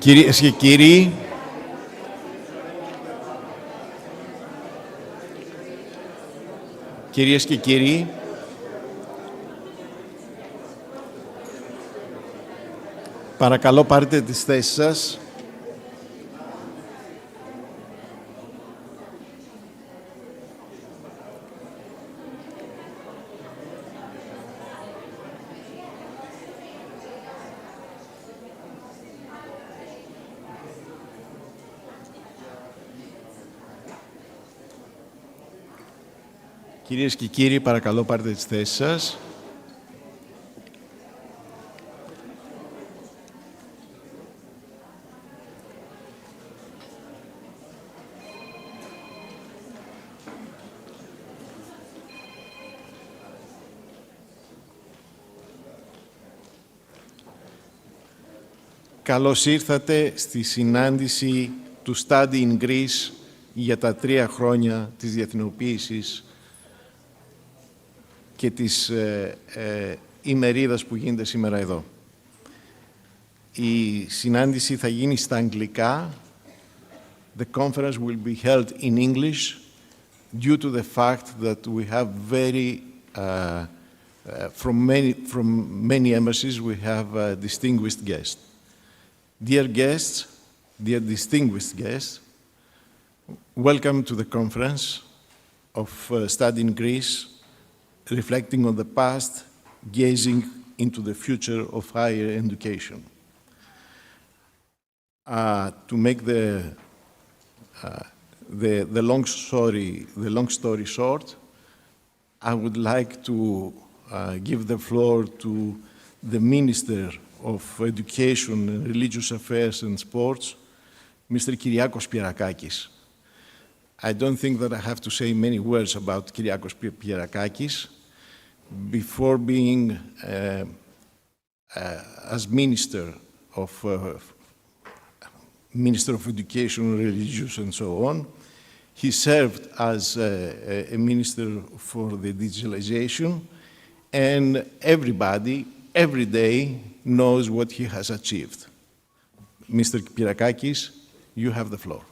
Κυρίες και κύριοι, παρακαλώ πάρτε τις θέσεις σας. Κυρίες και κύριοι, παρακαλώ πάρτε τις θέσεις σας. Καλώς ήρθατε στη συνάντηση του Study in Greece για τα 3 χρόνια της διεθνοποίησης και της ημερίδας που γίνεται σήμερα εδώ. Η συνάντηση θα γίνει στα αγγλικά. The conference will be held in English due to the fact that we have from many embassies we have distinguished guests. Dear guests, dear distinguished guests, welcome to the conference of Study in Greece, reflecting on the past, gazing into the future of higher education. To make the long story short, I would like to give the floor to the Minister of Education, Religious Affairs and Sports, Mr. Kyriakos Pierakakis. I don't think that I have to say many words about Kyriakos Pierakakis. Before being as Minister of Education, Religious and so on, he served as a Minister for the Digitalization, and everybody, every day, knows what he has achieved. Mr. Pierakakis, you have the floor.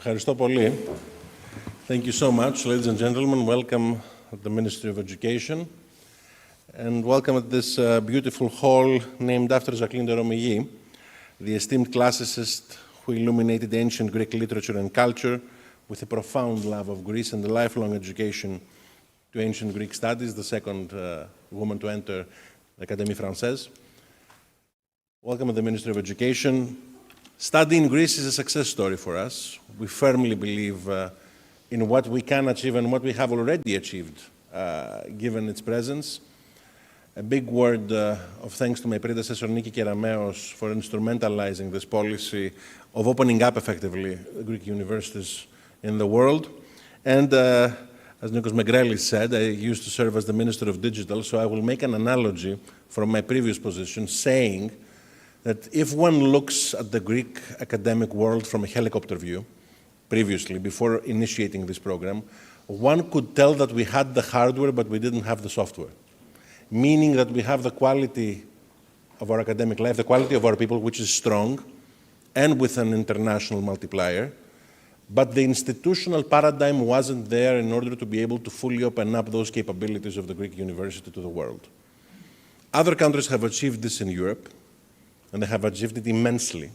Ευχαριστώ πολύ. Thank you so much, ladies and gentlemen. Welcome at the Ministry of Education, and welcome at this beautiful hall named after Jacqueline de Romilly, the esteemed classicist who illuminated ancient Greek literature and culture with a profound love of Greece and a lifelong education to ancient Greek studies, the second woman to enter the Académie Française. Welcome at the Ministry of Education. Study in Greece is a success story for us. We firmly believe in what we can achieve and what we have already achieved, given its presence. A big word of thanks to my predecessor, Niki Kerameos, for instrumentalizing this policy of opening up effectively Greek universities in the world. And as Nikos Megrelis said, I used to serve as the Minister of Digital, so I will make an analogy from my previous position, saying that if one looks at the Greek academic world from a helicopter view, previously, before initiating this program, one could tell that we had the hardware, but we didn't have the software. Meaning that we have the quality of our academic life, the quality of our people, which is strong, and with an international multiplier, but the institutional paradigm wasn't there in order to be able to fully open up those capabilities of the Greek university to the world. Other countries have achieved this in Europe, and they have achieved it immensely.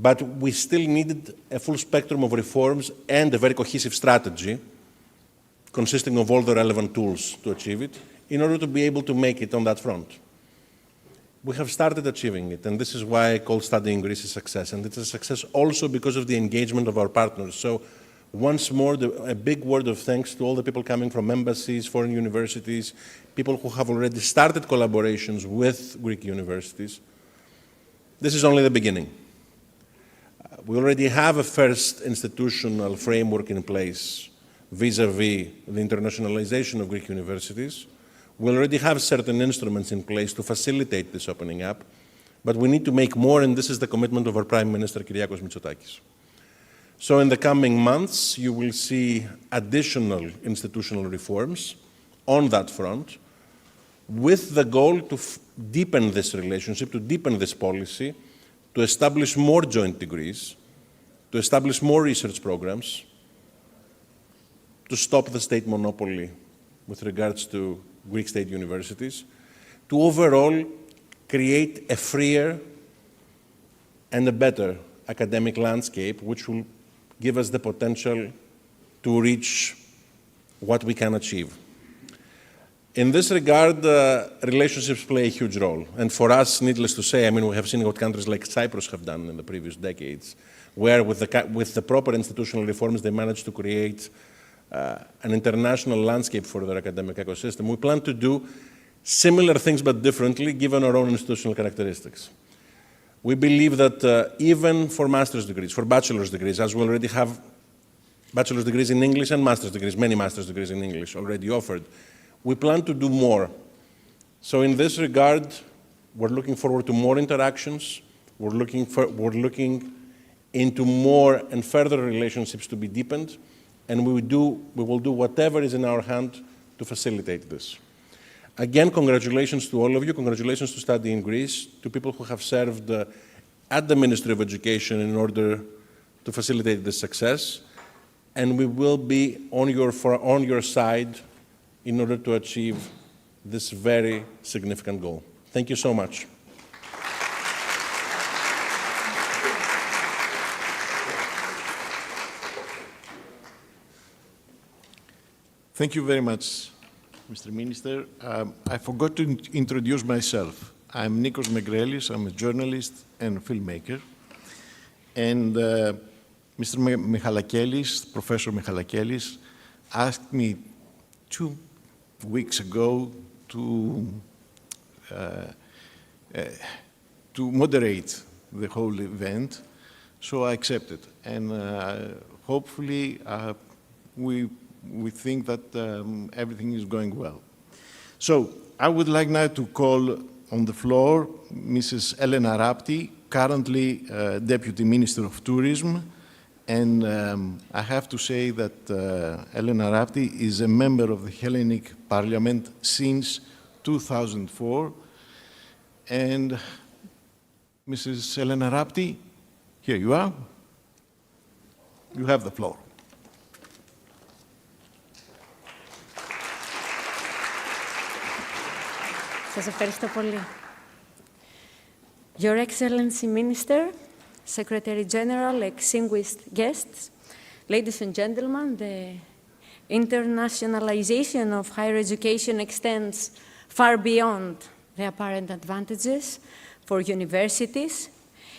But we still needed a full spectrum of reforms and a very cohesive strategy, consisting of all the relevant tools to achieve it, in order to be able to make it on that front. We have started achieving it, and this is why I call Study in Greece a success. And it's a success also because of the engagement of our partners. So once more, a big word of thanks to all the people coming from embassies, foreign universities, people who have already started collaborations with Greek universities. This is only the beginning. We already have a first institutional framework in place vis-à-vis the internationalization of Greek universities. We already have certain instruments in place to facilitate this opening up, but we need to make more, and this is the commitment of our Prime Minister, Kyriakos Mitsotakis. So in the coming months, you will see additional institutional reforms on that front, with the goal to deepen this relationship, to deepen this policy, to establish more joint degrees, to establish more research programs, to stop the state monopoly with regards to Greek state universities, to overall create a freer and a better academic landscape, which will give us the potential to reach what we can achieve. In this regard, relationships play a huge role. And for us, needless to say, I mean, we have seen what countries like Cyprus have done in the previous decades, where with the proper institutional reforms, they managed to create an international landscape for their academic ecosystem. We plan to do similar things but differently, given our own institutional characteristics. We believe that even for master's degrees, for bachelor's degrees, as we already have bachelor's degrees in English and master's degrees, many master's degrees in English already offered, we plan to do more. So in this regard, we're looking forward to more interactions. We're looking into more and further relationships to be deepened, and we will do whatever is in our hand to facilitate this. Again, congratulations to all of you. Congratulations to Study in Greece, to people who have served at the Ministry of Education in order to facilitate this success. And we will be on your side in order to achieve this very significant goal. Thank you so much. Thank you very much, Mr. Minister. I forgot to introduce myself. I'm Nikos Megrelis. I'm a journalist and filmmaker. And Mr. Michalakelis, Professor Michalakelis, asked me 2 weeks ago to moderate the whole event, so I accepted. And hopefully we think that everything is going well. So I would like now to call on the floor Mrs. Elena Rapti, currently Deputy Minister of Tourism. And I have to say that Elena Rapti is a member of the Hellenic Parliament since 2004. And Mrs. Elena Rapti, here you are. You have the floor. Σας ευχαριστώ πολύ. Your Excellency Minister, Secretary General, distinguished guests, ladies and gentlemen, the internationalization of higher education extends far beyond the apparent advantages for universities,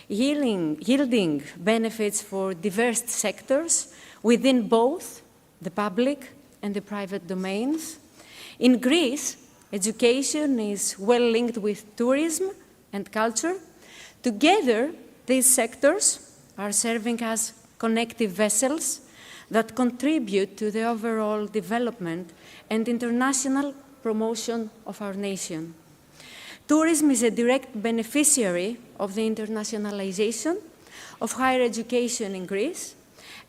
yielding benefits for diverse sectors within both the public and the private domains. In Greece, education is well linked with tourism and culture. Together, these sectors are serving as connective vessels that contribute to the overall development and international promotion of our nation. Tourism is a direct beneficiary of the internationalization of higher education in Greece,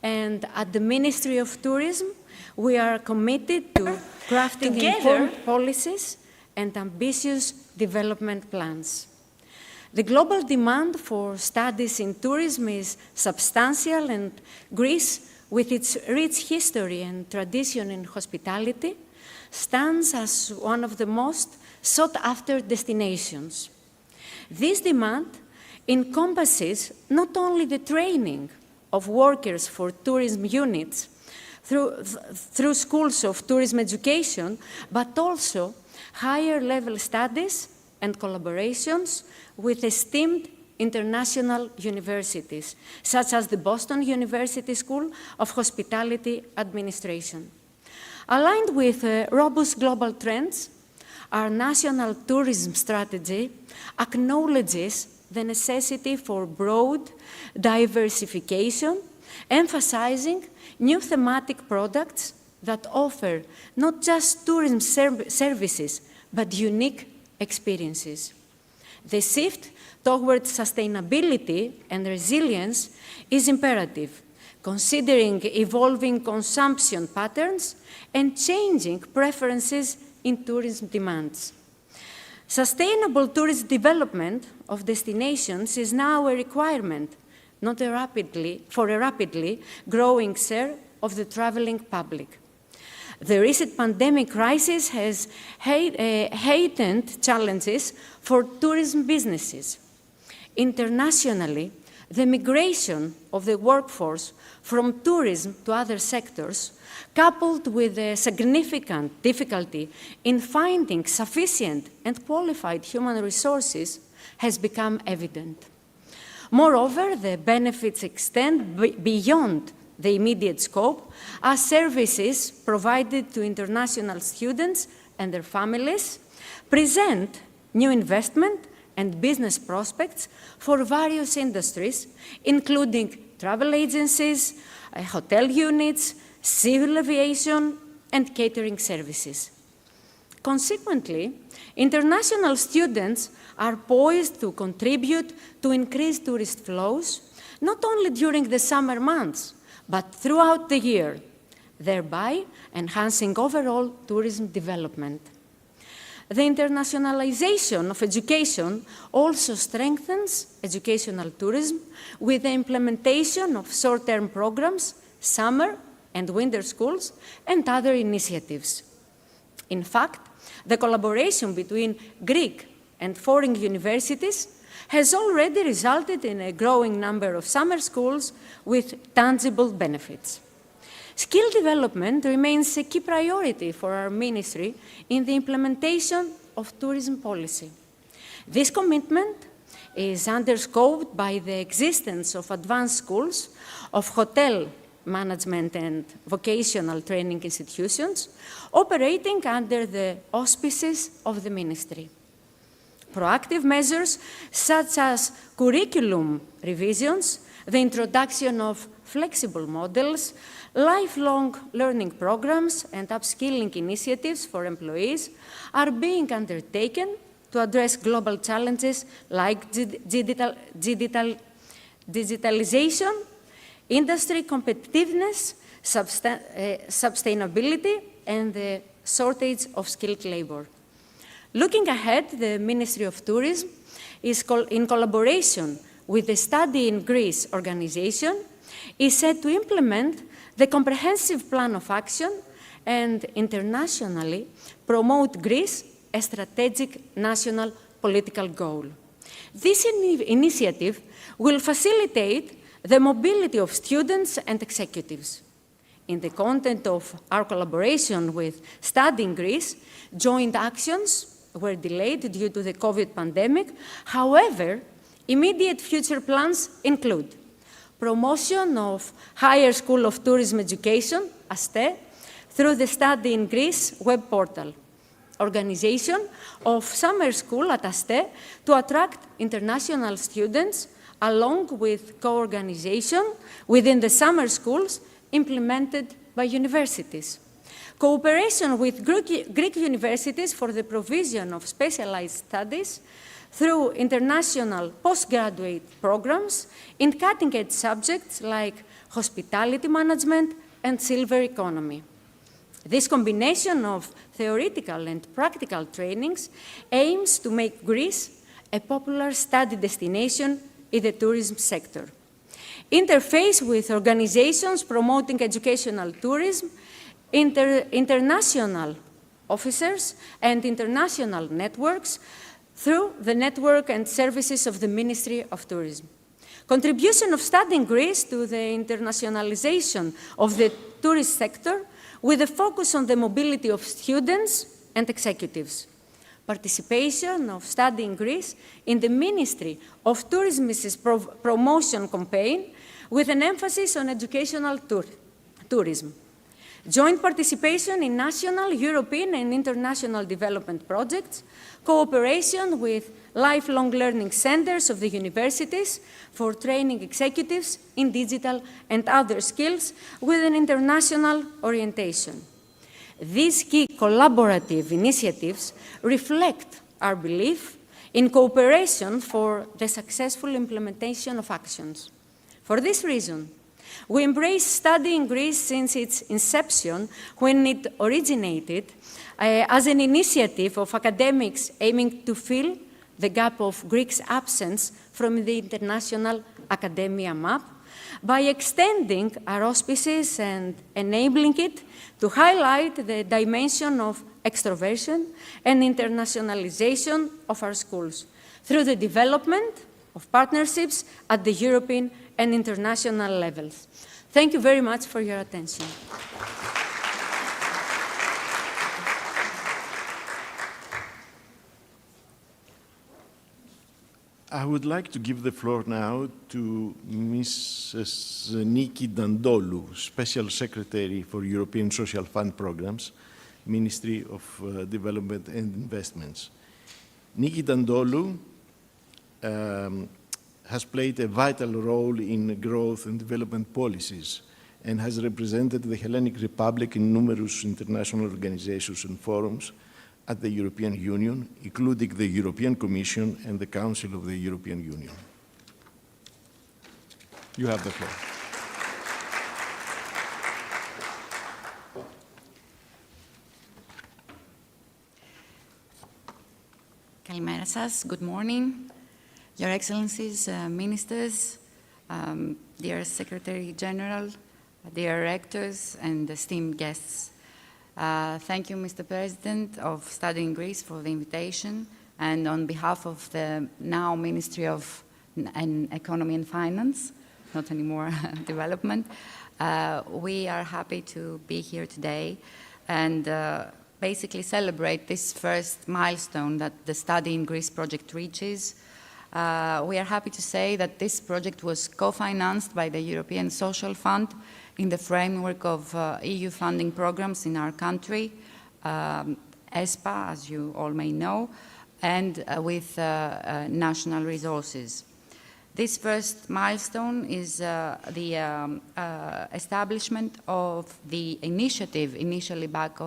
and at the Ministry of Tourism, we are committed to crafting informed policies and ambitious development plans. The global demand for studies in tourism is substantial, and Greece, with its rich history and tradition in hospitality, stands as one of the most sought-after destinations. This demand encompasses not only the training of workers for tourism units through schools of tourism education, but also higher-level studies and collaborations with esteemed international universities, such as the Boston University School of Hospitality Administration. Aligned with robust global trends, our national tourism strategy acknowledges the necessity for broad diversification, emphasizing new thematic products that offer not just tourism services, but unique experiences. The shift towards sustainability and resilience is imperative, considering evolving consumption patterns and changing preferences in tourism demands. Sustainable tourist development of destinations is now a requirement, not for a rapidly growing share of the traveling public. The recent pandemic crisis has heightened challenges for tourism businesses. Internationally, the migration of the workforce from tourism to other sectors, coupled with a significant difficulty in finding sufficient and qualified human resources, has become evident. Moreover, the benefits extend beyond the immediate scope as services provided to international students and their families present new investment and business prospects for various industries, including travel agencies, hotel units, civil aviation, and catering services. Consequently, international students are poised to contribute to increased tourist flows, not only during the summer months, but throughout the year, thereby enhancing overall tourism development. The internationalization of education also strengthens educational tourism with the implementation of short-term programs, summer and winter schools, and other initiatives. In fact, the collaboration between Greek and foreign universities has already resulted in a growing number of summer schools with tangible benefits. Skill development remains a key priority for our ministry in the implementation of tourism policy. This commitment is underscored by the existence of advanced schools, of hotel management and vocational training institutions operating under the auspices of the ministry. Proactive measures such as curriculum revisions, the introduction of flexible models, lifelong learning programs, and upskilling initiatives for employees are being undertaken to address global challenges like digitalization, industry competitiveness, sustainability, and the shortage of skilled labor. Looking ahead, the Ministry of Tourism is in collaboration with the Study in Greece organization is set to implement the comprehensive plan of action and internationally promote Greece a strategic national political goal. This initiative will facilitate the mobility of students and executives. In the content of our collaboration with Study in Greece, joint actions were delayed due to the COVID pandemic. However, immediate future plans include promotion of Higher School of Tourism Education, ASTE, through the Study in Greece web portal, organization of summer school at ASTE to attract international students, along with co-organization within the summer schools implemented by universities. Cooperation with Greek universities for the provision of specialized studies through international postgraduate programs in cutting-edge subjects like hospitality management and silver economy. This combination of theoretical and practical trainings aims to make Greece a popular study destination in the tourism sector. Interface with organizations promoting educational tourism, international officers, and international networks through the network and services of the Ministry of Tourism. Contribution of Study in Greece to the internationalization of the tourist sector with a focus on the mobility of students and executives. Participation of Study in Greece in the Ministry of Tourism's promotion campaign with an emphasis on educational tourism. Joint participation in national, European, and international development projects, cooperation with lifelong learning centers of the universities for training executives in digital and other skills with an international orientation. These key collaborative initiatives reflect our belief in cooperation for the successful implementation of actions. For this reason, We embrace studying Greece since its inception, when it originated as an initiative of academics aiming to fill the gap of Greek's absence from the international academia map by extending our auspices and enabling it to highlight the dimension of extroversion and internationalization of our schools through the development of partnerships at the European and international levels. Thank you very much for your attention. I would like to give the floor now to Mrs. Niki Dandolu, Special Secretary for European Social Fund Programs, Ministry of Development and Investments. Niki Dandolu has played a vital role in growth and development policies and has represented the Hellenic Republic in numerous international organizations and forums at the European Union, including the European Commission and the Council of the European Union. You have the floor. Καλημέρα σας. Good morning. Your Excellencies, Ministers, dear Secretary General, dear Rectors, and esteemed guests. Thank you, Mr. President of Studying Greece, for the invitation. And on behalf of the now Ministry of Economy and Finance, not anymore Development, we are happy to be here today and basically celebrate this first milestone that the Study in Greece project reaches. We are happy to say that this project was co-financed by the European Social Fund in the framework of EU funding programs in our country, ESPA, as you all may know, and with national resources. This first milestone is the establishment of the initiative, initially back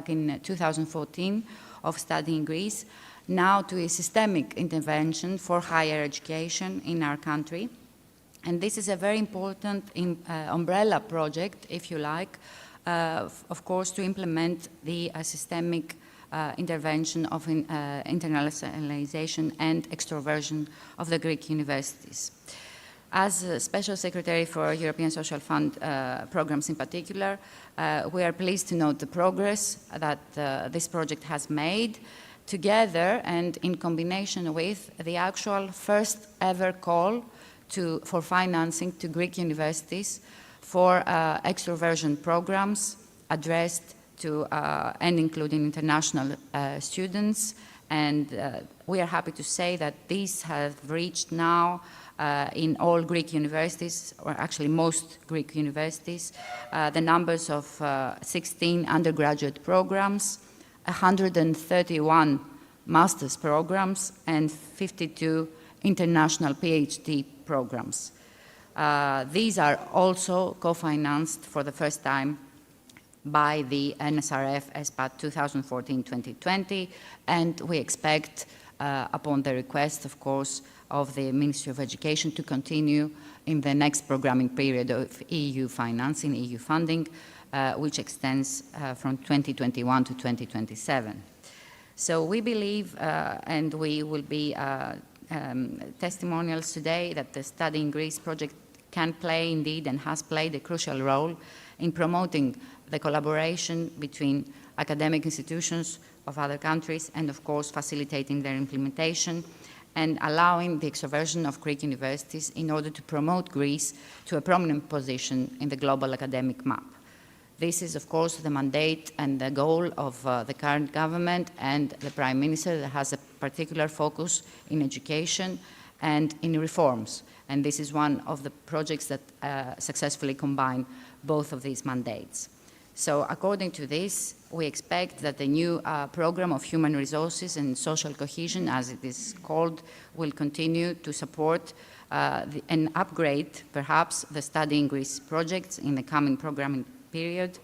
in 2014, of Study in Greece, now to a systemic intervention for higher education in our country. And this is a very important umbrella project, if you like, of course, to implement the systemic intervention of internationalization and extroversion of the Greek universities. As Special Secretary for European Social Fund programs in particular, we are pleased to note the progress that this project has made, together and in combination with the actual first ever call for financing to Greek universities for extroversion programs addressed to and including international students. And we are happy to say that these have reached now in all Greek universities, or actually most Greek universities, the numbers of 16 undergraduate programs, 131 master's programs, and 52 international PhD programs. These are also co-financed for the first time by the NSRF ESPA 2014-2020, and we expect, upon the request, of course, of the Ministry of Education, to continue in the next programming period of EU financing, EU funding, which extends from 2021 to 2027. So we believe, and we will be testimonials today, that the Study in Greece project can play indeed and has played a crucial role in promoting the collaboration between academic institutions of other countries and, of course, facilitating their implementation and allowing the extroversion of Greek universities in order to promote Greece to a prominent position in the global academic map. This is, of course, the mandate and the goal of the current government and the Prime Minister, that has a particular focus in education and in reforms. And this is one of the projects that successfully combine both of these mandates. So according to this, we expect that the new program of human resources and social cohesion, as it is called, will continue to support and upgrade, perhaps, the Study in Greece projects in the coming programming period,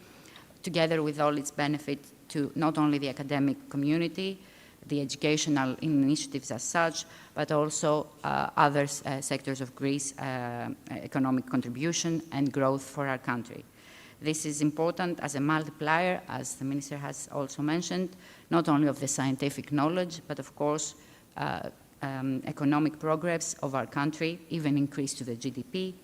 together with all its benefit to not only the academic community, the educational initiatives as such, but also other sectors of Greece, economic contribution and growth for our country. This is important as a multiplier, as the Minister has also mentioned, not only of the scientific knowledge, but of course, economic progress of our country, even increase to the GDP,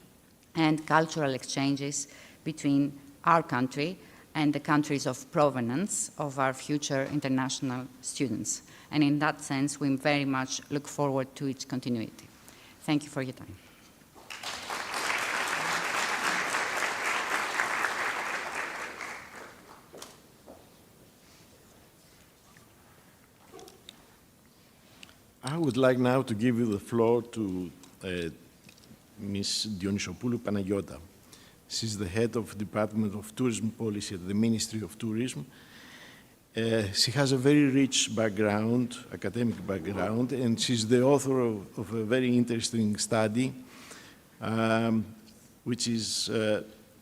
and cultural exchanges between our country and the countries of provenance of our future international students. And in that sense, we very much look forward to its continuity. Thank you for your time. I would like now to give you the floor to Ms. Dionysiopoulou Panagiota. She's the head of the Department of Tourism Policy at the Ministry of Tourism. She has a very rich background, academic background, and she's the author of a very interesting study, which is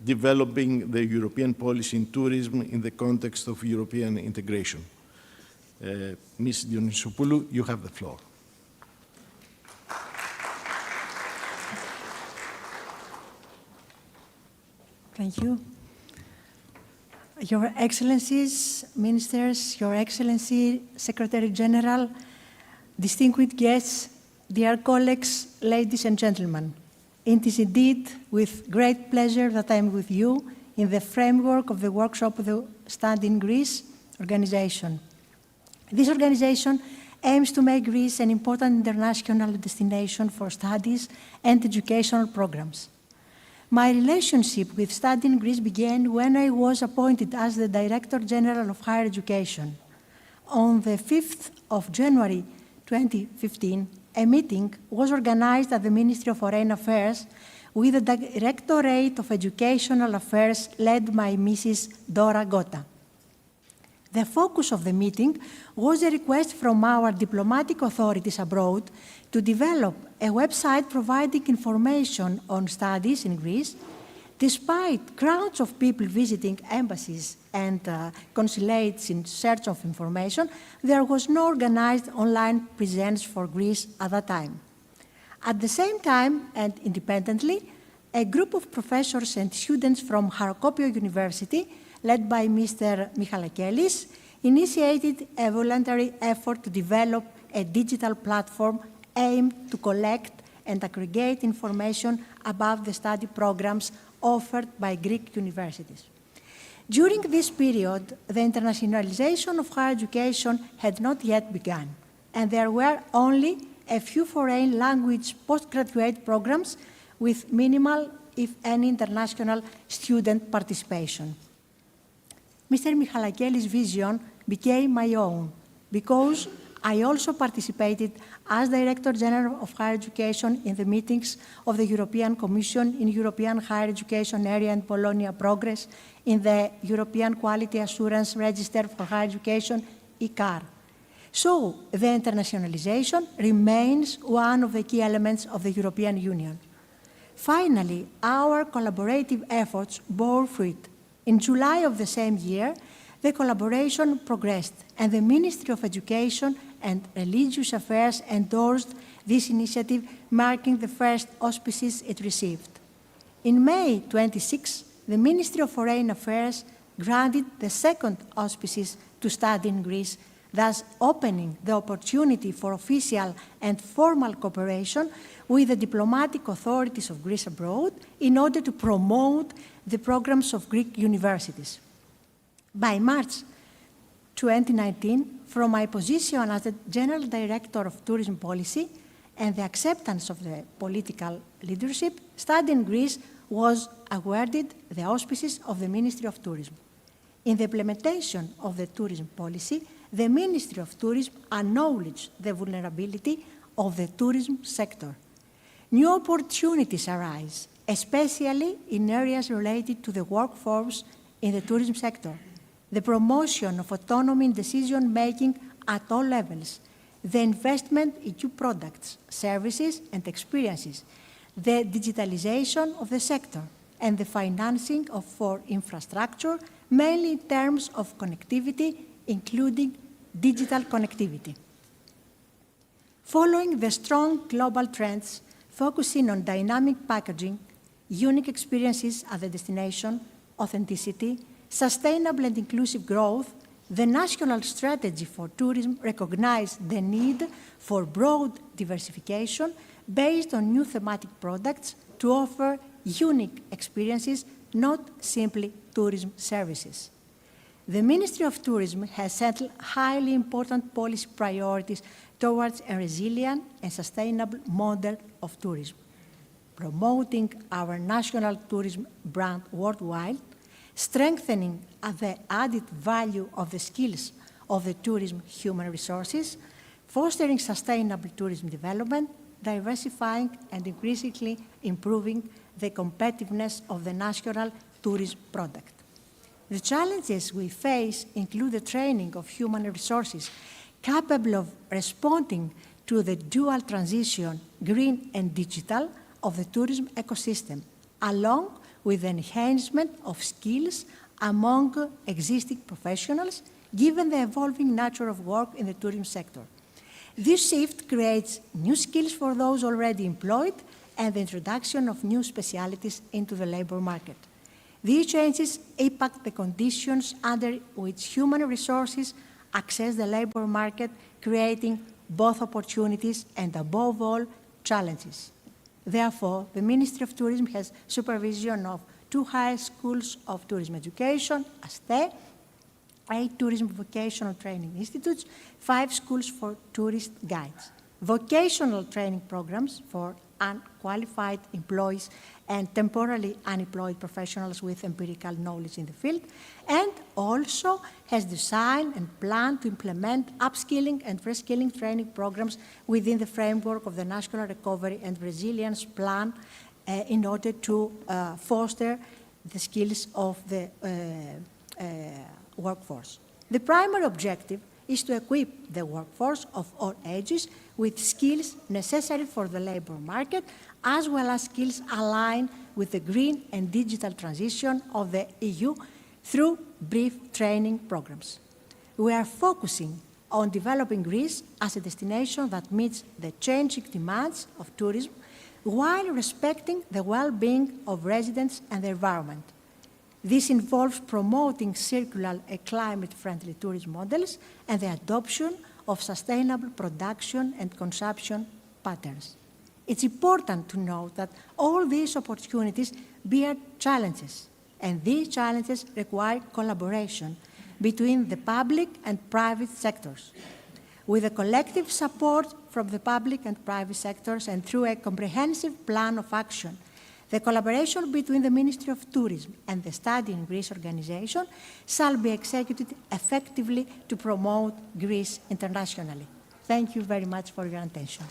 developing the European policy in tourism in the context of European integration. Ms. Dionysiopoulou, you have the floor. Thank you. Your Excellencies, Ministers, Your Excellency, Secretary General, distinguished guests, dear colleagues, ladies and gentlemen, it is indeed with great pleasure that I am with you in the framework of the workshop of the Study in Greece organization. This organization aims to make Greece an important international destination for studies and educational programs. My relationship with Study in Greece began when I was appointed as the Director General of Higher Education. On the 5th of January 2015, a meeting was organized at the Ministry of Foreign Affairs with the Directorate of Educational Affairs led by Mrs. Dora Gota. The focus of the meeting was a request from our diplomatic authorities abroad to develop a website providing information on studies in Greece. Despite crowds of people visiting embassies and consulates in search of information, there was no organized online presence for Greece at that time. At the same time, and independently, a group of professors and students from Harkopio University, led by Mr. Michalakelis, initiated a voluntary effort to develop a digital platform aimed to collect and aggregate information about the study programs offered by Greek universities. During this period, the internationalization of higher education had not yet begun, and there were only a few foreign language postgraduate programs with minimal, if any, international student participation. Mr. Michalakelis' vision became my own because I also participated as Director General of Higher Education in the meetings of the European Commission in European Higher Education Area and Polonia Progress in the European Quality Assurance Register for Higher Education, ECAR. So, the internationalization remains one of the key elements of the European Union. Finally, our collaborative efforts bore fruit. In July of the same year, the collaboration progressed, and the Ministry of Education and Religious Affairs endorsed this initiative, marking the first auspices it received. In May 26, the Ministry of Foreign Affairs granted the second auspices to Study in Greece, thus opening the opportunity for official and formal cooperation with the diplomatic authorities of Greece abroad in order to promote the programs of Greek universities. By March 2019, from my position as the General Director of Tourism Policy and the acceptance of the political leadership, Study in Greece was awarded the auspices of the Ministry of Tourism. In the implementation of the tourism policy, the Ministry of Tourism acknowledged the vulnerability of the tourism sector. New opportunities arise, especially in areas related to the workforce in the tourism sector, the promotion of autonomy in decision-making at all levels, the investment in new products, services, and experiences, the digitalization of the sector, and the financing for infrastructure, mainly in terms of connectivity, including digital connectivity. Following the strong global trends, focusing on dynamic packaging, unique experiences at the destination, authenticity, sustainable and inclusive growth, the national strategy for tourism recognized the need for broad diversification based on new thematic products to offer unique experiences, not simply tourism services. The Ministry of Tourism has set highly important policy priorities towards a resilient and sustainable model of tourism, promoting our national tourism brand worldwide, strengthening the added value of the skills of the tourism human resources, fostering sustainable tourism development, diversifying and increasingly improving the competitiveness of the national tourism product. The challenges we face include the training of human resources capable of responding to the dual transition, green and digital, of the tourism ecosystem, along with the enhancement of skills among existing professionals, given the evolving nature of work in the tourism sector. This shift creates new skills for those already employed and the introduction of new specialities into the labor market. These changes impact the conditions under which human resources access the labor market, creating both opportunities and, above all, challenges. Therefore, the Ministry of Tourism has supervision of 2 high schools of tourism education, ASTE, 8 tourism vocational training institutes, 5 schools for tourist guides, vocational training programs for unqualified employees and temporarily unemployed professionals with empirical knowledge in the field, and also has designed and planned to implement upskilling and reskilling training programs within the framework of the National Recovery and Resilience Plan in order to foster the skills of the workforce. The primary objective is to equip the workforce of all ages with skills necessary for the labor market, as well as skills aligned with the green and digital transition of the EU through brief training programs. We are focusing on developing Greece as a destination that meets the changing demands of tourism while respecting the well-being of residents and the environment. This involves promoting circular and climate-friendly tourism models and the adoption of sustainable production and consumption patterns. It's important to note that all these opportunities bear challenges, and these challenges require collaboration between the public and private sectors. With a collective support from the public and private sectors and through a comprehensive plan of action, the collaboration between the Ministry of Tourism and the Study in Greece organization shall be executed effectively to promote Greece internationally. Thank you very much for your attention.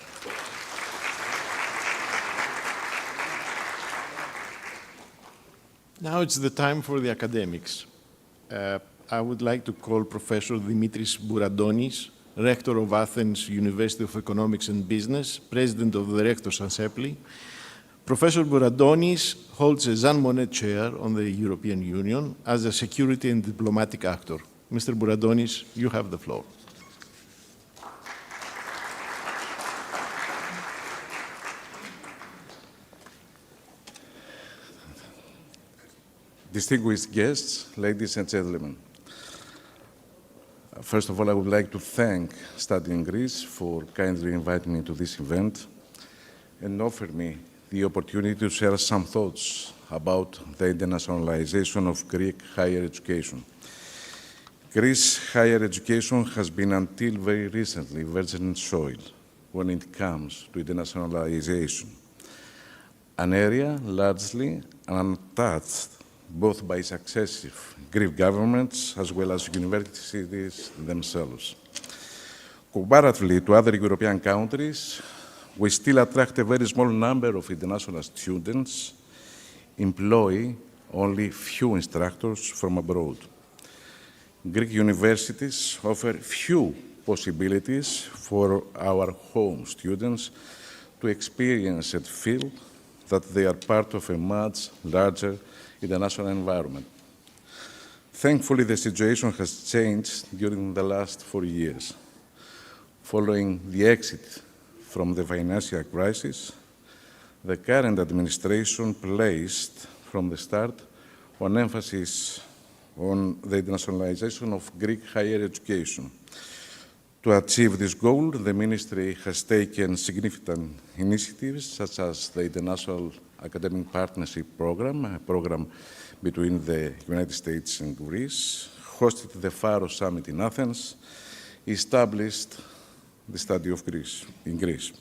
Now it's the time for the academics. I would like to call Professor Dimitris Bouradonis, Rector of Athens University of Economics and Business, President of the Rectors' Assembly. Professor Bouradonis holds a Jean Monnet Chair on the European Union as a security and diplomatic actor. Mr. Bouradonis, you have the floor. Distinguished guests, ladies and gentlemen. First of all, I would like to thank Study in Greece for kindly inviting me to this event and offer me the opportunity to share some thoughts about the internationalization of Greek higher education. Greece's higher education has been until very recently virgin soil when it comes to internationalization, an area largely untouched both by successive Greek governments as well as universities themselves. Comparatively to other European countries, we still attract a very small number of international students, employ only few instructors from abroad. Greek universities offer few possibilities for our home students to experience and feel that they are part of a much larger international environment. Thankfully, the situation has changed during the last 4 years. Following the exit from the financial crisis, the current administration placed from the start on emphasis on the internationalization of Greek higher education. To achieve this goal, the Ministry has taken significant initiatives, such as the International Academic Partnership Program, a program between the United States and Greece, hosted the Faro Summit in Athens, established the study of Greece in Greece.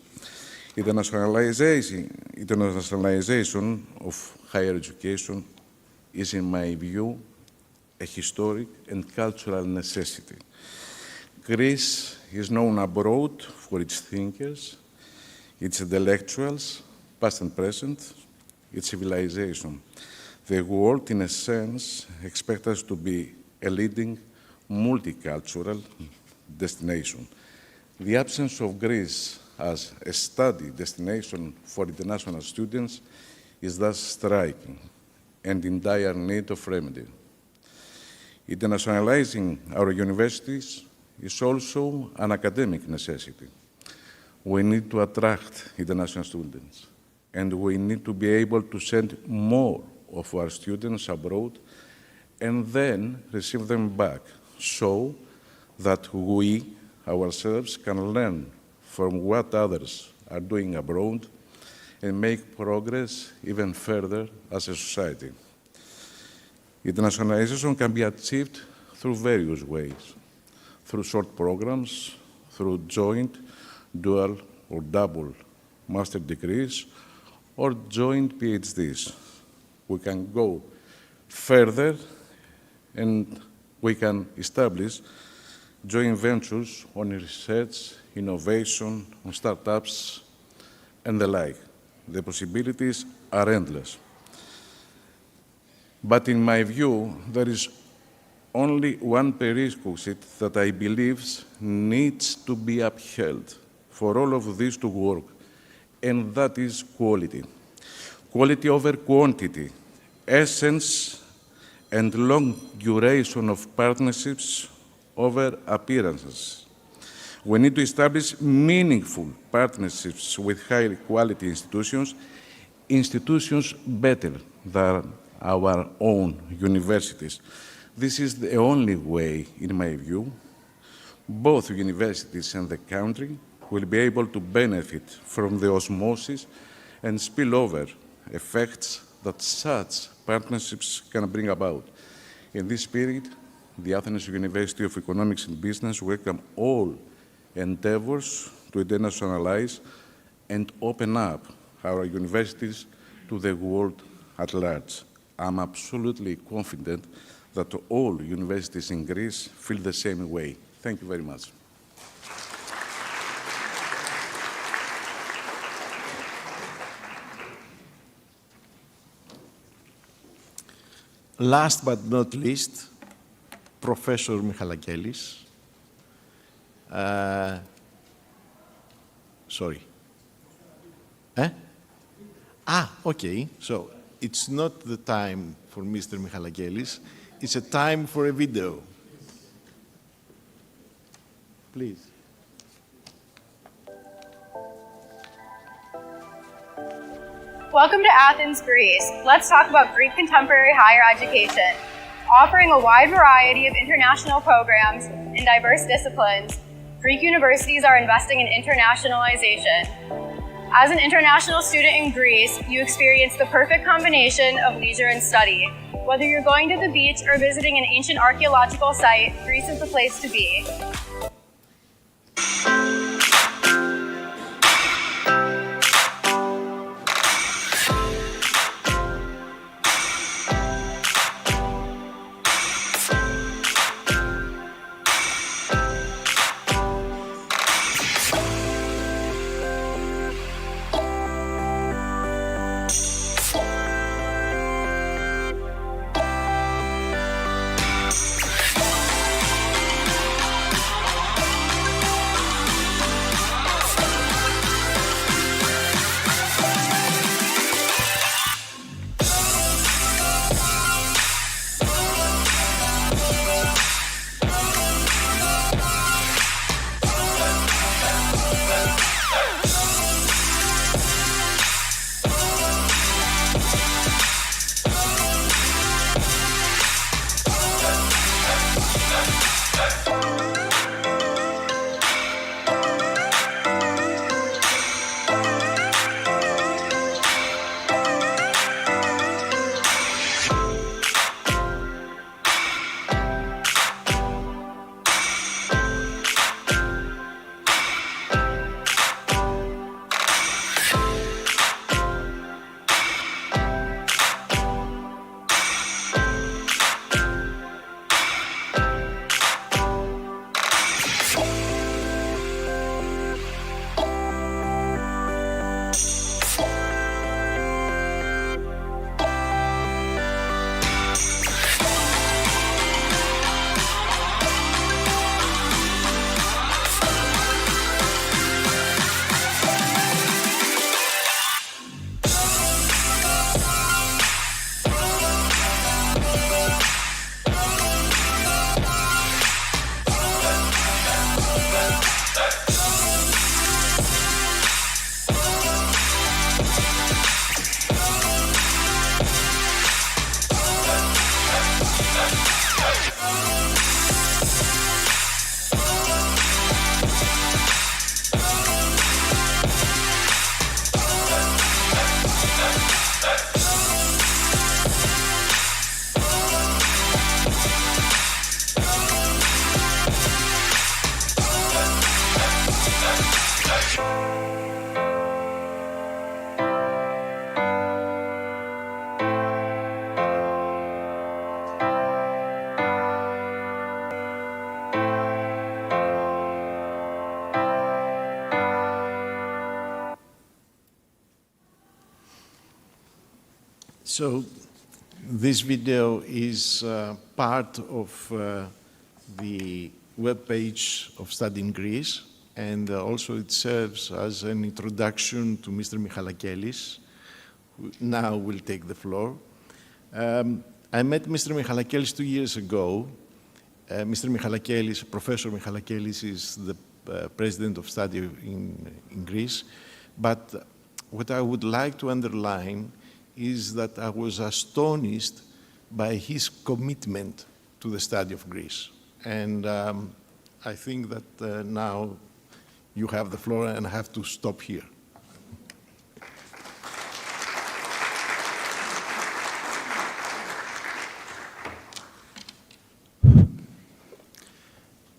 Internationalization of higher education is, in my view, a historic and cultural necessity. Greece is known abroad for its thinkers, its intellectuals, past and present, its civilization. The world, in a sense, expects us to be a leading multicultural destination. The absence of Greece as a study destination for international students is thus striking and in dire need of remedy. Internationalizing our universities is also an academic necessity. We need to attract international students, and we need to be able to send more of our students abroad and then receive them back so that we ourselves can learn from what others are doing abroad and make progress even further as a society. Internationalization can be achieved through various ways, through short programs, through joint, dual, or double master degrees, or joint PhDs. We can go further and we can establish joint ventures on research, innovation, on startups, and the like. The possibilities are endless. But in my view, there is only one prerequisite that I believe needs to be upheld for all of this to work, and that is quality. Quality over quantity, essence and long duration of partnerships over appearances. We need to establish meaningful partnerships with high-quality institutions, institutions better than our own universities. This is the only way, in my view, both universities and the country will be able to benefit from the osmosis and spillover effects that such partnerships can bring about. In this spirit, the Athens University of Economics and Business welcome all endeavors to internationalize and open up our universities to the world at large. I'm absolutely confident that all universities in Greece feel the same way. Thank you very much. Last but not least, Professor Michalakelis. Sorry. Okay. So it's not the time for Mr. Michalakelis. It's a time for a video. Please. Welcome to Athens, Greece. Let's talk about Greek contemporary higher education. Offering a wide variety of international programs in diverse disciplines, Greek universities are investing in internationalization. As an international student in Greece, you experience the perfect combination of leisure and study. Whether you're going to the beach or visiting an ancient archaeological site, Greece is the place to be. So this video is part of the web page of Study in Greece, and also it serves as an introduction to Mr. Michalakelis, who now will take the floor. I met Mr. Michalakelis 2 years ago. Mr. Michalakelis, Professor Michalakelis, is the president of Study in Greece. But what I would like to underline is that I was astonished by his commitment to the study of Greece. And I think that now you have the floor and I have to stop here.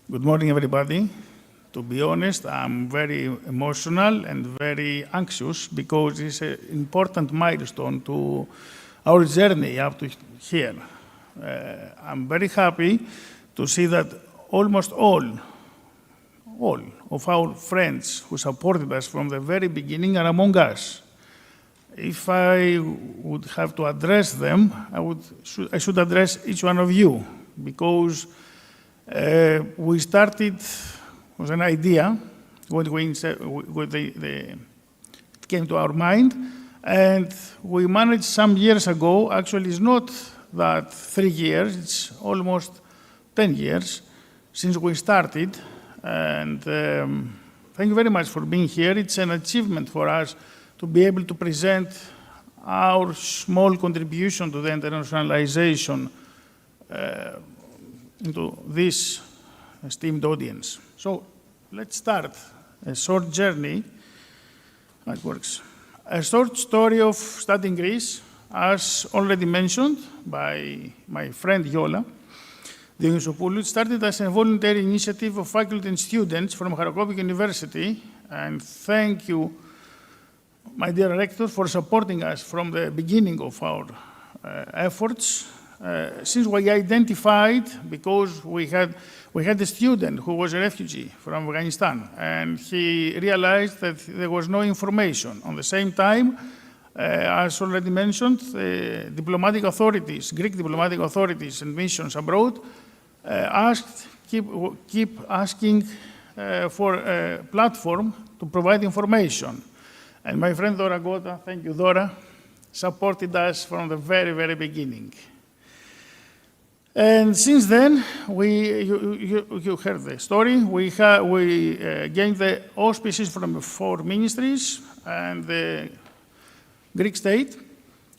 Good morning, everybody. To be honest, I'm very emotional and very anxious because it's an important milestone to our journey up to here. I'm very happy to see that almost all of our friends who supported us from the very beginning are among us. If I would have to address them, I should address each one of you, because we started with an idea when it came to our mind, and we managed some years ago. Actually, it's not that 3 years, it's almost 10 years since we started, and thank you very much for being here. It's an achievement for us to be able to present our small contribution to the internationalization into this esteemed audience. So let's start a short journey. It works. A short story of Study in Greece, as already mentioned by my friend Yola Dionysopoulou. It started as a voluntary initiative of faculty and students from Karakobi University, and thank you, my dear rector, for supporting us from the beginning of our efforts. Since we identified, because we had a student who was a refugee from Afghanistan, and he realized that there was no information. On the same time, as already mentioned, diplomatic authorities, Greek diplomatic authorities and missions abroad keep asking for a platform to provide information. And my friend Dora Gota, thank you, Dora, supported us from the very, very beginning. And since then, you heard the story. We gained the auspices from 4 ministries and the Greek state.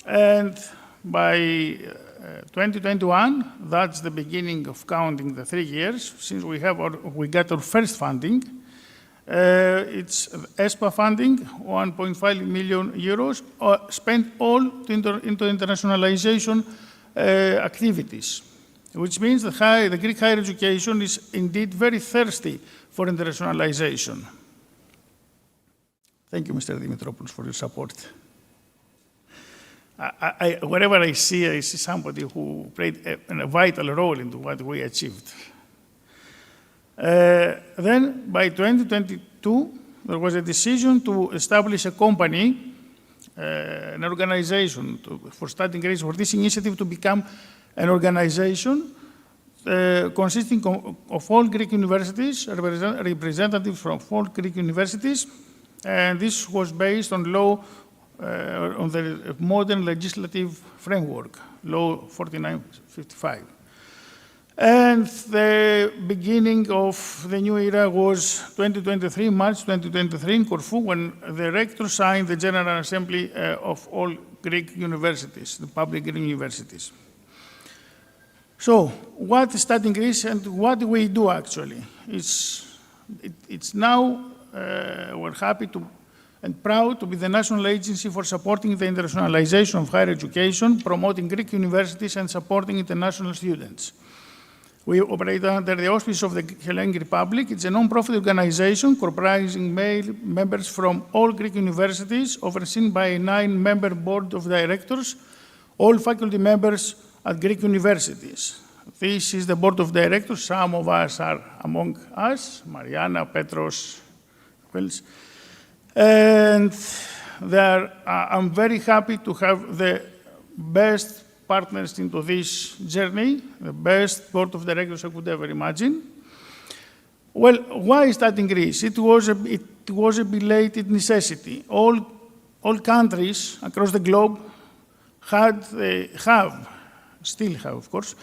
And by 2021, that's the beginning of counting the 3 years since we got our first funding. It's ESPA funding, 1.5 million euros, spent all into internationalization activities, which means that the Greek higher education is indeed very thirsty for internationalization. Thank you, Mr. Dimitropoulos, for your support. Wherever I see somebody who played a vital role into what we achieved. Then, by 2022, there was a decision to establish a company, an organization for Study in Greece, for this initiative to become an organization consisting of all Greek universities, representatives from all Greek universities, and this was based on law, on the modern legislative framework, Law 4955. And the beginning of the new era was March 2023 in Corfu, when the rector signed the General Assembly of all Greek universities, the public Greek universities. So, what is Study in Greece and what do we do actually? It's now, we're happy and proud to be the national agency for supporting the internationalization of higher education, promoting Greek universities and supporting international students. We operate under the auspices of the Hellenic Republic. It's a non-profit organization comprising male members from all Greek universities, overseen by a 9-member board of directors, all faculty members at Greek universities. This is the board of directors. Some of us are among us, Mariana, Petros, Wells. And I'm very happy to have the best partners into this journey, the best board of directors I could ever imagine. Well, why studying Greece? It was a belated necessity. All countries across the globe still have, of course,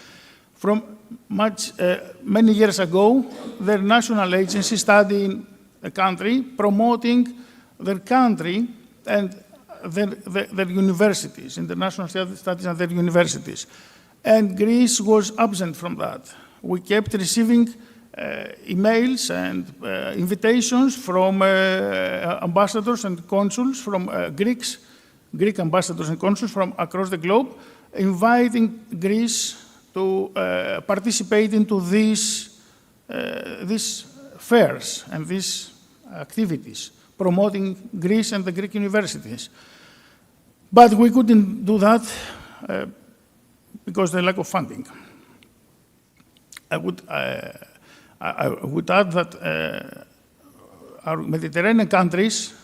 from many years ago, their national agency studying a country, promoting their country and their universities, international studies at their universities. And Greece was absent from that. We kept receiving emails and invitations from ambassadors and consuls from Greek ambassadors and consuls from across the globe, inviting Greece to participate into these fairs and these activities, promoting Greece and the Greek universities. But we couldn't do that because of the lack of funding. I would add that our Mediterranean countries,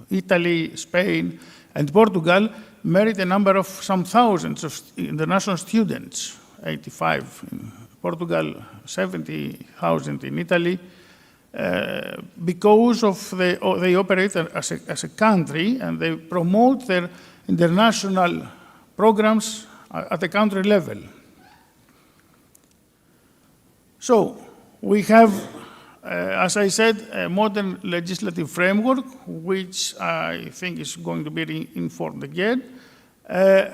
Italy, Spain, and Portugal, merit a number of some thousands of international students, 85 in Portugal, 70,000 in Italy, because they operate as a country and they promote their international programs at the country level. So we have, as I said, a modern legislative framework, which I think is going to be reinformed again,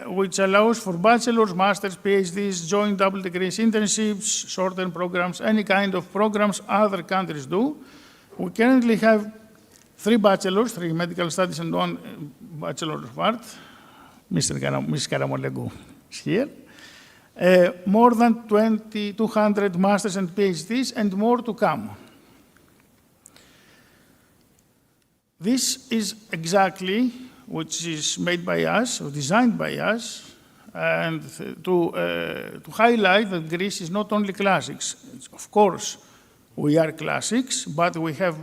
which allows for bachelor's, master's, PhDs, joint double degrees, internships, short-term programs, any kind of programs other countries do. We currently have 3 bachelors, 3 medical studies and 1 bachelor of art. Ms. Karamolegu is here. More than 200 masters and PhDs, and more to come. This is exactly which is made by us, or designed by us, and to highlight that Greece is not only classics. Of course, we are classics, but we have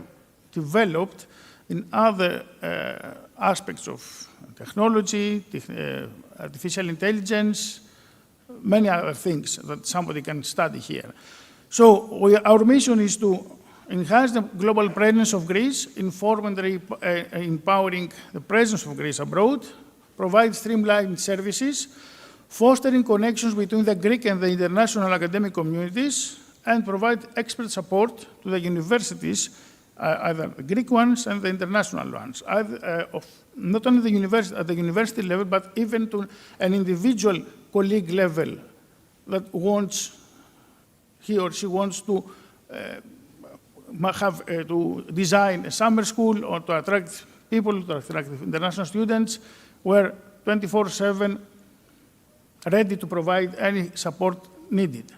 developed in other aspects of technology, artificial intelligence, many other things that somebody can study here. So our mission is to enhance the global presence of Greece, inform and empowering the presence of Greece abroad, provide streamlined services, fostering connections between the Greek and the international academic communities, and provide expert support to the universities, either the Greek ones and the international ones, not only at the university level, but even to an individual colleague level that he or she wants to to design a summer school or to attract people, to attract international students, we're 24/7 ready to provide any support needed.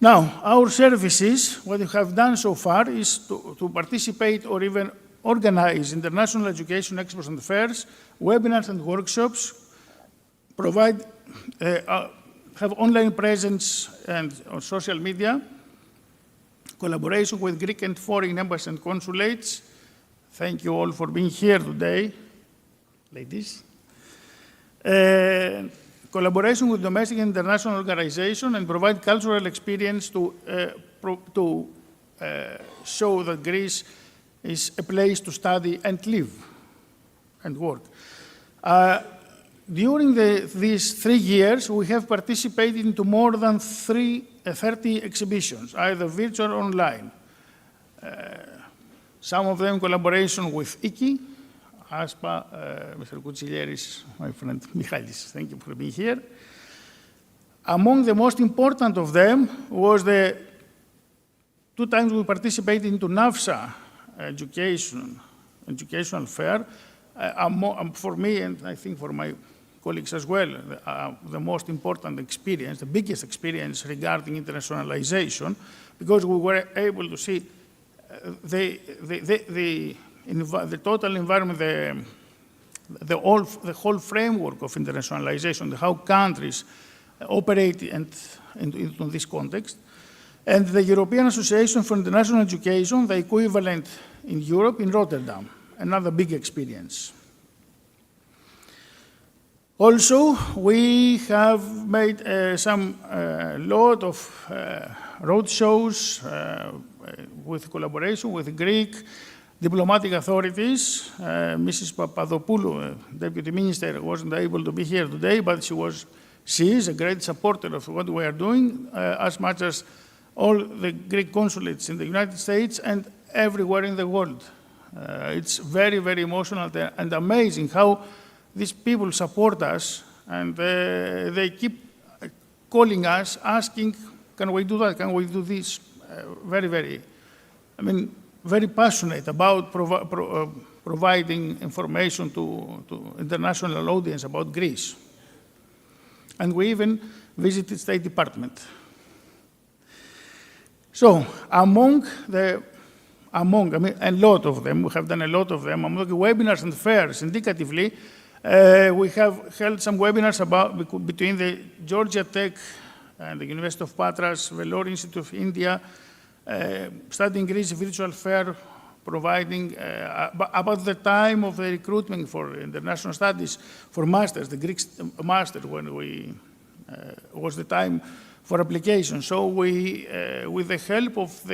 Now, our services, what we have done so far is to participate or even organize international education expos and fairs, webinars and workshops, provide, have online presence and on social media, collaboration with Greek and foreign embassies and consulates. Thank you all for being here today, ladies. Collaboration with domestic and international organizations, and provide cultural experience to show that Greece is a place to study and live and work. During these 3 years, we have participated into more than 30 exhibitions, either virtual or online. Some of them in collaboration with IKI, ASPA, Mr. Koutsiliaris, my friend Michalis. Thank you for being here. Among the most important of them was the 2 times we participated into NAFSA educational fair. For me, and I think for my colleagues as well, the most important experience, the biggest experience regarding internationalization, because we were able to see the total environment, the whole framework of internationalization, how countries operate in this context. And the European Association for International Education, the equivalent in Europe, in Rotterdam, another big experience. Also, we have made some lot of road shows with collaboration with Greek diplomatic authorities. Mrs. Papadopoulou, Deputy Minister, wasn't able to be here today, but she is a great supporter of what we are doing, as much as all the Greek consulates in the United States and everywhere in the world. It's very, very emotional and amazing how these people support us, and they keep calling us, asking, can we do that, can we do this? Very passionate about providing information to international audience about Greece. And we even visited State Department. So a lot of them, we have done a lot of them, among the webinars and fairs, indicatively, we have held some webinars between the Georgia Tech and the University of Patras, the Law Institute of India, Studying Greece virtual fair, providing about the time of the recruitment for international studies for masters, the Greek master, when was the time for application. So we, with the help of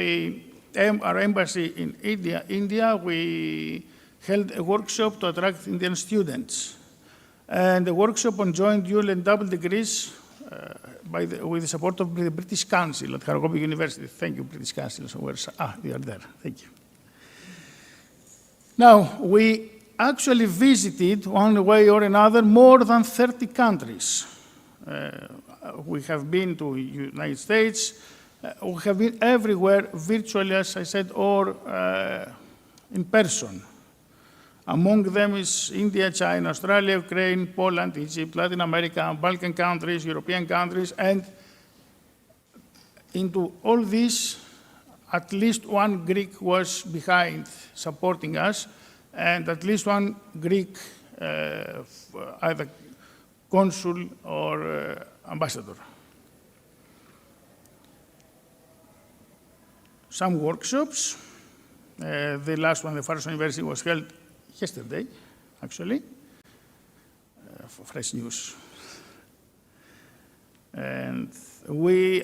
our embassy in India, we held a workshop to attract Indian students. And the workshop on joint, dual, and double degrees with the support of the British Council at Kharkov University. Thank you, British Council. So they are there. Thank you. Now, we actually visited, one way or another, more than 30 countries. We have been to the United States. We have been everywhere, virtually, as I said, or in person. Among them is India, China, Australia, Ukraine, Poland, Egypt, Latin America, Balkan countries, European countries, and into all this, at least one Greek was behind supporting us, and at least one Greek either consul or ambassador. Some workshops. The last one, the Far East University, was held yesterday, actually, for fresh news. And we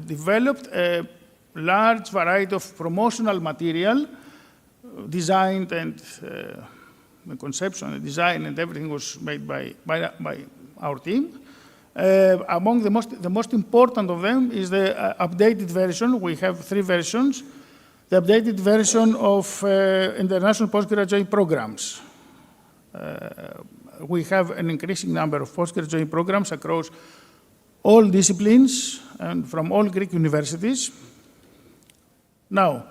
developed a large variety of promotional material, designed, and the conception, the design, and everything was made by our team. Among the most important of them is the updated version. We have 3 versions. The updated version of international postgraduate programs. We have an increasing number of postgraduate programs across all disciplines and from all Greek universities. Now,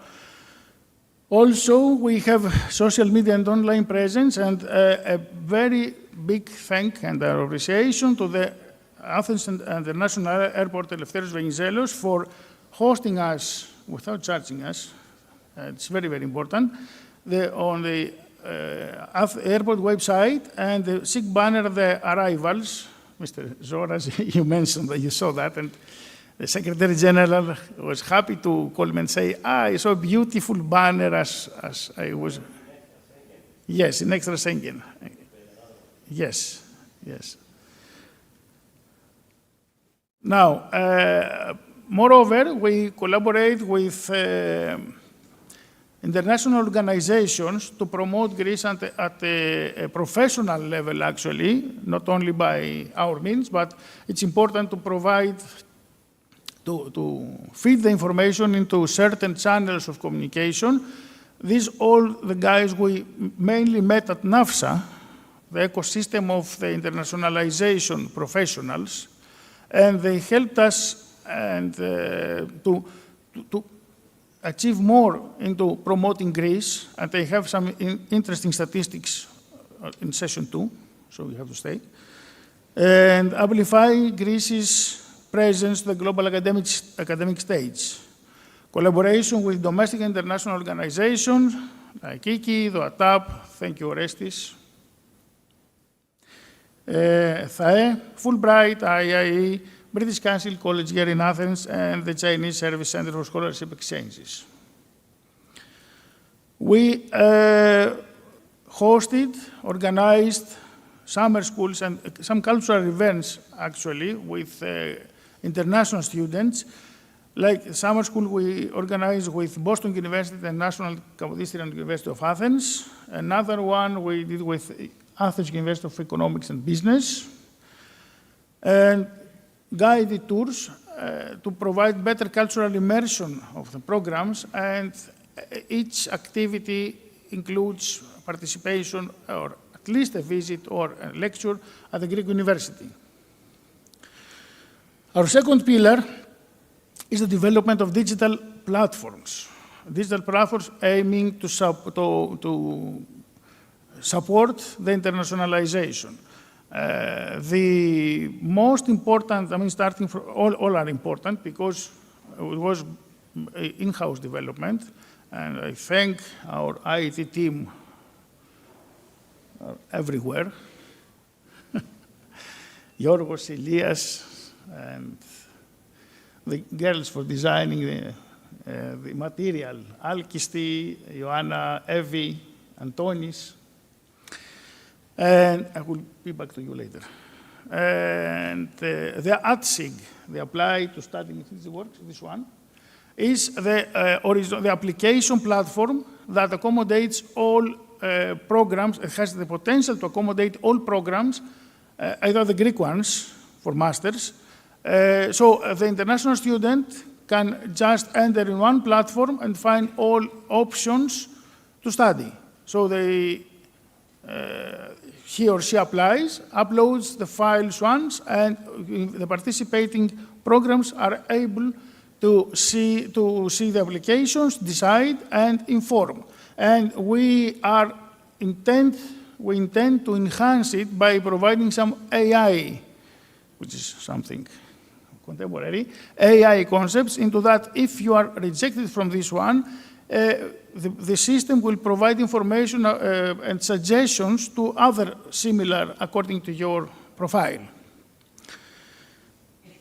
also we have social media and online presence, and a very big thank and appreciation to the Athens International Airport Eleftherios Venizelos for hosting us without charging us. It's very, very important. On the airport website and the SIG banner of the arrivals, Mr. Zoras, you mentioned that you saw that, and the Secretary General was happy to call me and say, I saw a beautiful banner as I was. Yes, in extra Schengen. Yes, yes. Now, moreover, we collaborate with international organizations to promote Greece at a professional level, actually, not only by our means, but it's important to provide, to feed the information into certain channels of communication. These all the guys we mainly met at NAFSA, the ecosystem of the internationalization professionals, and they helped us and to achieve more into promoting Greece, and they have some interesting statistics in session 2 so you have to stay. And amplify Greece's presence to the global academic stage. Collaboration with domestic and international organizations like IKI, the ATAP, thank you, Orestis, ΘΑΕ, Fulbright, IIE, British Council College here in Athens, and the Chinese Service Center for Scholarship Exchanges. We organized summer schools and some cultural events, actually, with international students. Like summer school we organized with Boston University and National Kapodistrian University of Athens. Another one we did with Athens University of Economics and Business. And guided tours to provide better cultural immersion of the programs, and each activity includes participation or at least a visit or a lecture at the Greek University. Our second pillar is the development of digital platforms. Digital platforms aiming to support the internationalization. The most important, I mean, starting from, all are important because it was in-house development, and I thank our IT team everywhere. Yorgos, Elias, and the girls for designing the material, Alkisti, Ioanna, Evi, Antonis. And I will be back to you later. And the ATSIG, the Apply to Study Works, this one, is the application platform that accommodates all programs. It has the potential to accommodate all programs, either the Greek ones for masters. So the international student can just enter in one platform and find all options to study. So he or she applies, uploads the files once, and the participating programs are able to see the applications, decide, and inform. And we intend to enhance it by providing some AI, which is something contemporary, AI concepts into that. If you are rejected from this one, the system will provide information and suggestions to other similar according to your profile.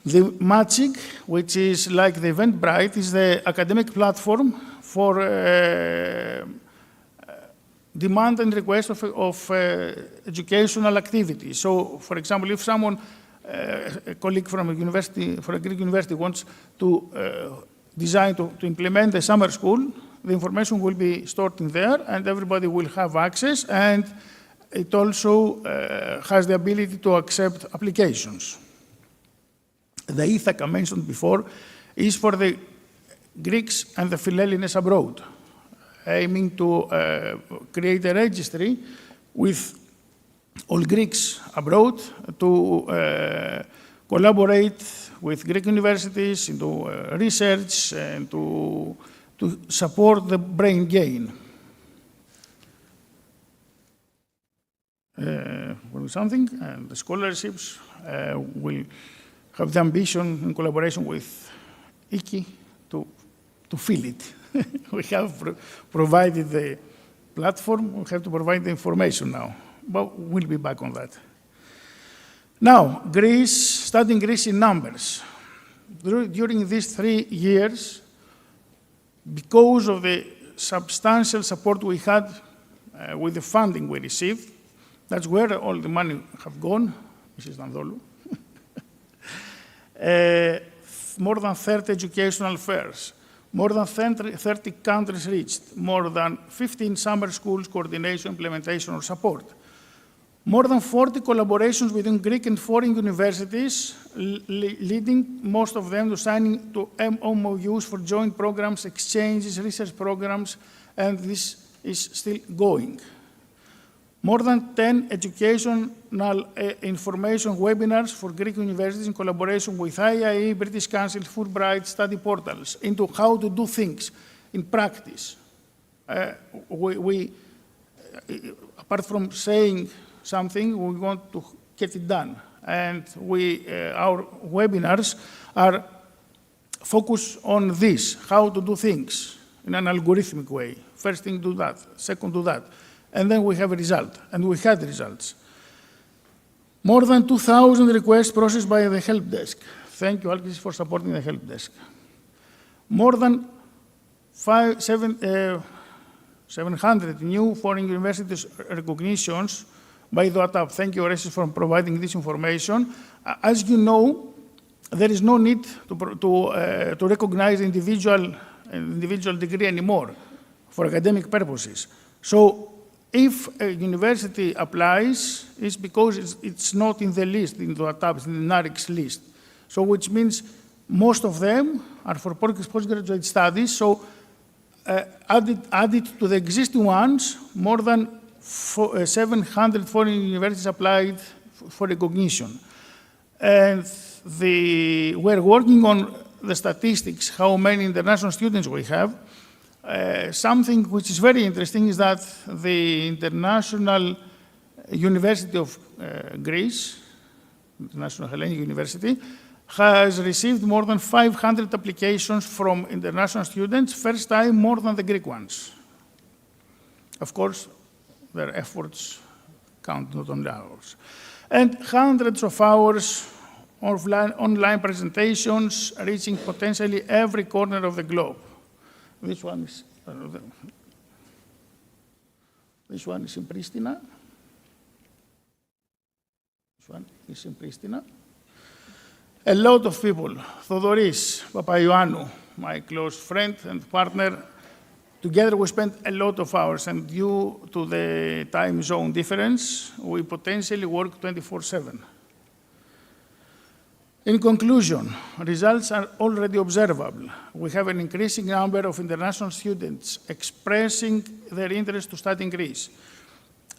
The Magic, which is like the Eventbrite, is the academic platform for demand and request of educational activities. So, for example, if someone, a colleague from a Greek university wants to design to implement a summer school, the information will be stored in there and everybody will have access, and it also has the ability to accept applications. The Ithaca mentioned before is for the Greeks and the Philhellenes abroad, aiming to create a registry with all Greeks abroad to collaborate with Greek universities into research and to support the brain gain. Something, and the scholarships will have the ambition in collaboration with IKI to fill it. We have provided the platform, we have to provide the information now, but we'll be back on that. Now, Greece, studying Greece in numbers. During these 3 years, because of the substantial support we had with the funding we received, that's where all the money have gone, Mrs. Nandolu. More than 30 educational fairs, more than 30 countries reached, more than 15 summer schools coordination, implementation, or support. More than 40 collaborations within Greek and foreign universities, leading most of them to signing to MOUs for joint programs, exchanges, research programs, and this is still going. More than 10 educational information webinars for Greek universities in collaboration with IIE, British Council, Fulbright, study portals into how to do things in practice. Apart from saying something, we want to get it done. And our webinars are focused on this, how to do things in an algorithmic way. First thing, do that. Second, do that. And then we have a result, and we had results. More than 2,000 requests processed by the help desk. Thank you, Alkis, for supporting the help desk. More than 700 new foreign universities recognitions by the WhatsApp. Thank you, Orestes, for providing this information. As you know, there is no need to recognize individual degree anymore for academic purposes. So if a university applies, it's because it's not in the list, in the WhatsApp, in the NARICS list. So which means most of them are for postgraduate studies. So added to the existing ones, more than 700 foreign universities applied for recognition. And we're working on the statistics, how many international students we have. Something which is very interesting is that the International University of Greece, International Hellenic University, has received more than 500 applications from international students, first time more than the Greek ones. Of course, their efforts count, not only ours. And hundreds of hours of online presentations reaching potentially every corner of the globe. This one is in Pristina. This one is in Pristina. A lot of people, Thodoris Papaioannou, my close friend and partner, together we spent a lot of hours, and due to the time zone difference, we potentially work 24/7. In conclusion, results are already observable. We have an increasing number of international students expressing their interest to study in Greece.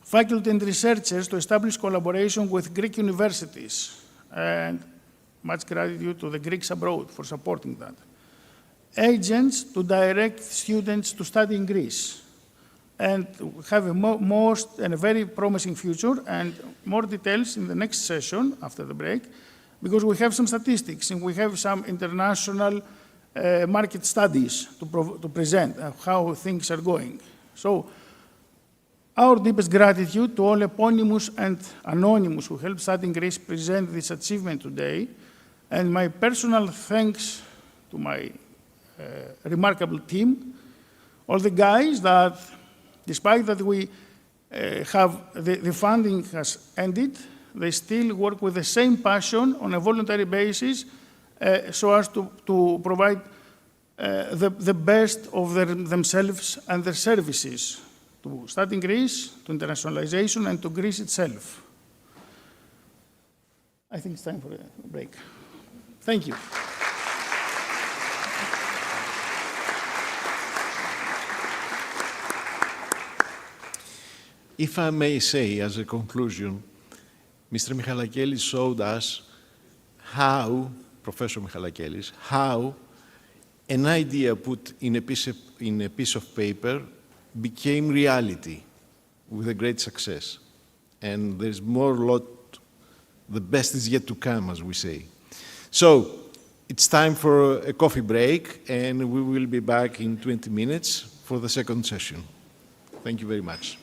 Faculty and researchers to establish collaboration with Greek universities, and much gratitude to the Greeks abroad for supporting that. Agents to direct students to study in Greece, and have a a very promising future, and more details in the next session after the break, because we have some statistics and we have some international market studies to present how things are going. So our deepest gratitude to all eponymous and anonymous who helped Study in Greece present this achievement today, and my personal thanks to my remarkable team, all the guys that, despite that we have the funding has ended, they still work with the same passion on a voluntary basis so as to provide the best of themselves and their services to Study in Greece, to internationalization, and to Greece itself. I think it's time for a break. Thank you. If I may say, as a conclusion, Mr. Michalakelis showed us how, Professor Michalakelis, how an idea put in a piece of paper became reality with a great success. And there's the best is yet to come, as we say. So it's time for a coffee break, and we will be back in 20 minutes for the second session. Thank you very much.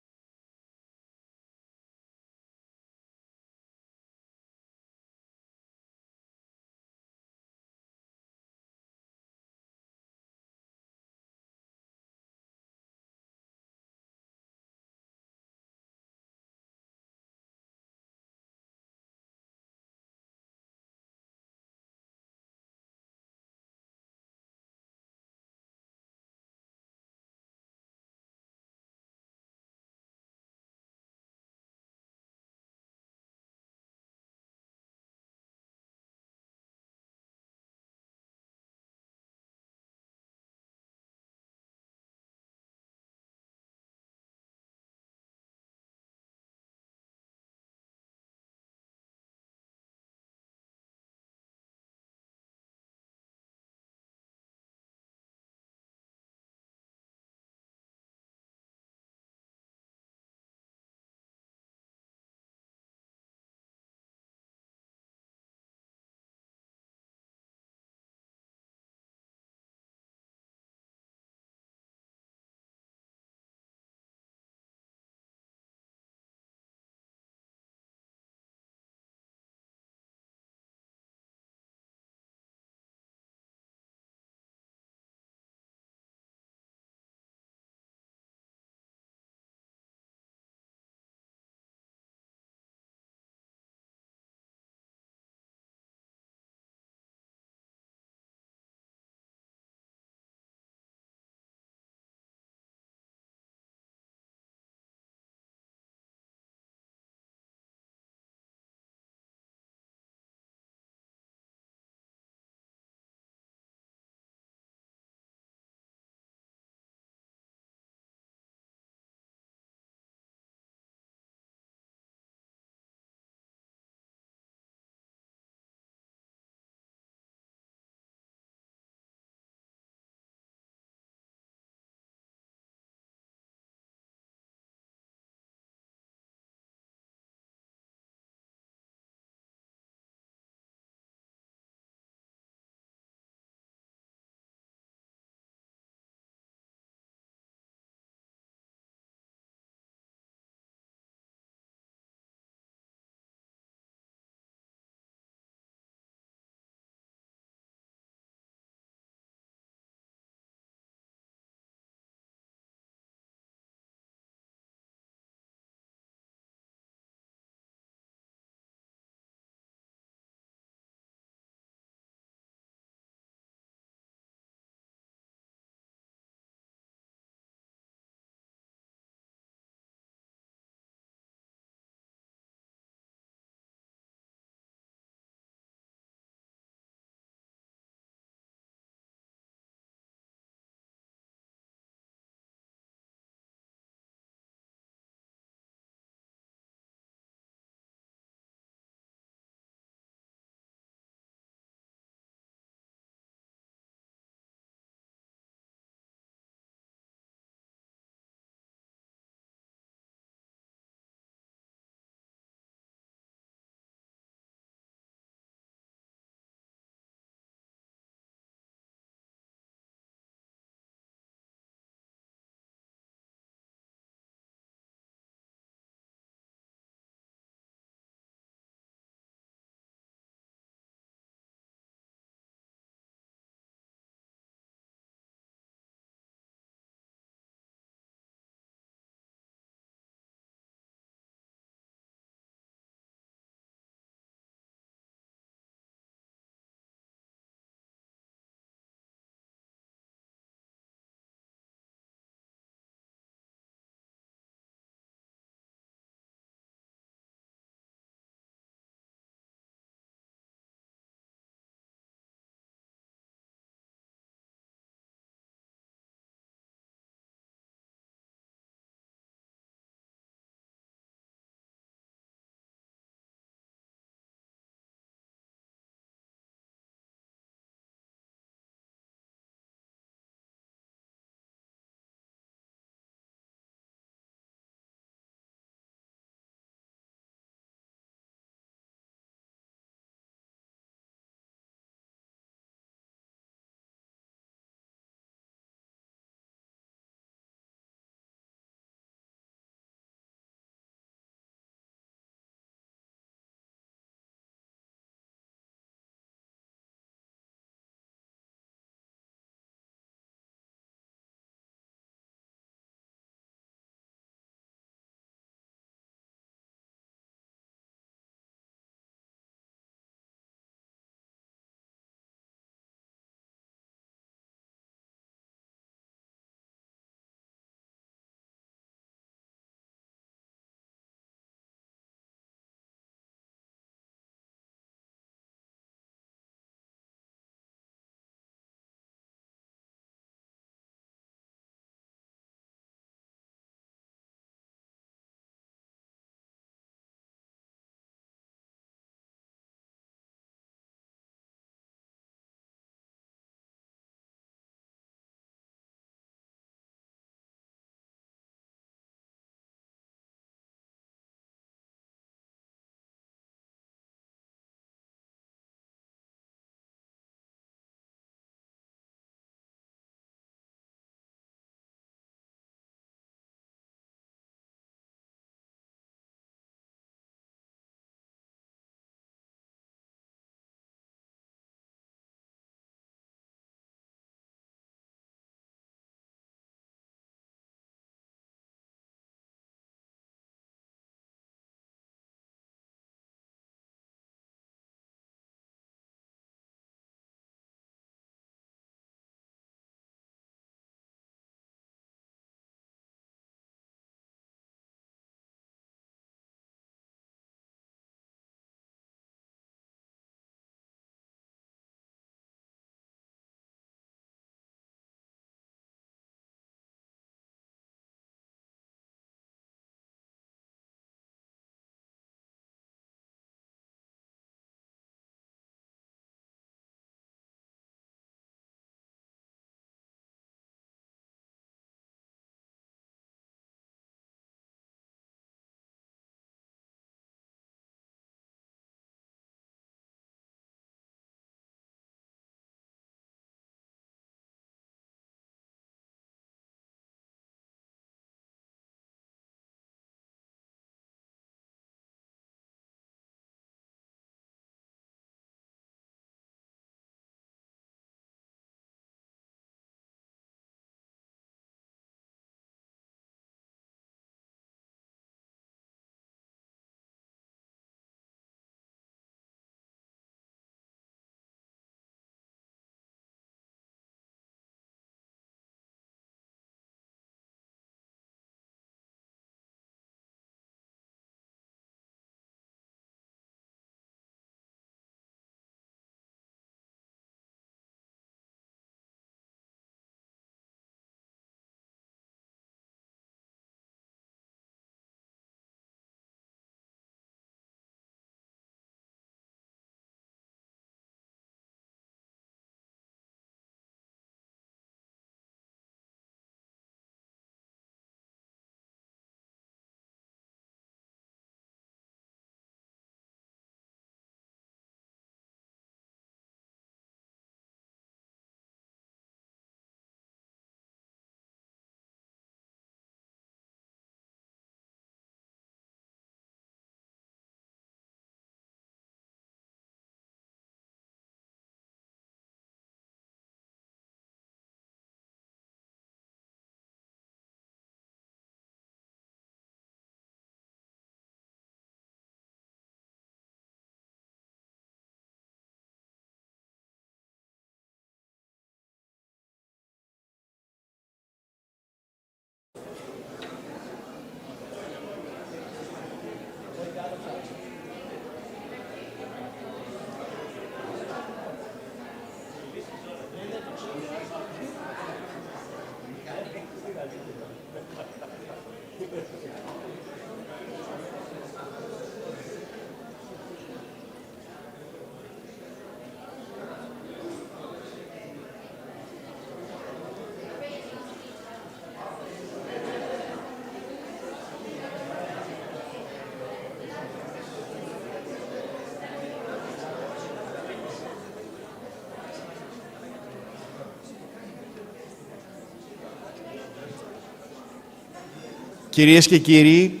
Κυρίες και κύριοι,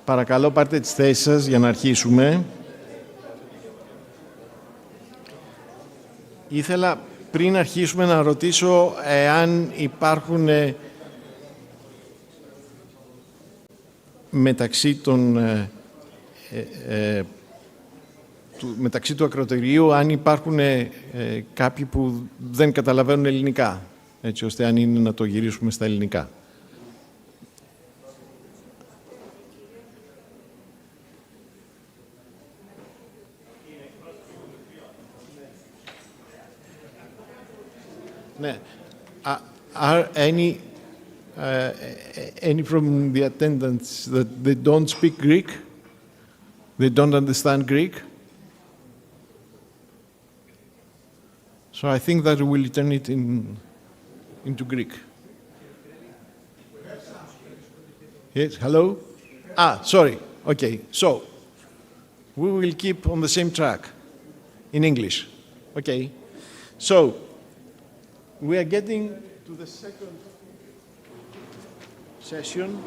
παρακαλώ πάρτε τις θέσεις σας για να αρχίσουμε. Ήθελα πριν αρχίσουμε να ρωτήσω εάν υπάρχουν μεταξύ του ακροατηρίου, αν υπάρχουν κάποιοι που δεν καταλαβαίνουν ελληνικά, έτσι ώστε αν είναι να το γυρίσουμε στα ελληνικά. Ναι. Are any from the attendants that they don't speak Greek? They don't understand Greek? So I think that we'll turn it into Greek. Yes, hello? Sorry. Okay, so we will keep on the same track in English. Okay, so we are getting to the second session,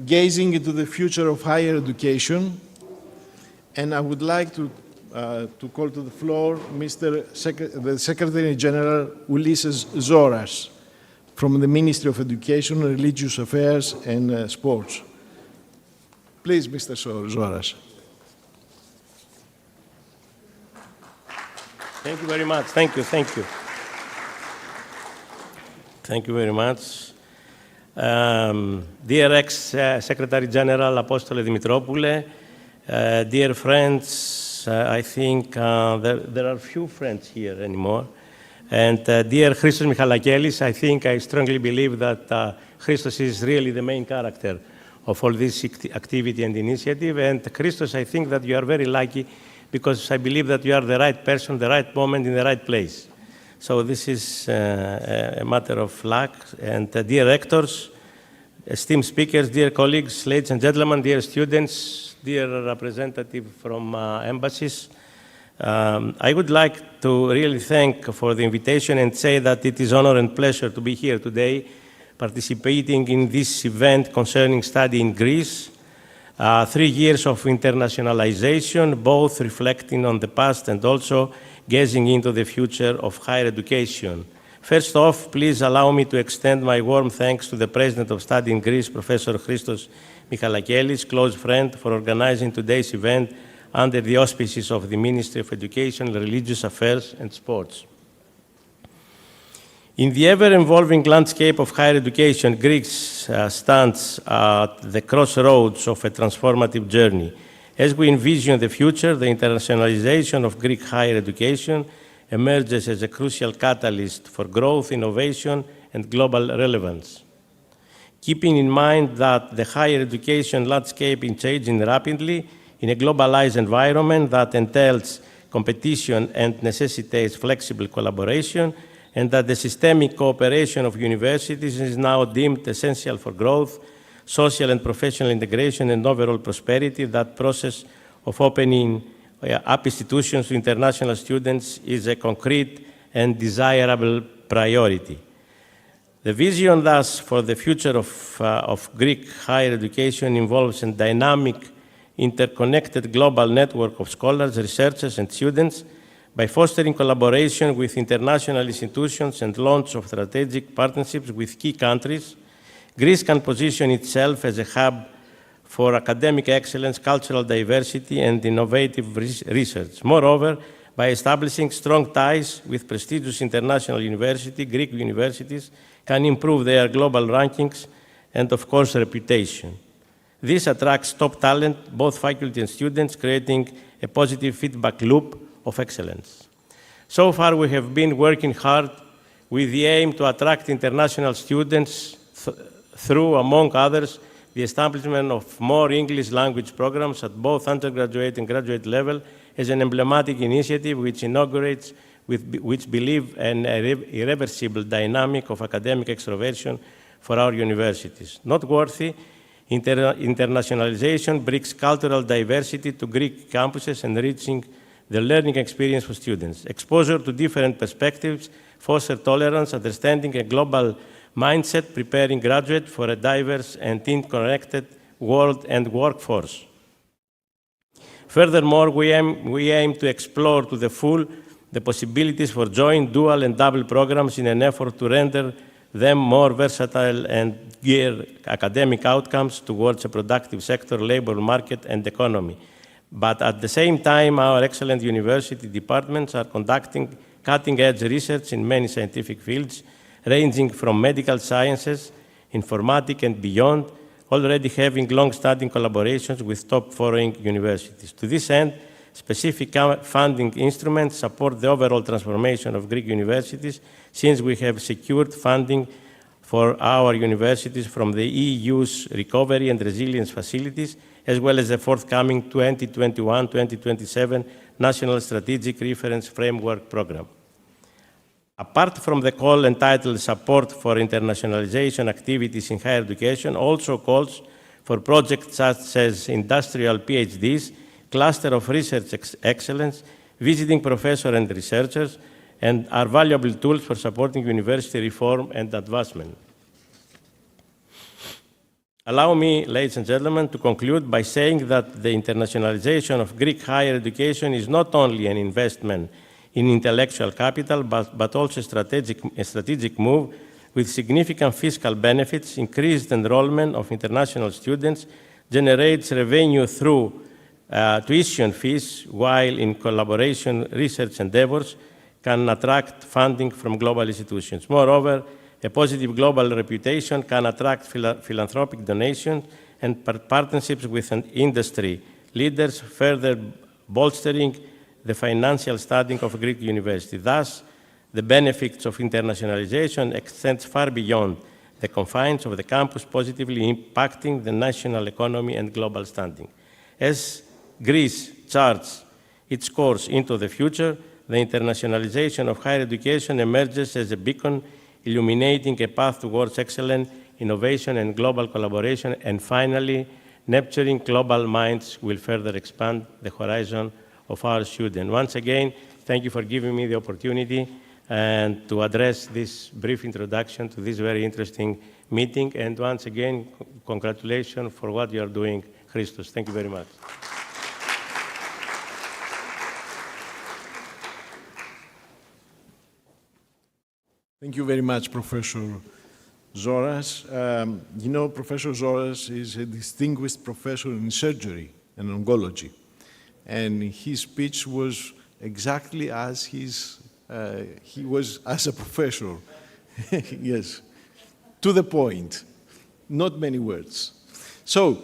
gazing into the future of higher education, and I would like to call to the floor the Secretary General Ulysses Zoras from the Ministry of Education, Religious Affairs and Sports. Please, Mr. Zoras. Thank you very much. Thank you. Thank you very much. Dear ex-Secretary General Apostole Dimitropoule, dear friends, I think there are few friends here anymore. And dear Christos Michalakelis, I think I strongly believe that Christos is really the main character of all this activity and initiative. And Christos, I think that you are very lucky because I believe that you are the right person, the right moment, in the right place. So this is a matter of luck. And dear rectors, esteemed speakers, dear colleagues, ladies and gentlemen, dear students, dear representative from embassies, I would like to really thank for the invitation and say that it is honor and pleasure to be here today participating in this event concerning study in Greece. 3 years of internationalization, both reflecting on the past and also gazing into the future of higher education. First off, please allow me to extend my warm thanks to the President of Study in Greece, Professor Christos Michalakelis, close friend, for organizing today's event under the auspices of the Ministry of Education, Religious Affairs and Sports. In the ever-evolving landscape of higher education, Greece stands at the crossroads of a transformative journey. As we envision the future, the internationalization of Greek higher education emerges as a crucial catalyst for growth, innovation, and global relevance. Keeping in mind that the higher education landscape is changing rapidly in a globalized environment that entails competition and necessitates flexible collaboration, and that the systemic cooperation of universities is now deemed essential for growth, social and professional integration, and overall prosperity, that process of opening up institutions to international students is a concrete and desirable priority. The vision, thus, for the future of Greek higher education involves a dynamic, interconnected global network of scholars, researchers, and students. By fostering collaboration with international institutions and launch of strategic partnerships with key countries, Greece can position itself as a hub for academic excellence, cultural diversity, and innovative research. Moreover, by establishing strong ties with prestigious international universities, Greek universities can improve their global rankings and, of course, reputation. This attracts top talent, both faculty and students, creating a positive feedback loop of excellence. So far, we have been working hard with the aim to attract international students through, among others, the establishment of more English language programs at both undergraduate and graduate level as an emblematic initiative which inaugurates, which believe an irreversible dynamic of academic extroversion for our universities. Noteworthy, internationalization brings cultural diversity to Greek campuses, enriching the learning experience for students. Exposure to different perspectives fosters tolerance, understanding, and global mindset preparing graduates for a diverse and interconnected world and workforce. Furthermore, we aim to explore to the full the possibilities for joint dual and double programs in an effort to render them more versatile and gear academic outcomes towards a productive sector, labor market, and economy. But at the same time, our excellent university departments are conducting cutting-edge research in many scientific fields, ranging from medical sciences, informatics, and beyond, already having long-standing collaborations with top foreign universities. To this end, specific funding instruments support the overall transformation of Greek universities, since we have secured funding for our universities from the EU's Recovery and Resilience Facilities, as well as the forthcoming 2021-2027 National Strategic Reference Framework Program. Apart from the call entitled Support for Internationalization Activities in Higher Education, also calls for projects such as industrial PhDs, cluster of research excellence, visiting professors and researchers, and are valuable tools for supporting university reform and advancement. Allow me, ladies and gentlemen, to conclude by saying that the internationalization of Greek higher education is not only an investment in intellectual capital, but also a strategic move with significant fiscal benefits, increased enrollment of international students, generates revenue through tuition fees, while in collaboration research endeavors can attract funding from global institutions. Moreover, a positive global reputation can attract philanthropic donations and partnerships with industry leaders, further bolstering the financial standing of Greek university. Thus, the benefits of internationalization extend far beyond the confines of the campus, positively impacting the national economy and global standing. As Greece charts its course into the future, the internationalization of higher education emerges as a beacon, illuminating a path towards excellent innovation and global collaboration, and finally, nurturing global minds will further expand the horizon of our students. Once again, thank you for giving me the opportunity and to address this brief introduction to this very interesting meeting. And once again, congratulations for what you are doing, Christos. Thank you very much. Thank you very much, Professor Zoras. You know, Professor Zoras is a distinguished professor in surgery and oncology. And his speech was exactly as he was as a professor. Yes, to the point, not many words. So,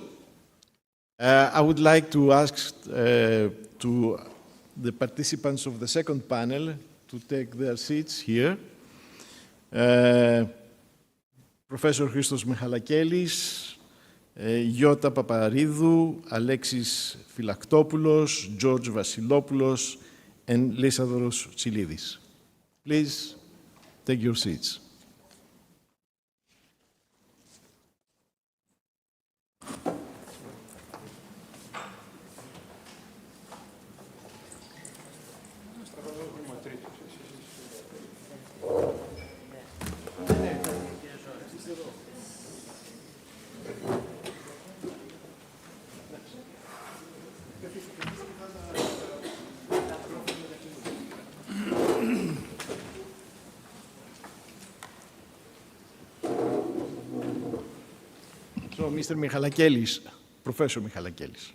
I would like to ask to the participants of the second panel to take their seats here. Professor Christos Michalakelis, Γιώτα Παπαρίδου, Αλέξης Φυλακτόπουλος, George Βασιλόπουλος, and Λίσαδωρος Τσιλίδης. Please take your seats. So, Mr. Michalakelis, Professor Michalakelis,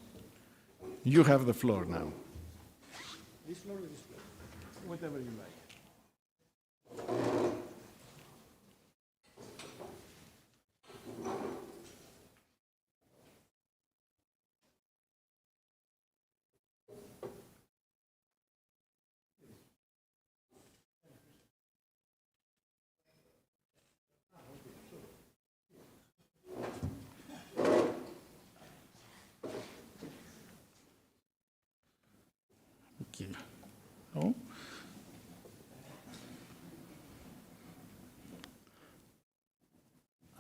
you have the floor now. This floor or this floor? Whatever you like. No?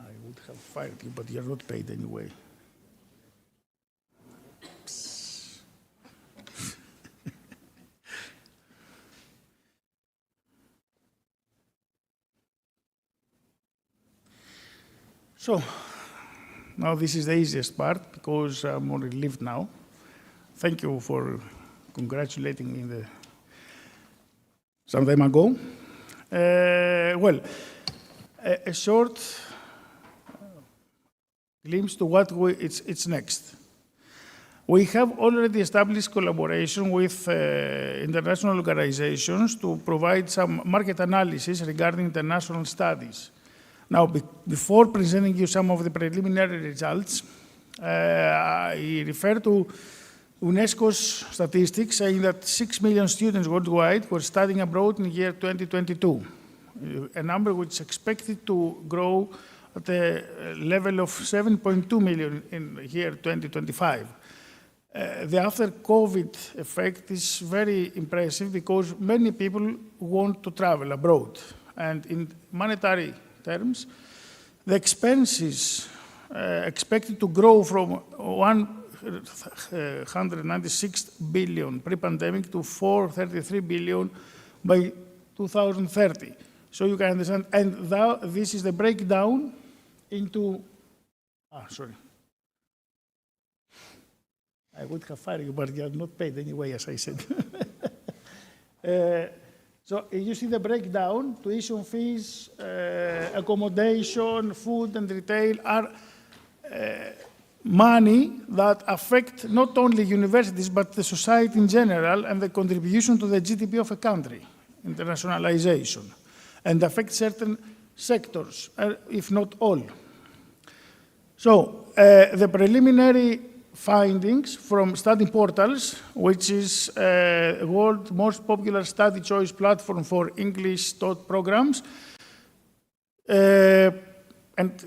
I would have fired you, but you're not paid anyway. So, now this is the easiest part because I'm on relieved now. Thank you for congratulating me some time ago. Well, a short glimpse to what it's next. We have already established collaboration with international organizations to provide some market analysis regarding international studies. Now, before presenting you some of the preliminary results, I refer to UNESCO's statistics saying that 6 million students worldwide were studying abroad in the year 2022, a number which is expected to grow at a level of 7.2 million in the year 2025. The after-COVID effect is very impressive because many people want to travel abroad. And in monetary terms, the expenses expected to grow from 196 billion pre-pandemic to 433 billion by 2030. So you can understand, and this is the breakdown into, I would have fired you, but you are not paid anyway, as I said. So you see the breakdown, tuition fees, accommodation, food and retail are money that affect not only universities, but the society in general and the contribution to the GDP of a country, internationalization, and affect certain sectors, if not all. So the preliminary findings from study portals, which is the world's most popular study choice platform for English taught programs, and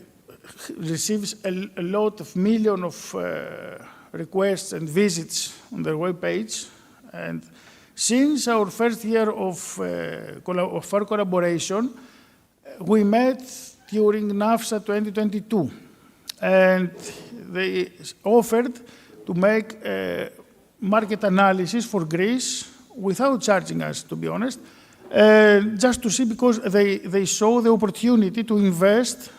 receives a lot of millions of requests and visits on their webpage. And since our first year of our collaboration, we met during NAFSA 2022. And they offered to make a market analysis for Greece without charging us, to be honest, just to see, because they saw the opportunity to invest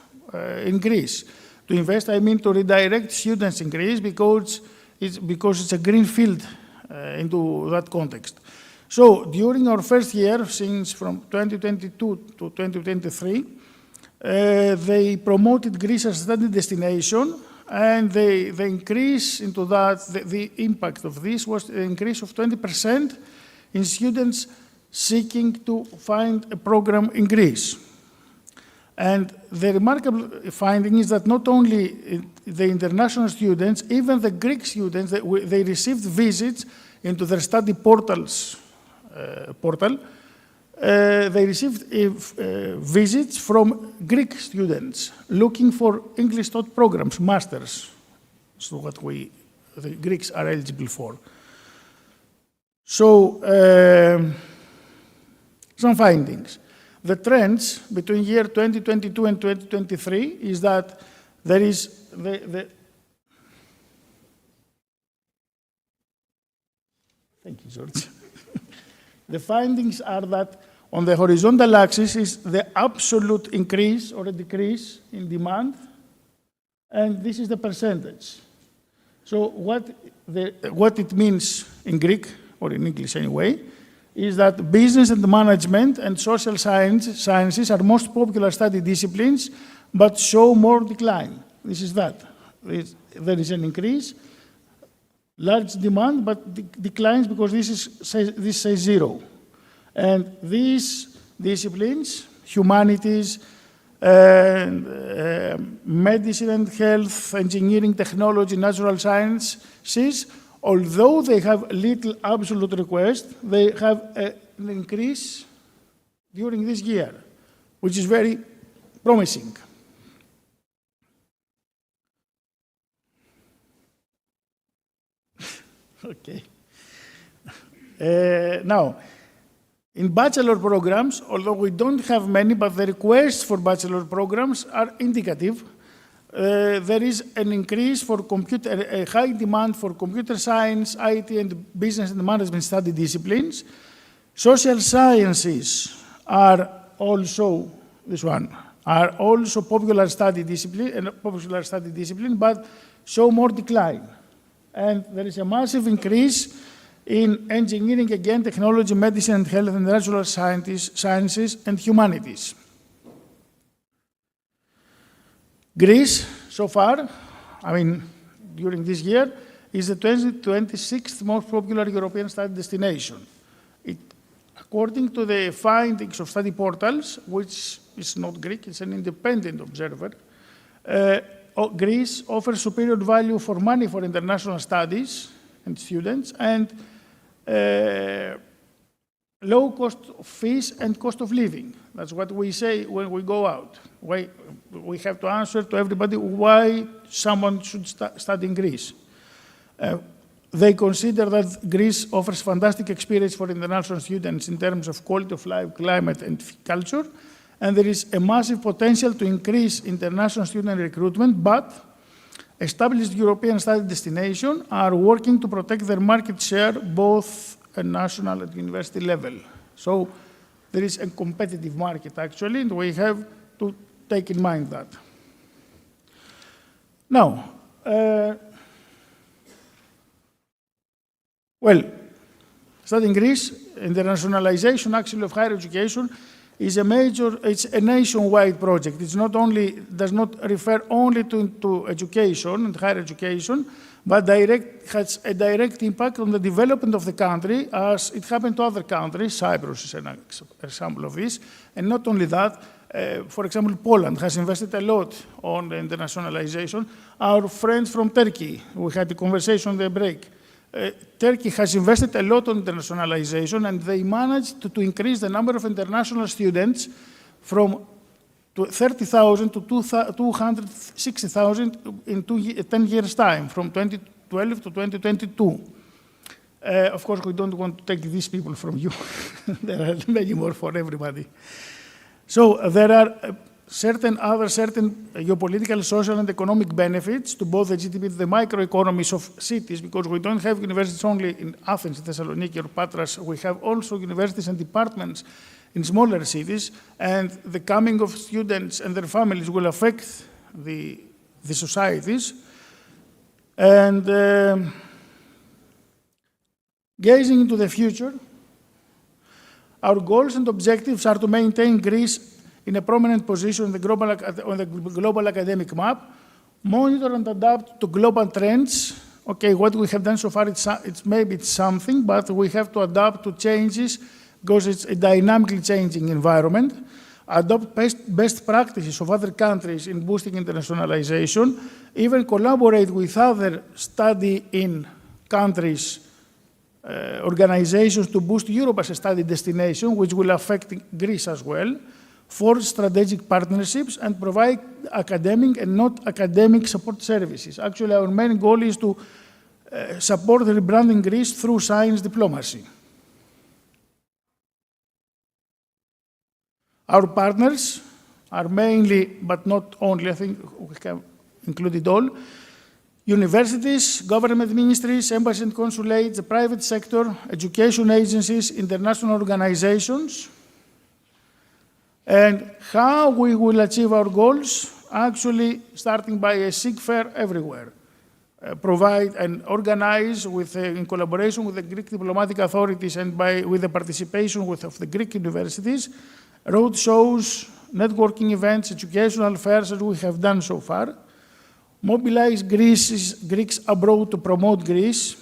in Greece. To invest, I mean to redirect students in Greece because it's a green field into that context. So during our first year, since from 2022 to 2023, they promoted Greece as a study destination, and the increase into that, the impact of this was an increase of 20% in students seeking to find a program in Greece. And the remarkable finding is that not only the international students, even the Greek students, they received visits into their study portal. They received visits from Greek students looking for English taught programs, masters, so what the Greeks are eligible for. So, some findings. The trends between year 2022 and 2023 is that there is Thank you, George. The findings are that on the horizontal axis is the absolute increase or a decrease in demand, and this is the percentage. So what it means in Greek, or in English anyway, is that business and management and social sciences are most popular study disciplines, but show more decline. This is that. There is an increase, large demand, but declines because this says zero. And these disciplines, humanities, medicine and health, engineering, technology, natural sciences, although they have little absolute request, they have an increase during this year, which is very promising. Okay. Now, in bachelor programs, although we don't have many, but the requests for bachelor programs are indicative. There is an increase for a high demand for computer science, IT, and business and management study disciplines. Social sciences are also, this one, are also popular study discipline, but show more decline. And there is a massive increase in engineering, again, technology, medicine, and health, and natural sciences and humanities. Greece, so far, during this year, is the 26th most popular European study destination. According to the findings of study portals, which is not Greek, it's an independent observer, Greece offers superior value for money for international studies and students, and low cost of fees and cost of living. That's what we say when we go out. We have to answer to everybody why someone should study in Greece. They consider that Greece offers fantastic experience for international students in terms of quality of life, climate, and culture, and there is a massive potential to increase international student recruitment, but established European study destinations are working to protect their market share both at national and university level. So there is a competitive market, actually, and we have to take in mind that. Now, studying Greece, internationalization actually of higher education is it's a nationwide project. It's not only, does not refer only to education and higher education, but has a direct impact on the development of the country, as it happened to other countries. Cyprus is an example of this. And not only that, for example, Poland has invested a lot on the internationalization. Our friends from Turkey, we had a conversation on the break. Turkey has invested a lot on internationalization, and they managed to increase the number of international students from 30,000 to 260,000 in 10 years' time, from 2012 to 2022. Of course, we don't want to take these people from you. There are many more for everybody. So there are certain geopolitical, social, and economic benefits to both the GDP and the microeconomies of cities, because we don't have universities only in Athens, Thessaloniki, or Patras. We have also universities and departments in smaller cities, and the coming of students and their families will affect the societies. And gazing into the future, our goals and objectives are to maintain Greece in a prominent position on the global academic map, monitor and adapt to global trends. Okay, what we have done so far, maybe it's something, but we have to adapt to changes because it's a dynamically changing environment. Adopt best practices of other countries in boosting internationalization, even collaborate with other study-in countries, organizations to boost Europe as a study destination, which will affect Greece as well. Forge strategic partnerships and provide academic and not academic support services. Actually, our main goal is to support rebranding Greece through science diplomacy. Our partners are mainly, but not only, I think we can include it all, universities, government ministries, embassies and consulates, the private sector, education agencies, international organizations. And how we will achieve our goals? Actually, starting by a SIG fair everywhere. Provide and organize in collaboration with the Greek diplomatic authorities and with the participation of the Greek universities, road shows, networking events, educational fairs as we have done so far. Mobilize Greeks abroad to promote Greece.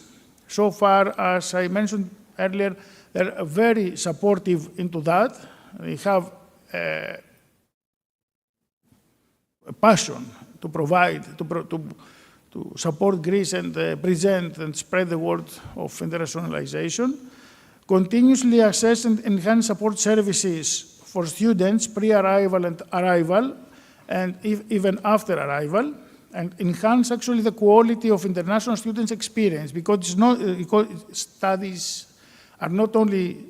So far, as I mentioned earlier, they're very supportive into that. They have a passion to provide, to support Greece and present and spread the word of internationalization. Continuously assess and enhance support services for students pre-arrival and arrival, and even after arrival, and enhance actually the quality of international students' experience, because studies are not only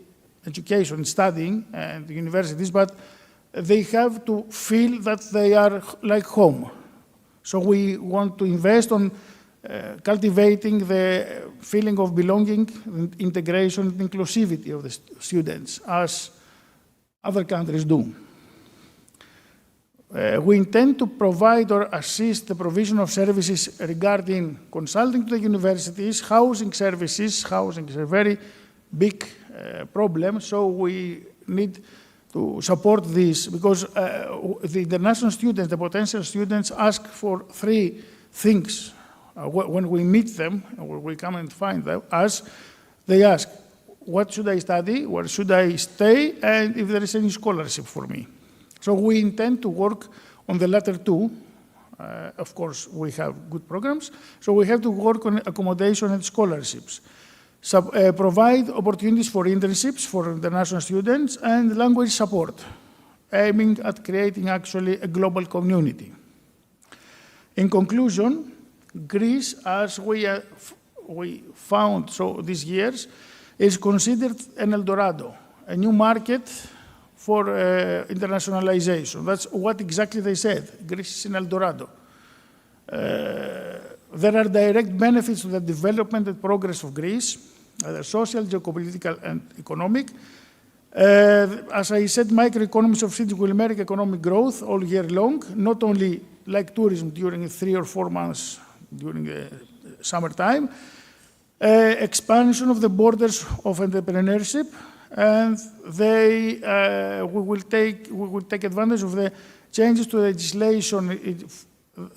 education, studying, and universities, but they have to feel that they are like home. So we want to invest on cultivating the feeling of belonging, integration, and inclusivity of the students, as other countries do. We intend to provide or assist the provision of services regarding consulting to the universities, housing services. Housing is a very big problem, so we need to support this because the international students, the potential students, ask for three things. When we meet them, or we come and find us, they ask, what should I study, where should I stay, and if there is any scholarship for me. So we intend to work on the latter two. Of course, we have good programs, so we have to work on accommodation and scholarships. Provide opportunities for internships for international students and language support, aiming at creating actually a global community. In conclusion, Greece, as we found so these years, is considered an El Dorado, a new market for internationalization. That's what exactly they said. Greece is an El Dorado. There are direct benefits to the development and progress of Greece, either social, geopolitical, and economic. As I said, microeconomies of cities will make economic growth all year long, not only like tourism during 3 or 4 months during the summertime. Expansion of the borders of entrepreneurship, and we will take advantage of the changes to legislation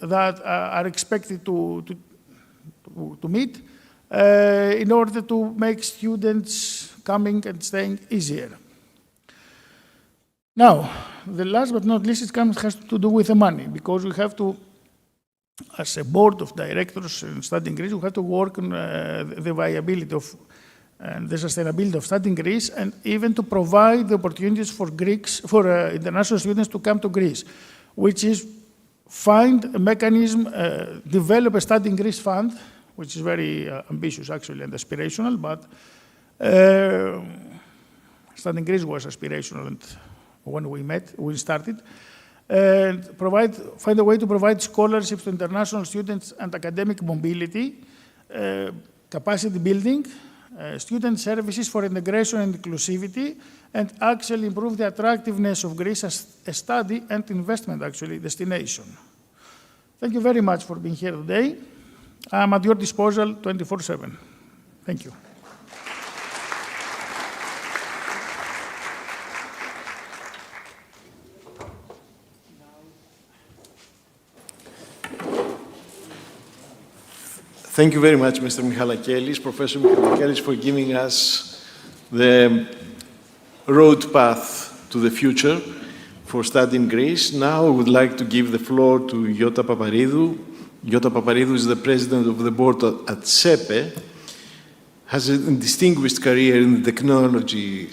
that are expected to meet in order to make students coming and staying easier. Now, the last but not least, has to do with the money, because we have to, as a board of directors in Studying Greece, we have to work on the viability of and the sustainability of Studying Greece, and even to provide the opportunities for international students to come to Greece, which is find a mechanism, develop a Studying Greece fund, which is very ambitious actually and aspirational, but Studying Greece was aspirational, and when we started, and find a way to provide scholarships to international students and academic mobility, capacity building, student services for integration and inclusivity, and actually improve the attractiveness of Greece as a study and investment actually destination. Thank you very much for being here today. I'm at your disposal 24/7. Thank you. Thank you very much, Mr. Michalakelis, Professor Michalakelis, for giving us the road path to the future for studying Greece. Now I would like to give the floor to Yota Paparidou. Yota Paparidou is the president of the board at SEPE, has a distinguished career in the technology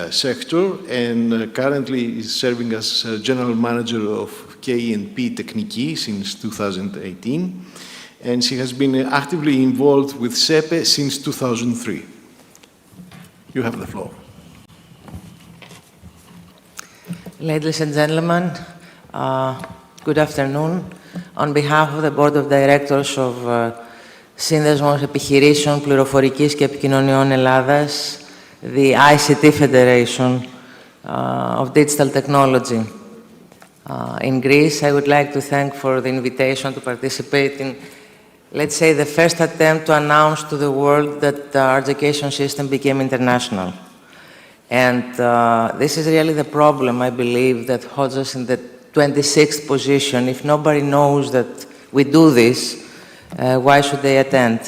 sector, and currently is serving as general manager of K&P Techniki since 2018. And she has been actively involved with SEPE since 2003. You have the floor. Ladies and gentlemen, good afternoon. On behalf of the Board of Directors of Σύνδεσμος Επιχειρήσεων Πληροφορικής και Επικοινωνιών Ελλάδας, the ICT Federation of Digital Technology in Greece, I would like to thank for the invitation to participate in, let's say, the first attempt to announce to the world that our education system became international. And this is really the problem, I believe, that holds us in the 26th position. If nobody knows that we do this, why should they attend?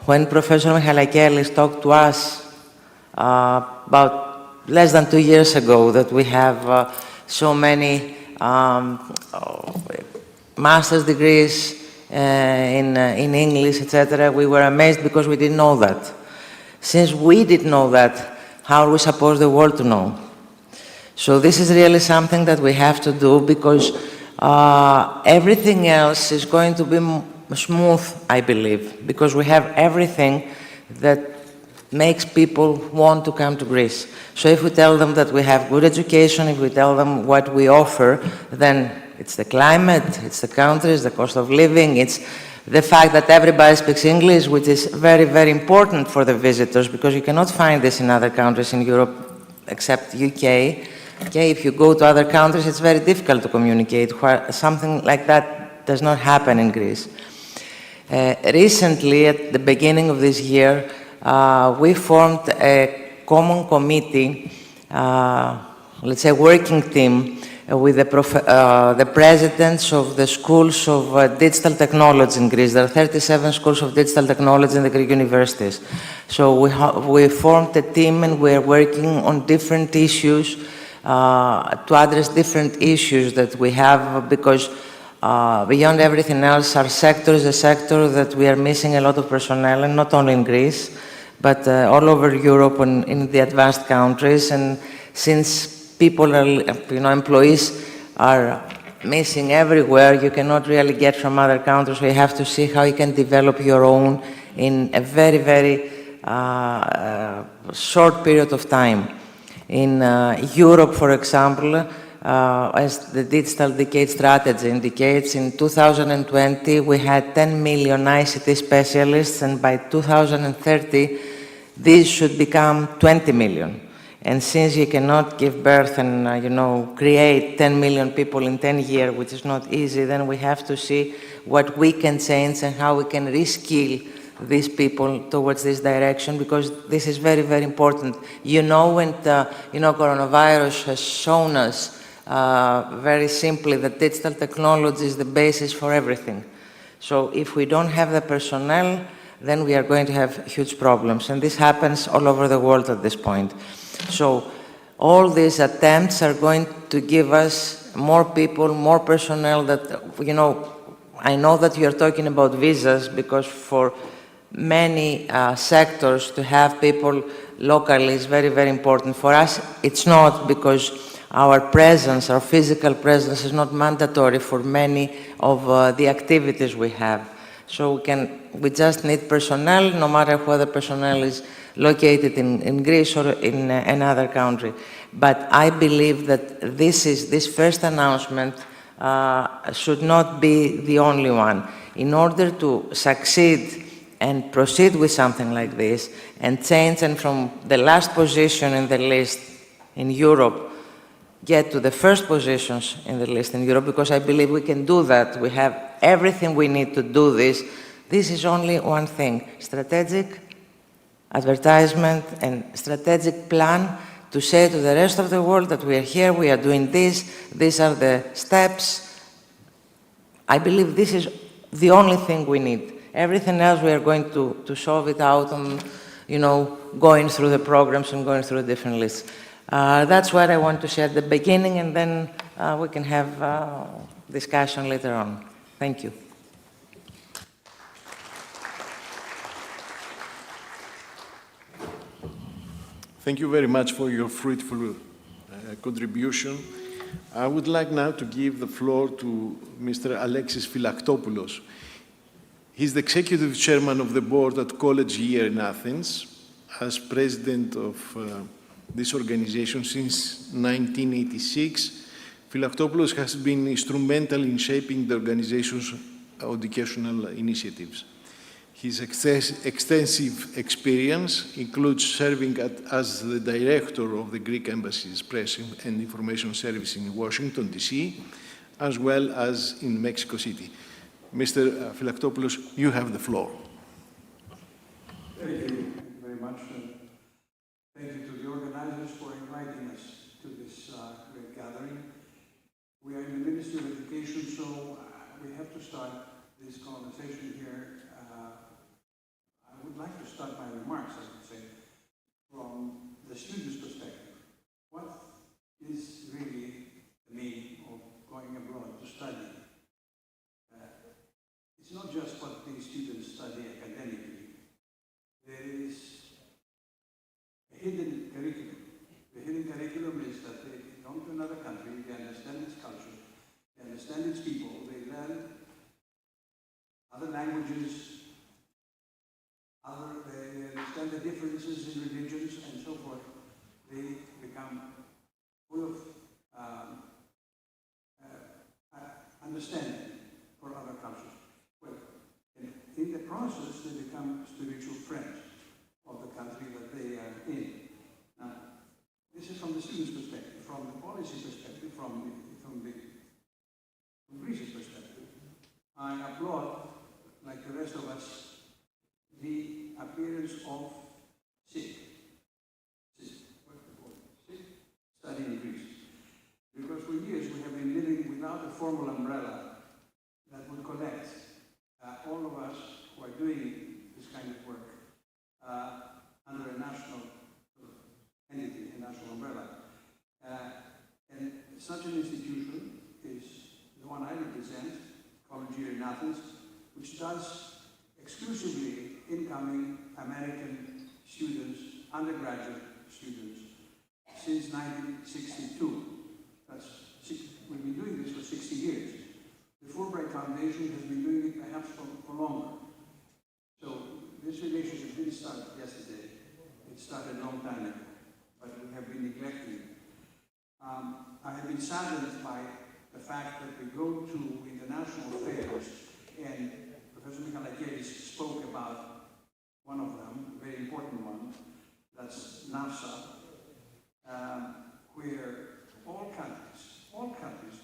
When Professor Michalakelis talked to us about less than 2 years ago that we have so many master's degrees in English, etc., we were amazed because we didn't know that. Since we didn't know that, how are we supposed the world to know? So this is really something that we have to do, because everything else is going to be smooth, I believe, because we have everything that makes people want to come to Greece. So if we tell them that we have good education, if we tell them what we offer, then it's the climate, it's the countries, the cost of living, it's the fact that everybody speaks English, which is very, very important for the visitors, because you cannot find this in other countries in Europe, except UK. Okay, if you go to other countries, it's very difficult to communicate. Something like that does not happen in Greece. Recently, at the beginning of this year, we formed a common committee, let's say working team, with the presidents of the schools of digital technology in Greece. There are 37 schools of digital technology in the Greek universities. So we formed a team and we're working on different issues to address different issues that we have, because beyond everything else, our sector is a sector that we are missing a lot of personnel, and not only in Greece, but all over Europe and in the advanced countries. And since people are, employees are missing everywhere, you cannot really get from other countries. So you have to see how you can develop your own in a very, very short period of time. In Europe, for example, as the Digital Decade Strategy indicates, in 2020 we had 10 million ICT specialists, and by 2030 these should become 20 million. And since you cannot give birth and create 10 million people in 10 years, which is not easy, then we have to see what we can change and how we can reskill these people towards this direction, because this is very, very important. Coronavirus has shown us very simply that digital technology is the basis for everything. So if we don't have the personnel, then we are going to have huge problems. And this happens all over the world at this point. So all these attempts are going to give us more people, more personnel that, I know that you're talking about visas, because for many sectors to have people locally is very, very important. For us, it's not, because our presence, our physical presence is not mandatory for many of the activities we have. So we just need personnel, no matter whether personnel is located in Greece or in another country. But I believe that this first announcement should not be the only one. In order to succeed and proceed with something like this and change, and from the last position in the list in Europe, get to the first positions in the list in Europe, because I believe we can do that. We have everything we need to do this. This is only one thing: strategic advertisement and strategic plan to say to the rest of the world that we are here, we are doing this, these are the steps. I believe this is the only thing we need. Everything else we are going to solve it out on, going through the programs and going through different lists. That's what I want to say at the beginning, and then we can have discussion later on. Thank you. Thank you very much for your fruitful contribution. I would like now to give the floor to Mr. Alexis Philaktopoulos. He's the executive chairman of the board at College Year in Athens. As president of this organization since 1986, Philaktopoulos has been instrumental in shaping the organization's educational initiatives. His extensive experience includes serving as the director of the Greek Embassy's Press and Information Service in Washington, D.C., as well as in Mexico City. Mr. Philaktopoulos, you have the floor. Thank you very much. Thank you to the organizers for inviting us to this great gathering. We are in the Ministry of Education, so we have to start this conversation here. I would like to start my remarks, I would say, from the student's perspective. What is really the meaning of going abroad to study? It's not just what the students study academically. There is a hidden curriculum. The hidden curriculum is that they come to another country, they understand its culture, they understand its people, they learn other languages, they understand the differences in religions and so forth. They become full of understanding for other cultures. Well, in the process, they become spiritual friends of the country that they are in. Now, this is from the student's perspective. From the policy perspective, from Greece's perspective, I applaud, like the rest of us, the appearance of SIG study in Greece. Because for years we have been living without a formal umbrella that would connect all of us who are doing this kind of work under a national entity, a national umbrella. And such an institution is the one I represent, College here in Athens, which does exclusively incoming American students, undergraduate students, since 1962. We've been doing this for 60 years. The Fulbright Foundation has been doing it perhaps for longer. So this relationship didn't start yesterday. It started a long time ago, but we have been neglecting it. I have been saddened by the fact that we go to international fairs, and Professor Michalakiadis spoke about one of them, a very important one, that's NASA, where all countries,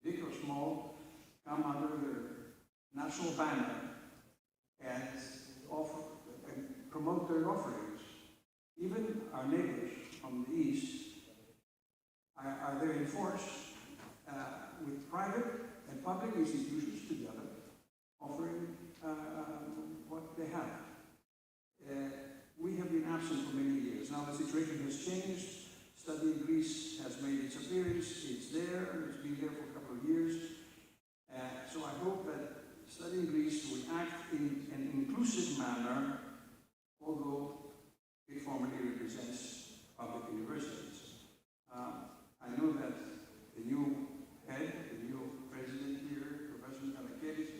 big or small, come under their national banner and offer and promote their offerings. Even our neighbors from the east are there in force with private and public institutions together, offering what they have. We have been absent for many years. Now the situation has changed. Study in Greece has made its appearance. It's there. It's been there for a couple of years. So I hope that Study in Greece will act in an inclusive manner, although it formally represents public universities. I know that the new head, the new president here, Professor Michalakiadis,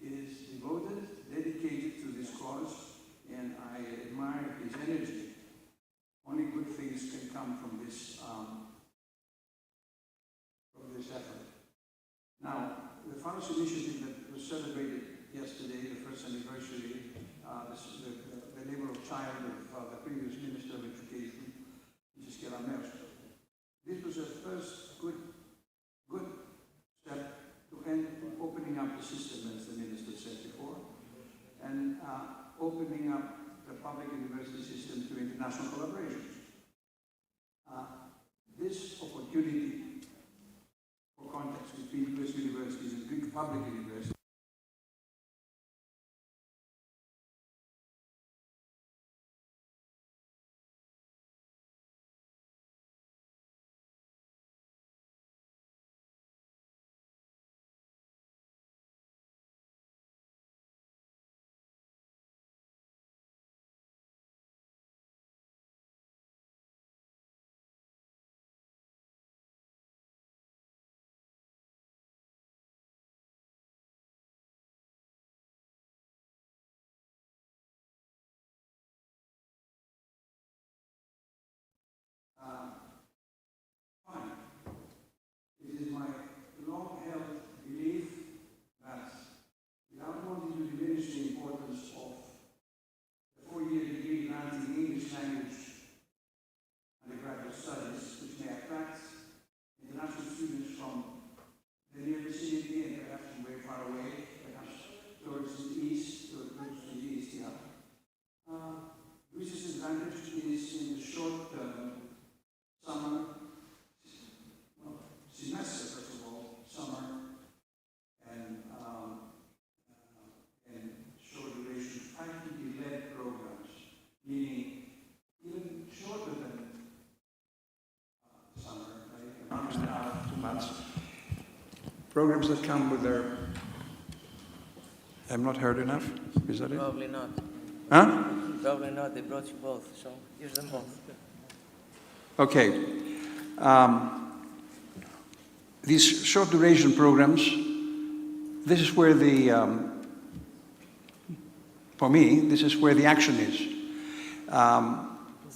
is devoted, dedicated to this cause, and I admire his energy. Only good things can come from this effort. Now, the Faros initiative that was celebrated yesterday, the first anniversary, the labor of child of the previous Minister of Education, Mrs. Kerameos. This was a first good step to end opening up the system, as the Minister said before, and opening up the public university system to international collaboration. This opportunity for contacts between US universities and Greek public universities fine. It is my long-held belief that, without wanting to diminish the importance of the 4-year degree granting English language undergraduate studies, which may attract international students from the near vicinity and perhaps from very far away, perhaps towards the east, Greece's advantage is in the short term, summer, semester, first of all, summer, and short duration faculty-led programs, meaning even shorter than summer, like a month and a half, 2 months. Programs that come with their... I'm not heard enough? Is that it? Probably not. Huh? Probably not. They brought you both, so use them both. Okay. These short duration programs, this is where for me, this is where the action is.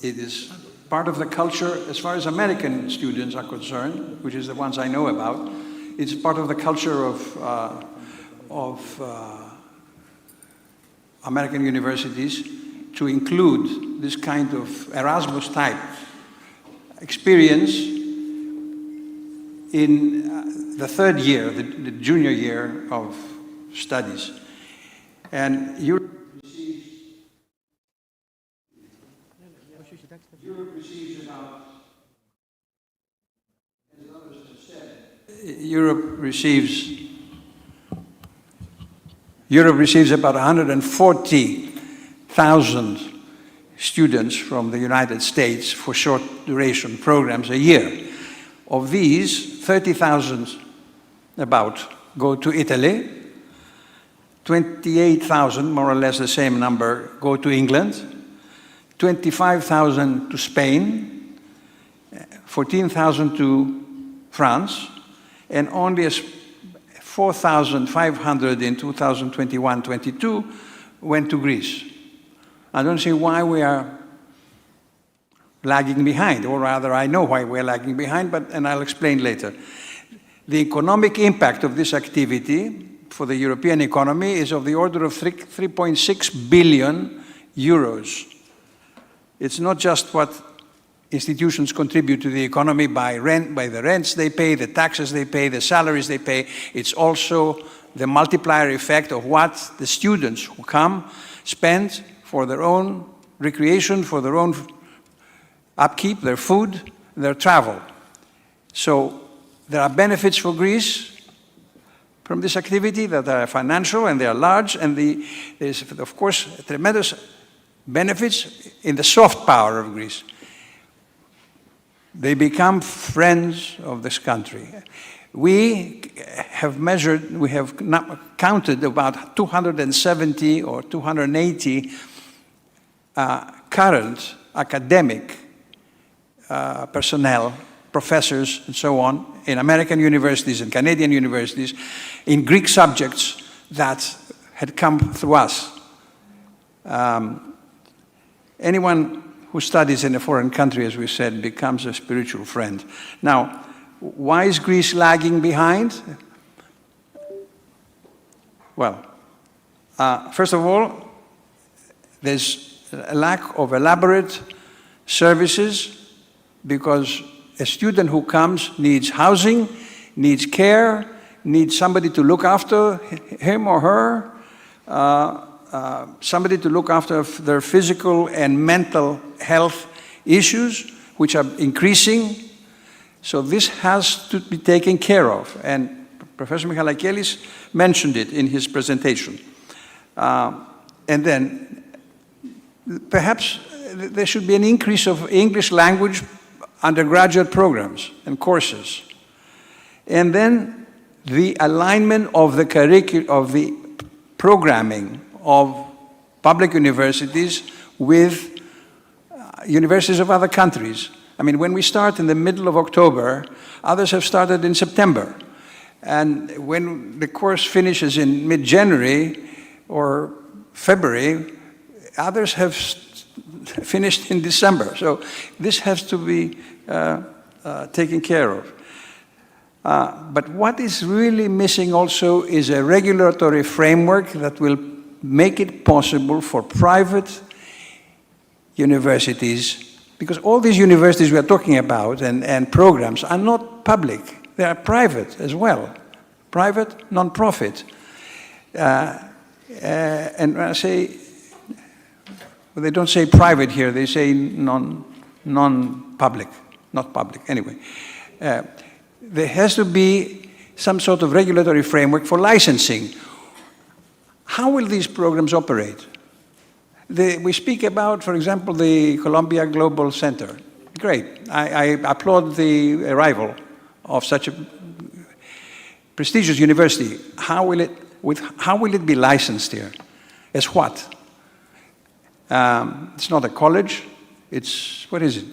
It is part of the culture, as far as American students are concerned, which is the ones I know about. It's part of the culture of American universities to include this kind of Erasmus-type experience in the third year, the junior year of studies. And Europe receives about, as others have said, Europe receives about 140,000 students from the United States for short duration programs a year. Of these, 30,000 about go to Italy, 28,000, more or less the same number, go to England, 25,000 to Spain, 14,000 to France, and only 4,500 in 2021-22 went to Greece. I don't see why we are lagging behind, or rather I know why we're lagging behind, and I'll explain later. The economic impact of this activity for the European economy is of the order of 3.6 billion euros. It's not just what institutions contribute to the economy by the rents they pay, the taxes they pay, the salaries they pay. It's also the multiplier effect of what the students who come spend for their own recreation, for their own upkeep, their food, their travel. So there are benefits for Greece from this activity that are financial and they are large, and there's, of course, tremendous benefits in the soft power of Greece. They become friends of this country. We have counted about 270 or 280 current academic personnel, professors and so on, in American universities and Canadian universities, in Greek subjects that had come through us. Anyone who studies in a foreign country, as we said, becomes a spiritual friend. Now, why is Greece lagging behind? Well, first of all, there's a lack of elaborate services because a student who comes needs housing, needs care, needs somebody to look after him or her, somebody to look after their physical and mental health issues, which are increasing. So this has to be taken care of. And Professor Michalakelis mentioned it in his presentation. And then perhaps there should be an increase of English language undergraduate programs and courses. And then the alignment of the programming of public universities with universities of other countries. I mean, when we start in the middle of October, others have started in September. And when the course finishes in mid-January or February, others have finished in December. So this has to be taken care of. But what is really missing also is a regulatory framework that will make it possible for private universities, because all these universities we are talking about and programs are not public, they are private as well, private, non-profit. And when I say, well, they don't say private here, they say non-public, not public, anyway. There has to be some sort of regulatory framework for licensing. How will these programs operate? We speak about, for example, the Columbia Global Center. Great. I applaud the arrival of such a prestigious university. How will it be licensed here? As what? It's not a college. It's, what is it?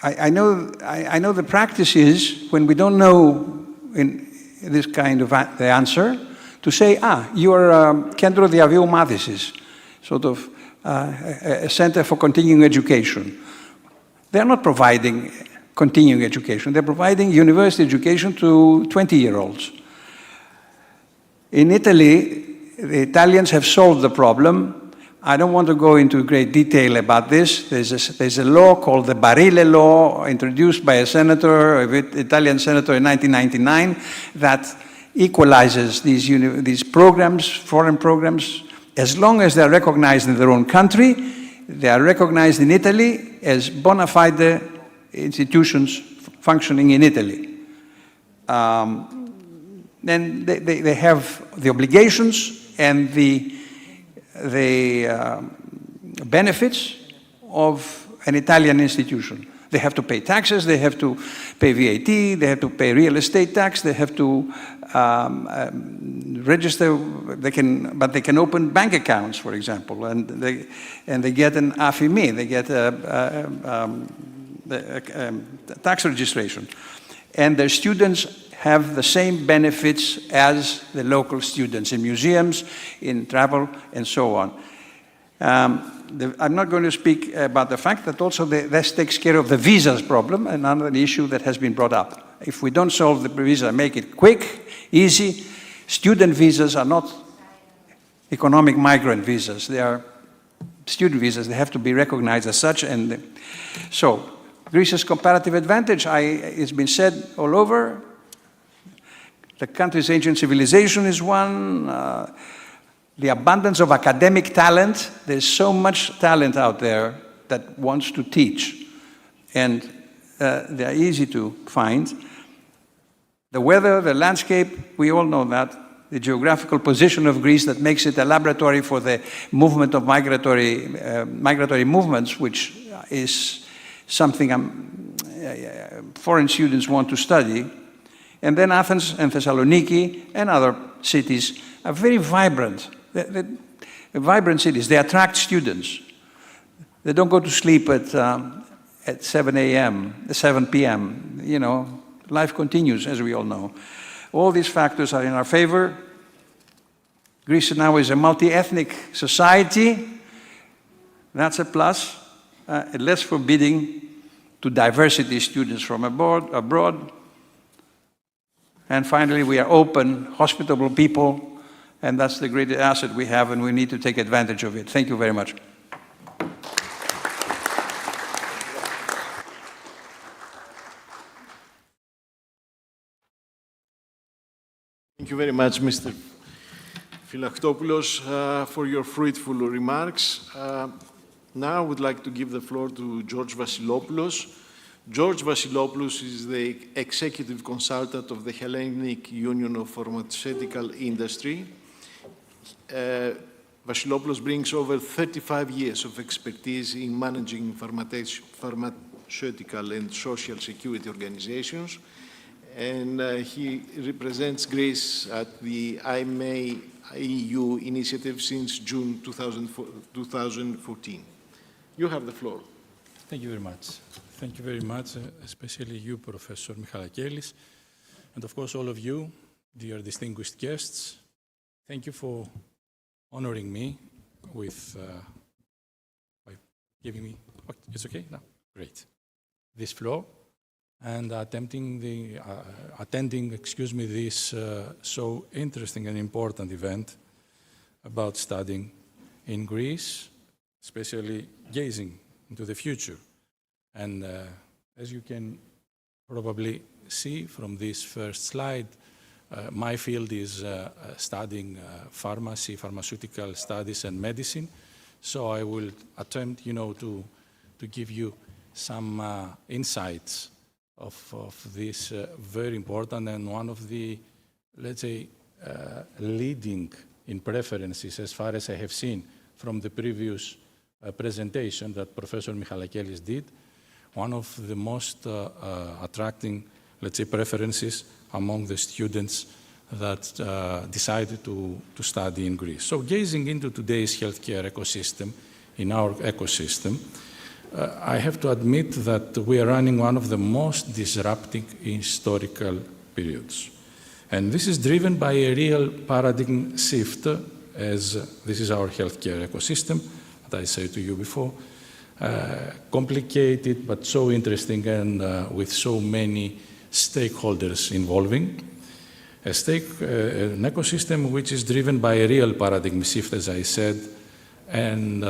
I know the practice is, when we don't know in this kind of the answer, to say, you are Kέντρο Διαβίου Μάθησης, sort of a center for continuing education. They're not providing continuing education. They're providing university education to 20-year-olds. In Italy, the Italians have solved the problem I don't want to go into great detail about this. There's a law called the Barile Law, introduced by a senator, an Italian senator in 1999, that equalizes these programs, foreign programs, as long as they're recognized in their own country. They are recognized in Italy as bona fide institutions functioning in Italy. Then they have the obligations and the benefits of an Italian institution. They have to pay taxes, they have to pay VAT, they have to pay real estate tax, they have to register, but they can open bank accounts, for example, and they get an AFIMI, they get a tax registration. And their students have the same benefits as the local students in museums, in travel, and so on. I'm not going to speak about the fact that also this takes care of the visas problem, another issue that has been brought up. If we don't solve the visa, make it quick, easy, student visas are not economic migrant visas. They are student visas. They have to be recognized as such. And so Greece's comparative advantage, it's been said all over. The country's ancient civilization is one. The abundance of academic talent. There's so much talent out there that wants to teach. And they're easy to find. The weather, the landscape, we all know that. The geographical position of Greece that makes it a laboratory for the movement of migratory movements, which is something foreign students want to study. And then Athens and Thessaloniki and other cities are very vibrant. They're vibrant cities. They attract students. They don't go to sleep at 7 a.m., 7 p.m. You know, life continues, as we all know. All these factors are in our favor. Greece now is a multi-ethnic society. That's a plus. Less forbidding to diversity students from abroad. And finally, we are open, hospitable people, and that's the greatest asset we have, and we need to take advantage of it. Thank you very much. Thank you very much, Mr. Philaktopoulos, for your fruitful remarks. Now I would like to give the floor to George Vasilopoulos. George Vasilopoulos is the executive consultant of the Hellenic Union of Pharmaceutical Industry. Vasilopoulos brings over 35 years of expertise in managing pharmaceutical and social security organizations, and he represents Greece at the IMA EU initiative since June 2014. You have the floor. Thank you very much. Thank you very much, especially you, Professor Michalakelis, and of course all of you, dear distinguished guests. Thank you for honoring me with, by giving me, it's okay now? Great. This floor, and attending this so interesting and important event about studying in Greece, especially gazing into the future. And as you can probably see from this first slide, my field is studying pharmacy, pharmaceutical studies, and medicine. So I will attempt, to give you some insights of this very important and one of the, let's say, leading in preferences as far as I have seen from the previous presentation that Professor Michalakelis did, one of the most attracting, let's say, preferences among the students that decided to study in Greece. So gazing into today's healthcare ecosystem, in our ecosystem, I have to admit that we are running one of the most disrupting historical periods. And this is driven by a real paradigm shift, as this is our healthcare ecosystem, that I said to you before, complicated but so interesting and with so many stakeholders involving. An ecosystem which is driven by a real paradigm shift, as I said, And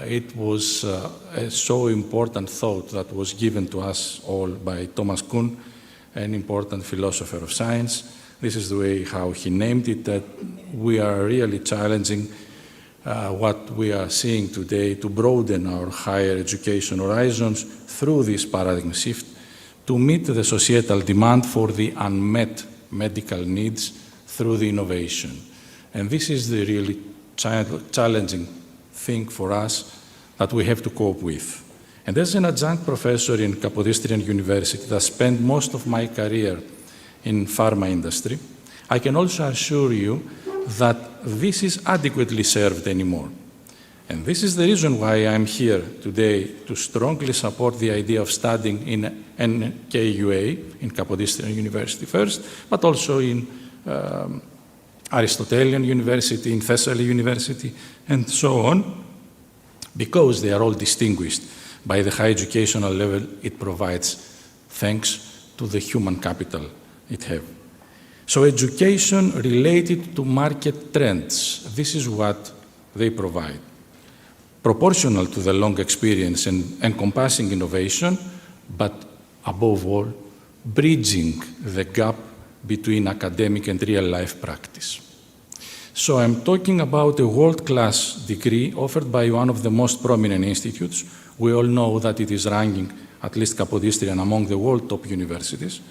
it was a so important thought that was given to us all by Thomas Kuhn, an important philosopher of science. This is the way how he named it, that we are really challenging what we are seeing today to broaden our higher education horizons through this paradigm shift to meet the societal demand for the unmet medical needs through the innovation. And this is the really challenging thing for us that we have to cope with. And as an adjunct professor in Kapodistrian University that spent most of my career in pharma industry, I can also assure you that this is adequately served anymore. And this is the reason why I'm here today to strongly support the idea of studying in NKUA, in Kapodistrian University first, but also in Aristotelian University, in Thessaly University, and so on, because they are all distinguished by the high educational level it provides, thanks to the human capital it has. So education related to market trends, this is what they provide. Proportional to the long experience and encompassing innovation, but above all, bridging the gap between academic and real-life practice. So I'm talking about a world-class degree offered by one of the most prominent institutes. We all know that it is ranking, at least Kapodistrian, among the world top universities,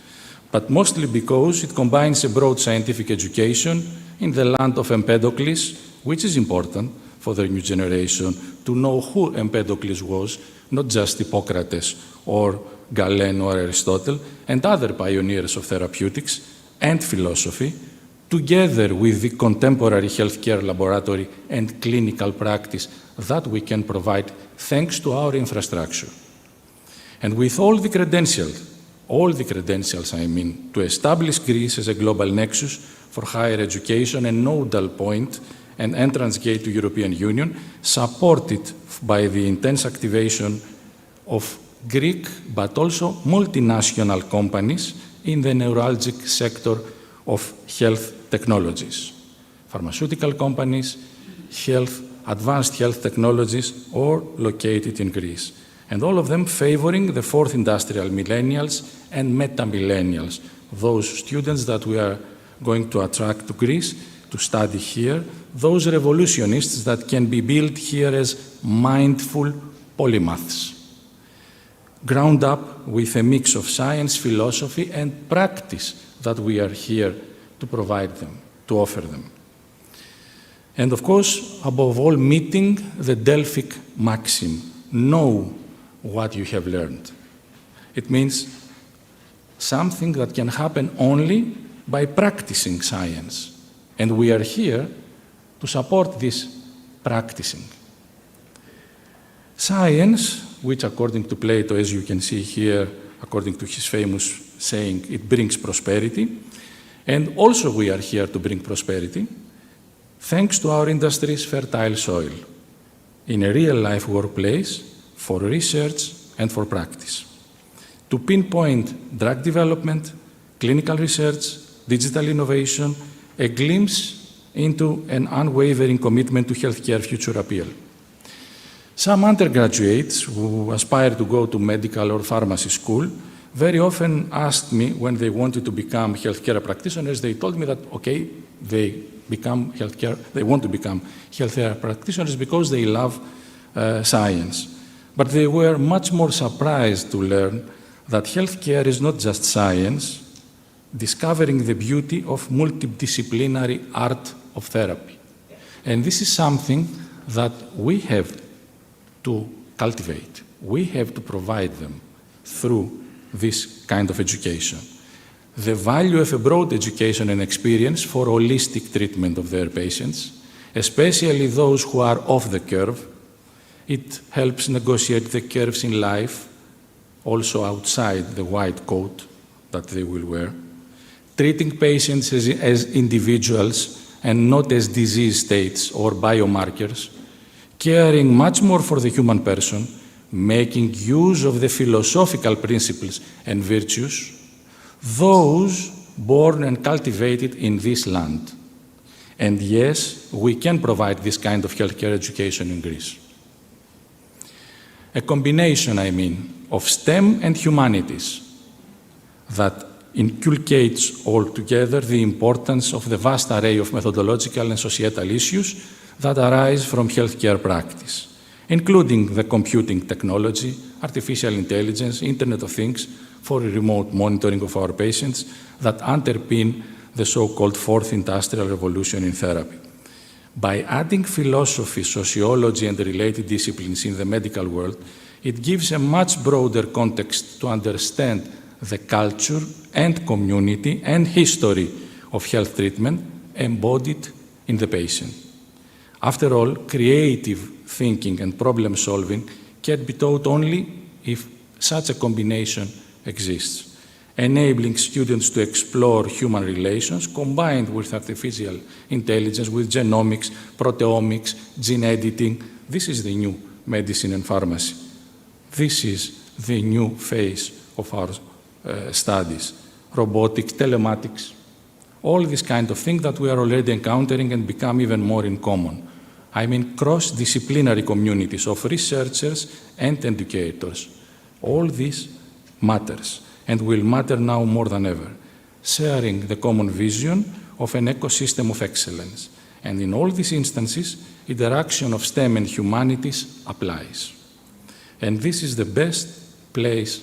but mostly because it combines a broad scientific education in the land of Empedocles, which is important for the new generation to know who Empedocles was, not just Hippocrates or Galen or Aristotle, and other pioneers of therapeutics and philosophy, together with the contemporary healthcare laboratory and clinical practice that we can provide thanks to our infrastructure. And with all the credentials I mean, to establish Greece as a global nexus for higher education and nodal point and entrance gate to European Union, supported by the intense activation of Greek but also multinational companies in the neuralgic sector of health technologies, pharmaceutical companies, advanced health technologies, or located in Greece. And all of them favoring the fourth industrial millennials and meta-millennials, those students that we are going to attract to Greece to study here, those revolutionists that can be built here as mindful polymaths, ground up with a mix of science, philosophy, and practice that we are here to provide them, to offer them. And of course, above all, meeting the Delphic maxim, know what you have learned. It means something that can happen only by practicing science. And we are here to support this practicing. Science, which according to Plato, as you can see here, according to his famous saying, it brings prosperity. And also we are here to bring prosperity, thanks to our industry's fertile soil, in a real-life workplace for research and for practice. To pinpoint drug development, clinical research, digital innovation, a glimpse into an unwavering commitment to healthcare future appeal. Some undergraduates who aspire to go to medical or pharmacy school very often asked me when they wanted to become healthcare practitioners, they told me that, okay, they want to become healthcare practitioners because they love science. But they were much more surprised to learn that healthcare is not just science, discovering the beauty of multidisciplinary art of therapy. And this is something that we have to cultivate. We have to provide them through this kind of education. The value of a broad education and experience for holistic treatment of their patients, especially those who are off the curve. It helps negotiate the curves in life, also outside the white coat that they will wear. Treating patients as individuals and not as disease states or biomarkers, caring much more for the human person, making use of the philosophical principles and virtues, those born and cultivated in this land. And yes, we can provide this kind of healthcare education in Greece. A combination, of STEM and humanities that inculcates altogether the importance of the vast array of methodological and societal issues that arise from healthcare practice, including the computing technology, artificial intelligence, Internet of Things for remote monitoring of our patients that underpin the so-called fourth industrial revolution in therapy. By adding philosophy, sociology, and related disciplines in the medical world, it gives a much broader context to understand the culture and community and history of health treatment embodied in the patient. After all, creative thinking and problem solving can be taught only if such a combination exists, enabling students to explore human relations combined with artificial intelligence, with genomics, proteomics, gene editing. This is the new medicine and pharmacy. This is the new phase of our studies. Robotics, telematics, all these kind of things that we are already encountering and become even more in common. Cross-disciplinary communities of researchers and educators. All this matters and will matter now more than ever, sharing the common vision of an ecosystem of excellence. And in all these instances, interaction of STEM and humanities applies. And this is the best place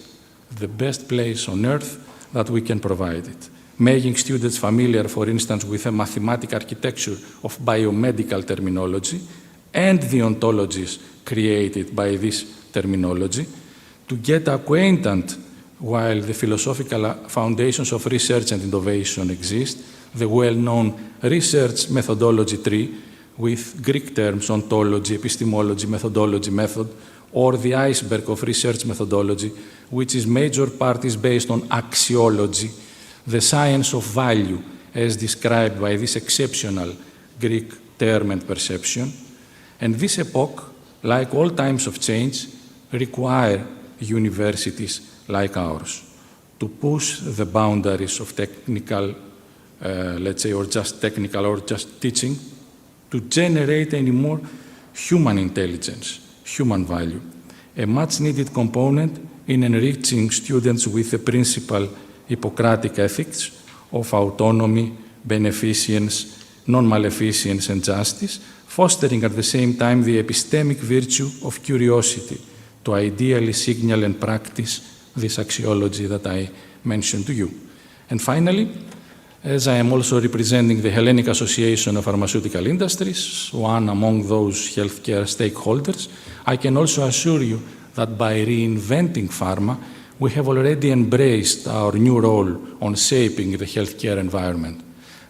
on earth that we can provide it. Making students familiar, for instance, with a mathematic architecture of biomedical terminology and the ontologies created by this terminology, to get acquainted while the philosophical foundations of research and innovation exist, the well-known research methodology tree with Greek terms, ontology, epistemology, methodology, method, or the iceberg of research methodology, which is major part is based on axiology, the science of value, as described by this exceptional Greek term and perception. And this epoch, like all times of change, require universities like ours to push the boundaries of technical, let's say, or just technical or just teaching, to generate any more human intelligence, human value, a much-needed component in enriching students with the principal Hippocratic ethics of autonomy, beneficence, non-maleficence, and justice, fostering at the same time the epistemic virtue of curiosity to ideally signal and practice this axiology that I mentioned to you. And finally, as I am also representing the Hellenic Association of Pharmaceutical Industries, one among those healthcare stakeholders, I can also assure you that by reinventing pharma, we have already embraced our new role on shaping the healthcare environment.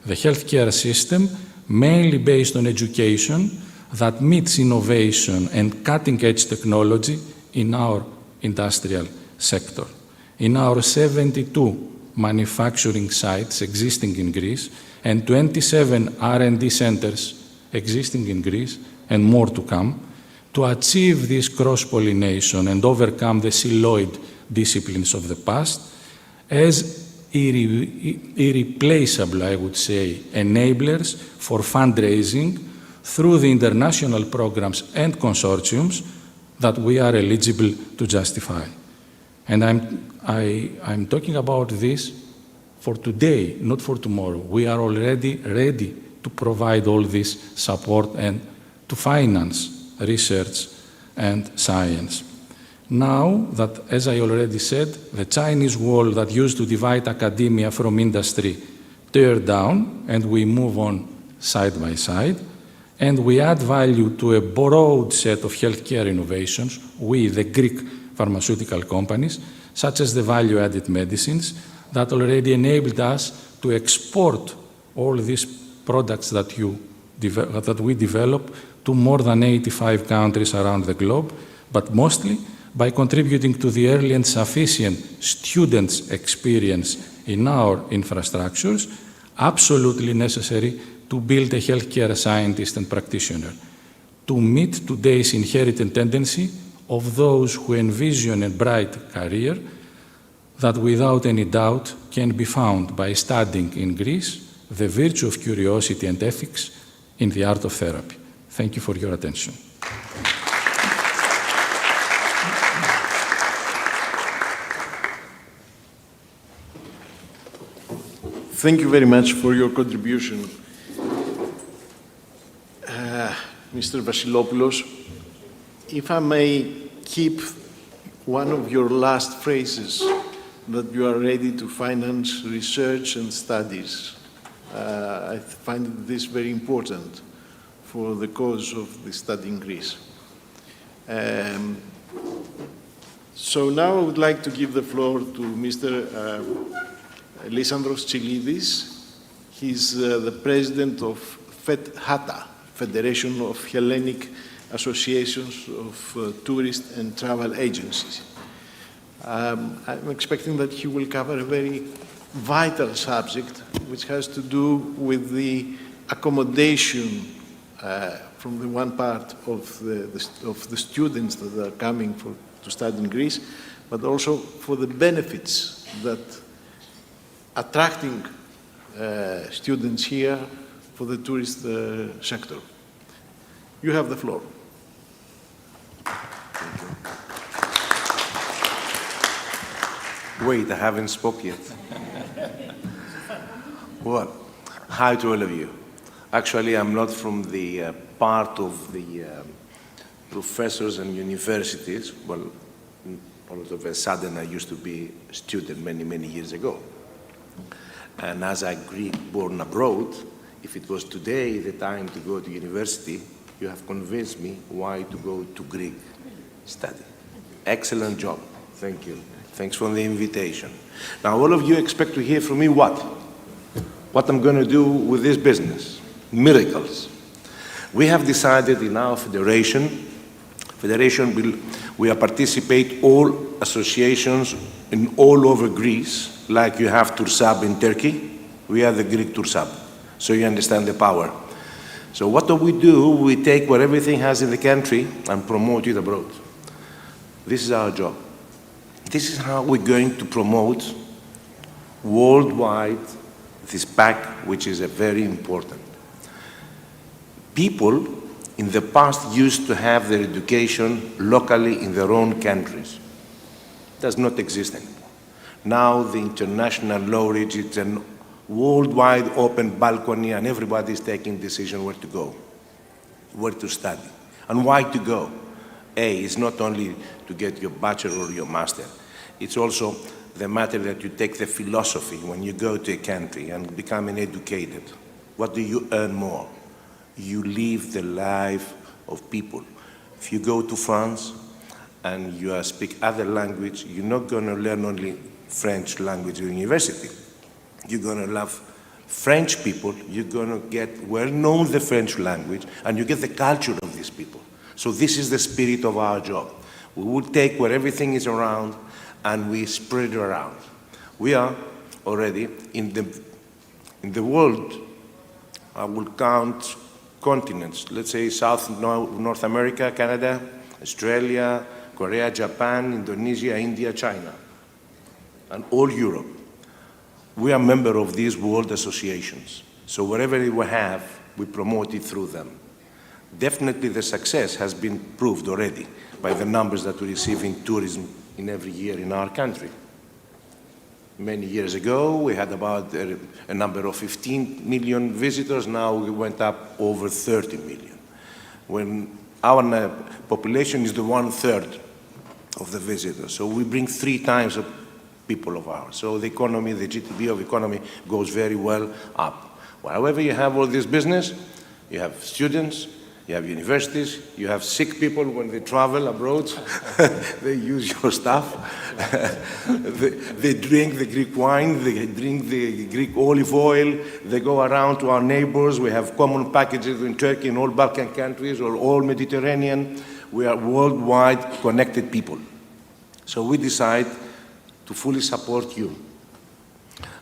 The healthcare system, mainly based on education, that meets innovation and cutting-edge technology in our industrial sector. In our 72 manufacturing sites existing in Greece and 27 R&D centers existing in Greece and more to come, to achieve this cross-pollination and overcome the siloid disciplines of the past as irreplaceable, I would say, enablers for fundraising through the international programs and consortiums that we are eligible to justify. And I'm talking about this for today, not for tomorrow. We are already ready to provide all this support and to finance research and science. Now that, as I already said, the Chinese wall that used to divide academia from industry tear down and we move on side by side, and we add value to a broad set of healthcare innovations, we, the Greek pharmaceutical companies, such as the value-added medicines, that already enabled us to export all these products that we develop to more than 85 countries around the globe, but mostly by contributing to the early and sufficient students' experience in our infrastructures, absolutely necessary to build a healthcare scientist and practitioner, to meet today's inherited tendency of those who envision a bright career that without any doubt can be found by studying in Greece the virtue of curiosity and ethics in the art of therapy. Thank you for your attention. Thank you very much for your contribution, Mr. Vasilopoulos. If I may keep one of your last phrases, that you are ready to finance research and studies. I find this very important for the cause of the study in Greece. So now I would like to give the floor to Mr. Lysandros Chilidis. He's the president of FETHATA, Federation of Hellenic Associations of Tourist and Travel Agencies. I'm expecting that he will cover a very vital subject, which has to do with the accommodation from the one part of the students that are coming to study in Greece, but also for the benefits that attracting students here for the tourist sector. You have the floor. Wait, I haven't spoke yet. Well, hi to all of you. Actually, I'm not from the part of the professors and universities. Well, all of a sudden, I used to be a student many, many years ago. And as a Greek born abroad, if it was today the time to go to university, you have convinced me why to go to Greek study. Excellent job. Thank you. Thanks for the invitation. Now, all of you expect to hear from me what? What I'm going to do with this business. Miracles. We have decided in our federation we participate all associations in all over Greece, like you have Tursab in Turkey. We are the Greek Tursab, so you understand the power. So what do? We take what everything has in the country and promote it abroad. This is our job. This is how we're going to promote worldwide this pact, which is a very important. People in the past used to have their education locally in their own countries. It does not exist anymore. Now the international law reaches a worldwide open balcony and everybody is taking decision where to go, where to study, and why to go. It's not only to get your bachelor or your master. It's also the matter that you take the philosophy when you go to a country and become an educated. What do you earn more? You live the life of people. If you go to France and you speak other language, you're not going to learn only French language in university. You're going to love French people. You're going to get well-known the French language, and you get the culture of these people. So this is the spirit of our job. We will take where everything is around and we spread it around. We are already in the world, I will count continents, let's say North America, Canada, Australia, Korea, Japan, Indonesia, India, China, and all Europe. We are members of these world associations. So wherever we have, we promote it through them. Definitely the success has been proved already by the numbers that we receive in tourism in every year in our country. Many years ago, we had about a number of 15 million visitors. Now we went up over 30 million. When our population is the 1/3 of the visitors. So we bring 3 times of people of ours. So the economy, the GDP of economy goes very well up. However you have all this business, you have students, you have universities, you have sick people when they travel abroad, they use your stuff. They drink the Greek wine, they drink the Greek olive oil, they go around to our neighbors. We have common packages in Turkey, in all Balkan countries, or all Mediterranean. We are worldwide connected people. So we decide to fully support you.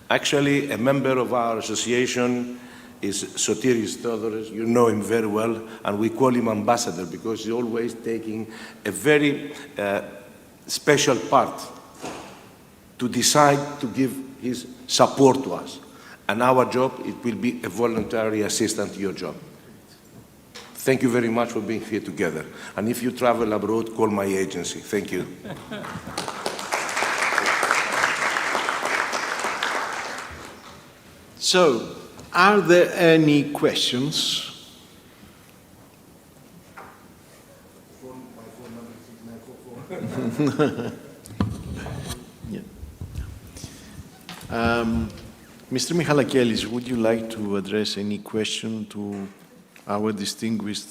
Actually, a member of our association is Sotiris Theodoros. You know him very well, and we call him ambassador because he's always taking a very special part to decide to give his support to us. And our job, it will be a voluntary assistant to your job. Thank you very much for being here together. And if you travel abroad, call my agency. Thank you. So, are there any questions? Yeah. Mr. Michalakelis, would you like to address any question to our distinguished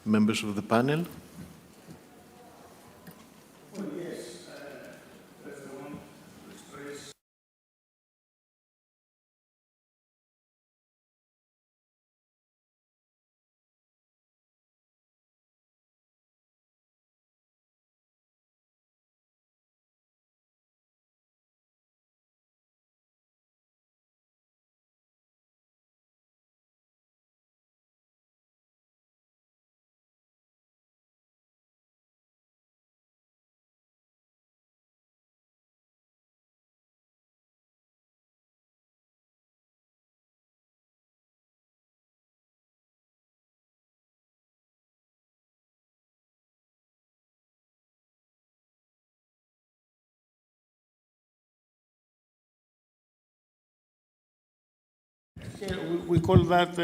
members of the panel? We call that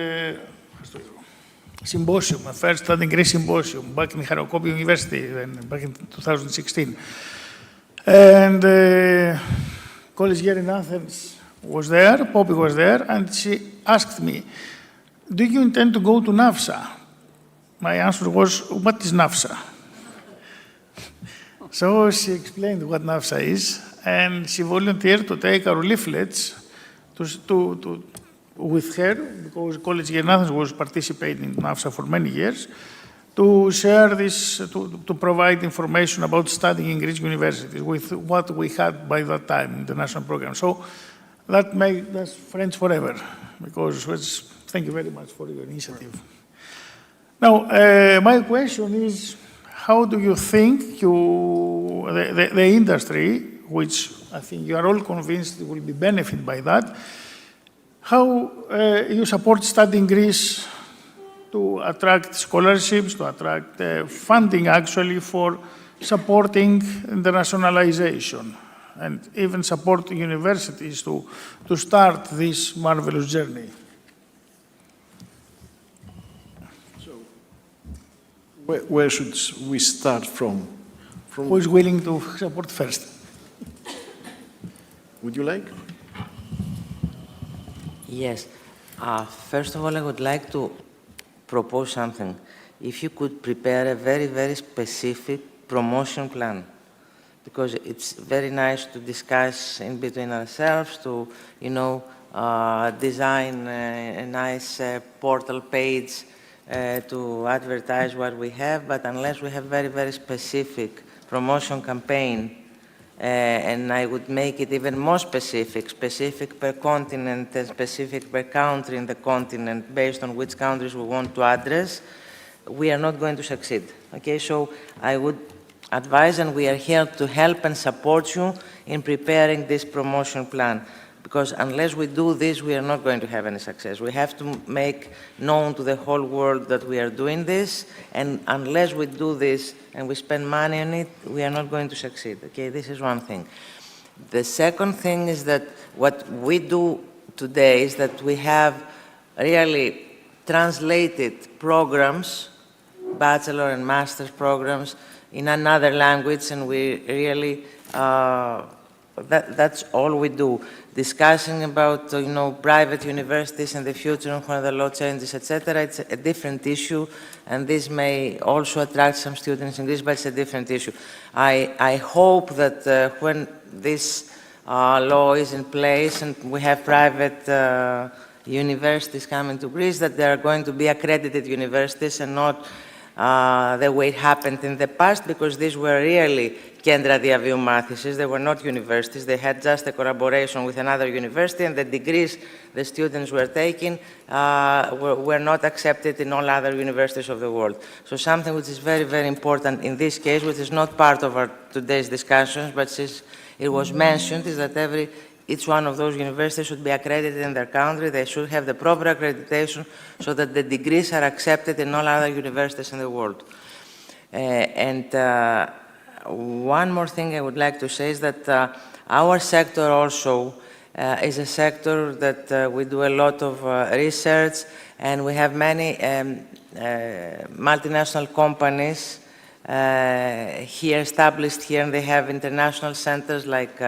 symposium, a first studying Greece symposium, back in Harokopio University, back in 2016. And college year in Athens was there, Poppy was there, and she asked me, do you intend to go to NAFSA? My answer was, what is NAFSA? So she explained what NAFSA is, and she volunteered to take our leaflets with her, because College Year in Athens was participating in NAFSA for many years, to share this, to provide information about studying in Greek universities with what we had by that time in the national program. So that made us friends forever, because thank you very much for your initiative. Now, my question is, how do you think the industry, which I think you are all convinced will be benefited by that, how you support Study in Greece to attract scholarships, to attract funding actually for supporting internationalization and even support universities to start this marvelous journey? So, where should we start from? Who is willing to support first? Would you like? Yes. First of all, I would like to propose something. If you could prepare a very, very specific promotion plan, because it's very nice to discuss in between ourselves, to, design a nice portal page to advertise what we have, but unless we have very, very specific promotion campaign, and I would make it even more specific per continent, specific per country in the continent, based on which countries we want to address, we are not going to succeed. Okay, so I would advise, and we are here to help and support you in preparing this promotion plan. Because unless we do this, we are not going to have any success. We have to make known to the whole world that we are doing this, and unless we do this and we spend money on it, we are not going to succeed. Okay, this is one thing. The second thing is that what we do today is that we have really translated programs, bachelor and master's programs, in another language, and we really, that's all we do. Discussing about, private universities in the future and when the law changes, etc. It's a different issue, and this may also attract some students in Greece, but it's a different issue. I hope that when this law is in place and we have private universities coming to Greece, that there are going to be accredited universities and not the way it happened in the past, because these were really Kendra Diaviou Mathises. They were not universities. They had just a collaboration with another university, and the degrees the students were taking were not accepted in all other universities of the world. So something which is very, very important in this case, which is not part of our today's discussions, but it was mentioned, is that every each one of those universities should be accredited in their country. They should have the proper accreditation so that the degrees are accepted in all other universities in the world. One more thing I would like to say is that our sector also is a sector that we do a lot of research, and we have many multinational companies here established here, and they have international centers like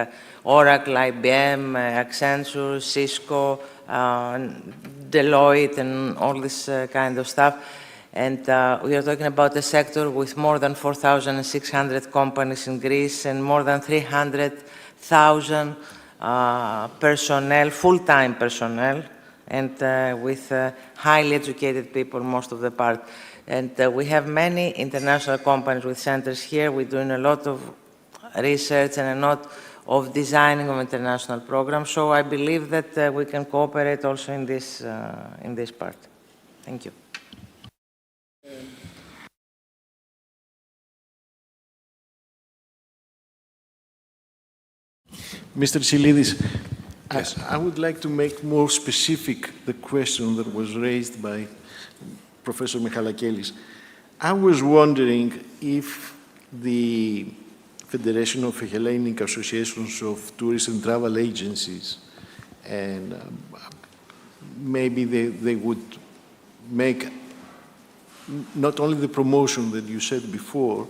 Oracle, IBM, Accenture, Cisco, Deloitte, and all this kind of stuff. And we are talking about a sector with more than 4,600 companies in Greece and more than 300,000 personnel, full-time personnel, and with highly educated people most of the part. And we have many international companies with centers here. We're doing a lot of research and a lot of designing of international programs. So I believe that we can cooperate also in this part. Thank you. Mr. Silidis, Yes. I would like to make more specific the question that was raised by Professor Michalakelis. I was wondering if the Federation of Hellenic Associations of Tourist and Travel Agencies, and maybe they would make not only the promotion that you said before,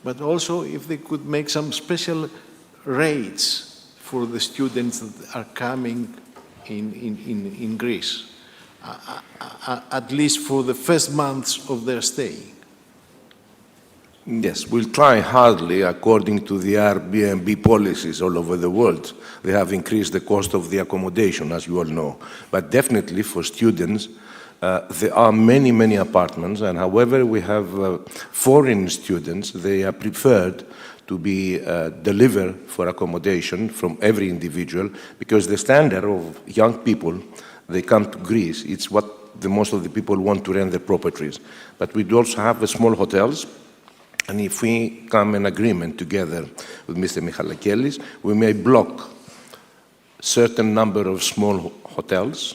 but also if they could make some special rates for the students that are coming in Greece, at least for the first months of their stay. Yes, we'll try hardly according to the Airbnb policies all over the world. They have increased the cost of the accommodation, as you all know. But definitely for students, there are many, many apartments, and however we have foreign students, they are preferred to be delivered for accommodation from every individual, because the standard of young people, they come to Greece, it's what most of the people want to rent their properties. But we do also have small hotels, and if we come in agreement together with Mr. Michalakelis, we may block certain number of small hotels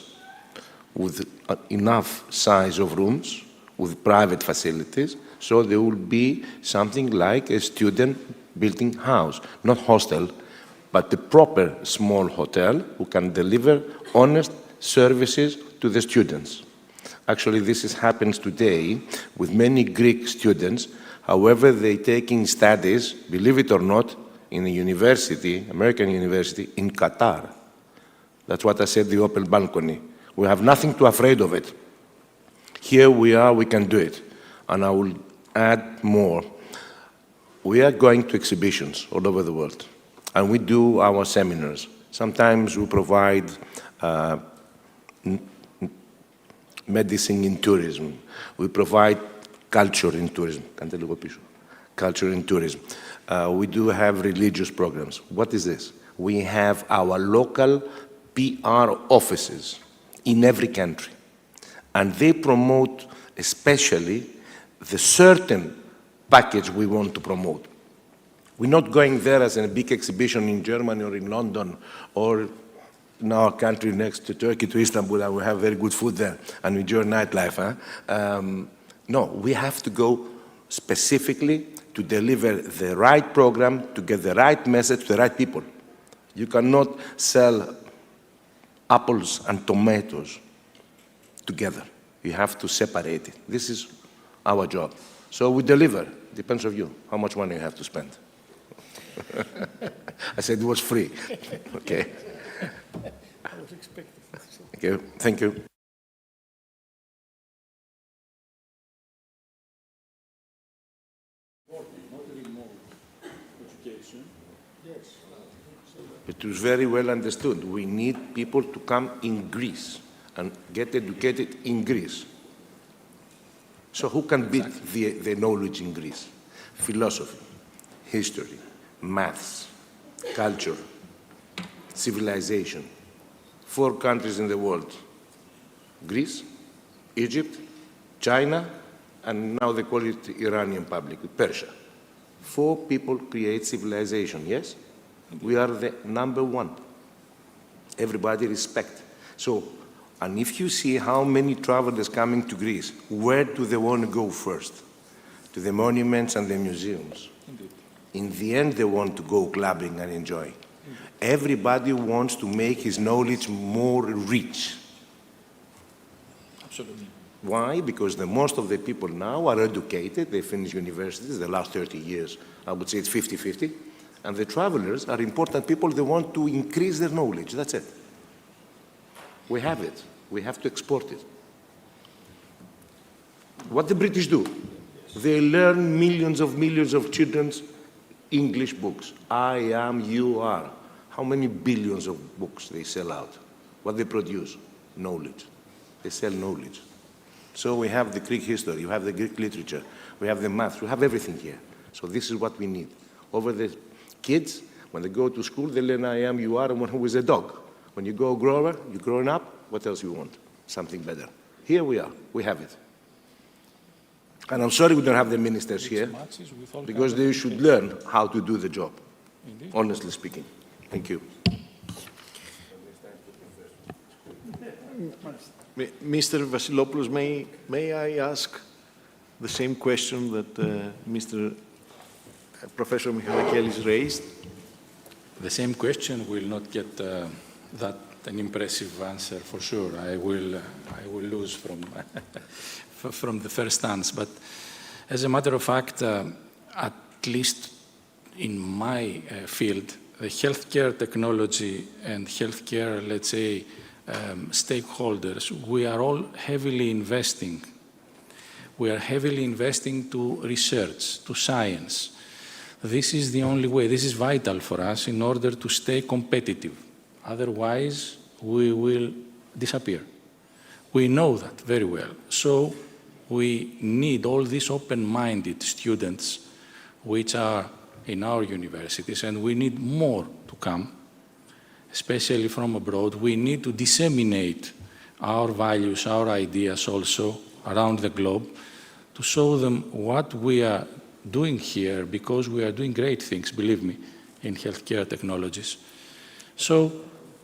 with enough size of rooms, with private facilities, so there will be something like a student building house, not hostel, but the proper small hotel who can deliver honest services to the students. Actually, this happens today with many Greek students. However, they're taking studies, believe it or not, in a university, American university, in Qatar. That's what I said, the open balcony. We have nothing to afraid of it. Here we are, we can do it. And I will add more. We are going to exhibitions all over the world, and we do our seminars. Sometimes we provide medicine in tourism. We provide culture in tourism. Culture in tourism. We do have religious programs. What is this? We have our local PR offices in every country, and they promote especially the certain package we want to promote. We're not going there as a big exhibition in Germany or in London or in our country next to Turkey, to Istanbul, and we have very good food there and enjoy nightlife. No, we have to go specifically to deliver the right program, to get the right message to the right people. You cannot sell apples and tomatoes together. You have to separate it. This is our job. So we deliver. Depends on you, how much money you have to spend. I said it was free. Okay. I was expecting. Okay, thank you. It was very well understood. We need people to come in Greece and get educated in Greece. So who can beat the knowledge in Greece? Philosophy, history, maths, culture, civilization. 4 countries in the world: Greece, Egypt, China, and now they call it Iranian Republic, Persia. 4 people create civilization, yes? We are the number 1. everybody respect. So, and if you see how many travelers coming to Greece, where do they want to go first? To the monuments and the museums. Indeed. In the end, they want to go clubbing and enjoy. Everybody wants to make his knowledge more rich. Absolutely. Why? Because most of the people now are educated, they finish universities, the last 30 years, I would say it's 50-50, and the travelers are important people, they want to increase their knowledge, that's it. We have it, we have to export it. What the British do? They learn millions of children's English books. I am, you are. How many billions of books they sell out? What they produce? Knowledge. They sell knowledge. So we have the Greek history, we have the Greek literature, we have the math, we have everything here. So this is what we need. Over the kids, when they go to school, they learn I am, you are, and who is a dog. When you go grower, you're growing up, what else you want? Something better. Here we are, we have it. And I'm sorry we don't have the ministers here, because they should learn how to do the job, honestly speaking. Thank you. Mr. Vasilopoulos, may I ask the same question that Professor Michalakelis raised? The same question will not get that an impressive answer for sure. I will lose from from the first stance. But as a matter of fact, at least in my field, the healthcare technology and healthcare, let's say, stakeholders, we are all heavily investing. We are heavily investing to research, to science. This is the only way, this is vital for us in order to stay competitive. Otherwise, we will disappear. We know that very well. So we need all these open-minded students which are in our universities, and we need more to come, especially from abroad. We need to disseminate our values, our ideas also around the globe to show them what we are doing here, because we are doing great things, believe me, in healthcare technologies. So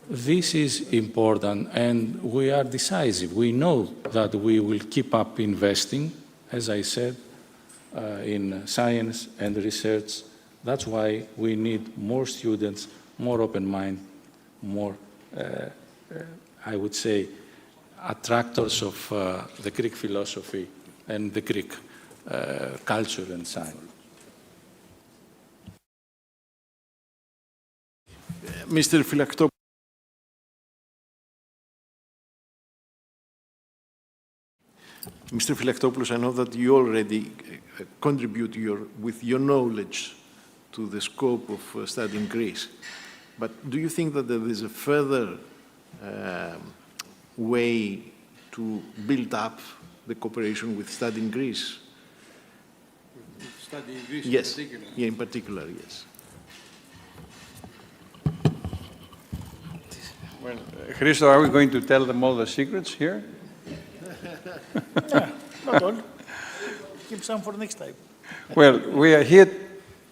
this is important, and we are decisive. We know that we will keep up investing, as I said, in science and research. That's why we need more students, more open mind, more, I would say, attractors of the Greek philosophy and the Greek culture and science. Mr. Philaktopoulos. Mr. Philaktopoulos, I know that you already contribute with your knowledge to the scope of studying Greece. But do you think that there is a further way to build up the cooperation with studying Greece? Studying Greece yes. in particular? Yeah, in particular, yes. Well, Christo, are we going to tell them all the secrets here? Not all. Keep some for next time. Well, we are here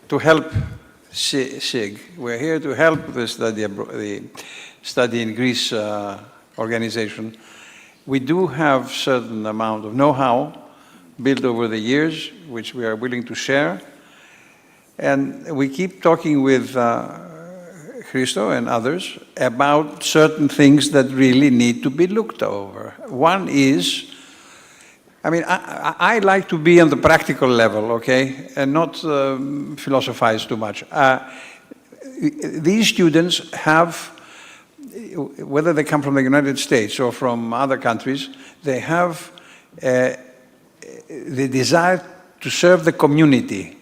to help SIG. We're here to help the Study in Greece organization. We do have certain amount of know-how built over the years, which we are willing to share. And we keep talking with Christo and others about certain things that really need to be looked over. One is, I mean, I like to be on the practical level, okay, and not philosophize too much. These students have, whether they come from the United States or from other countries, they have the desire to serve the community.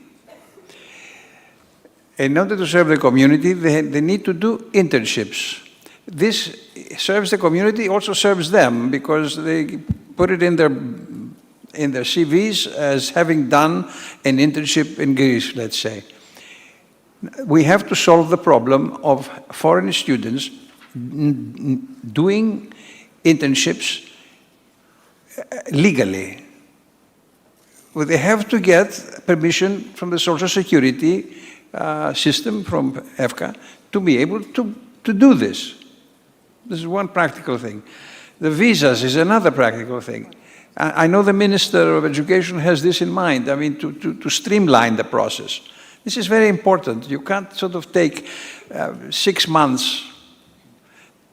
In order to serve the community, they need to do internships. This serves the community, also serves them, because they put it in their CVs as having done an internship in Greece, let's say. We have to solve the problem of foreign students doing internships legally. Well, they have to get permission from the Social Security system, from EFCA, to be able to do this. This is one practical thing. The visas is another practical thing. I know the Minister of Education has this in mind, I mean, to streamline the process. This is very important. You can't sort of take 6 months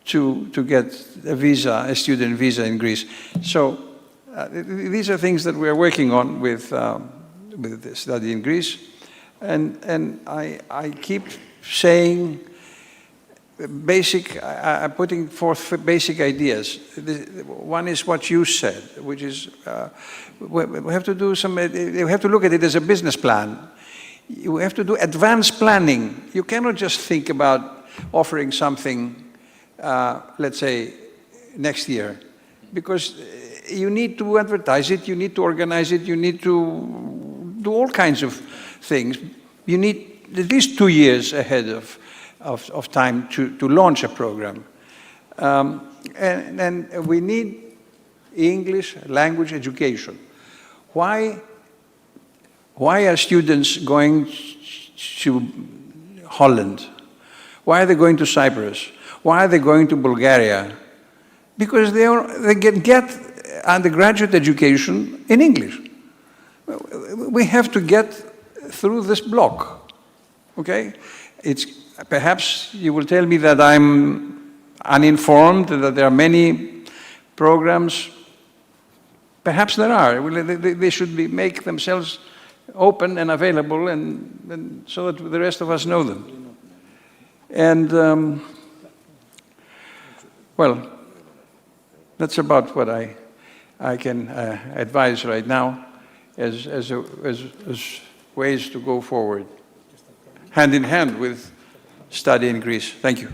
to get a visa, a student visa in Greece. So these are things that we are working on with the study in Greece. And I keep saying putting forth basic ideas. One is what you said, which is we have to do we have to look at it as a business plan. You have to do advanced planning. You cannot just think about offering something, let's say, next year, because you need to advertise it, you need to organize it, you need to do all kinds of things. You need at least 2 years ahead of time to launch a program. And we need English language education. Why are students going to Holland? Why are they going to Cyprus? Why are they going to Bulgaria? Because they get undergraduate education in English. We have to get through this block, okay? Perhaps you will tell me that I'm uninformed, that there are many programs. Perhaps there are. They should make themselves open and available, and so that the rest of us know them. And, well, that's about what I can advise right now as ways to go forward, hand in hand with study in Greece. Thank you.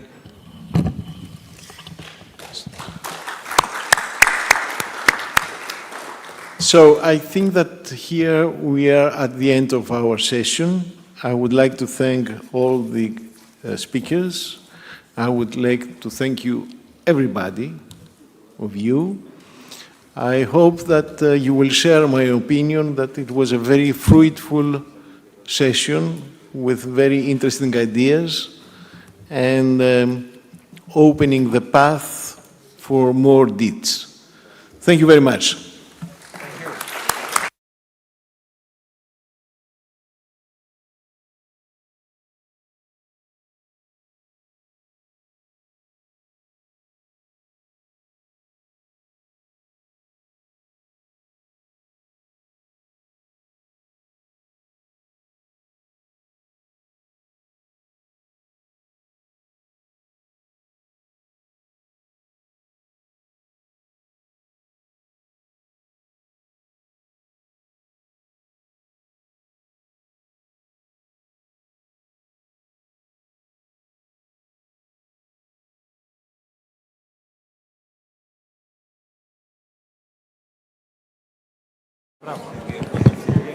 So I think that here we are at the end of our session. I would like to thank all the speakers. I would like to thank you, everybody of you. I hope that you will share my opinion that it was a very fruitful session with very interesting ideas and opening the path for more deeds. Thank you very much.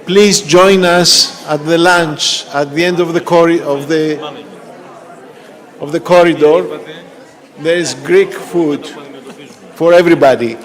Please join us at the lunch at the end of the corridor. There is Greek food for everybody.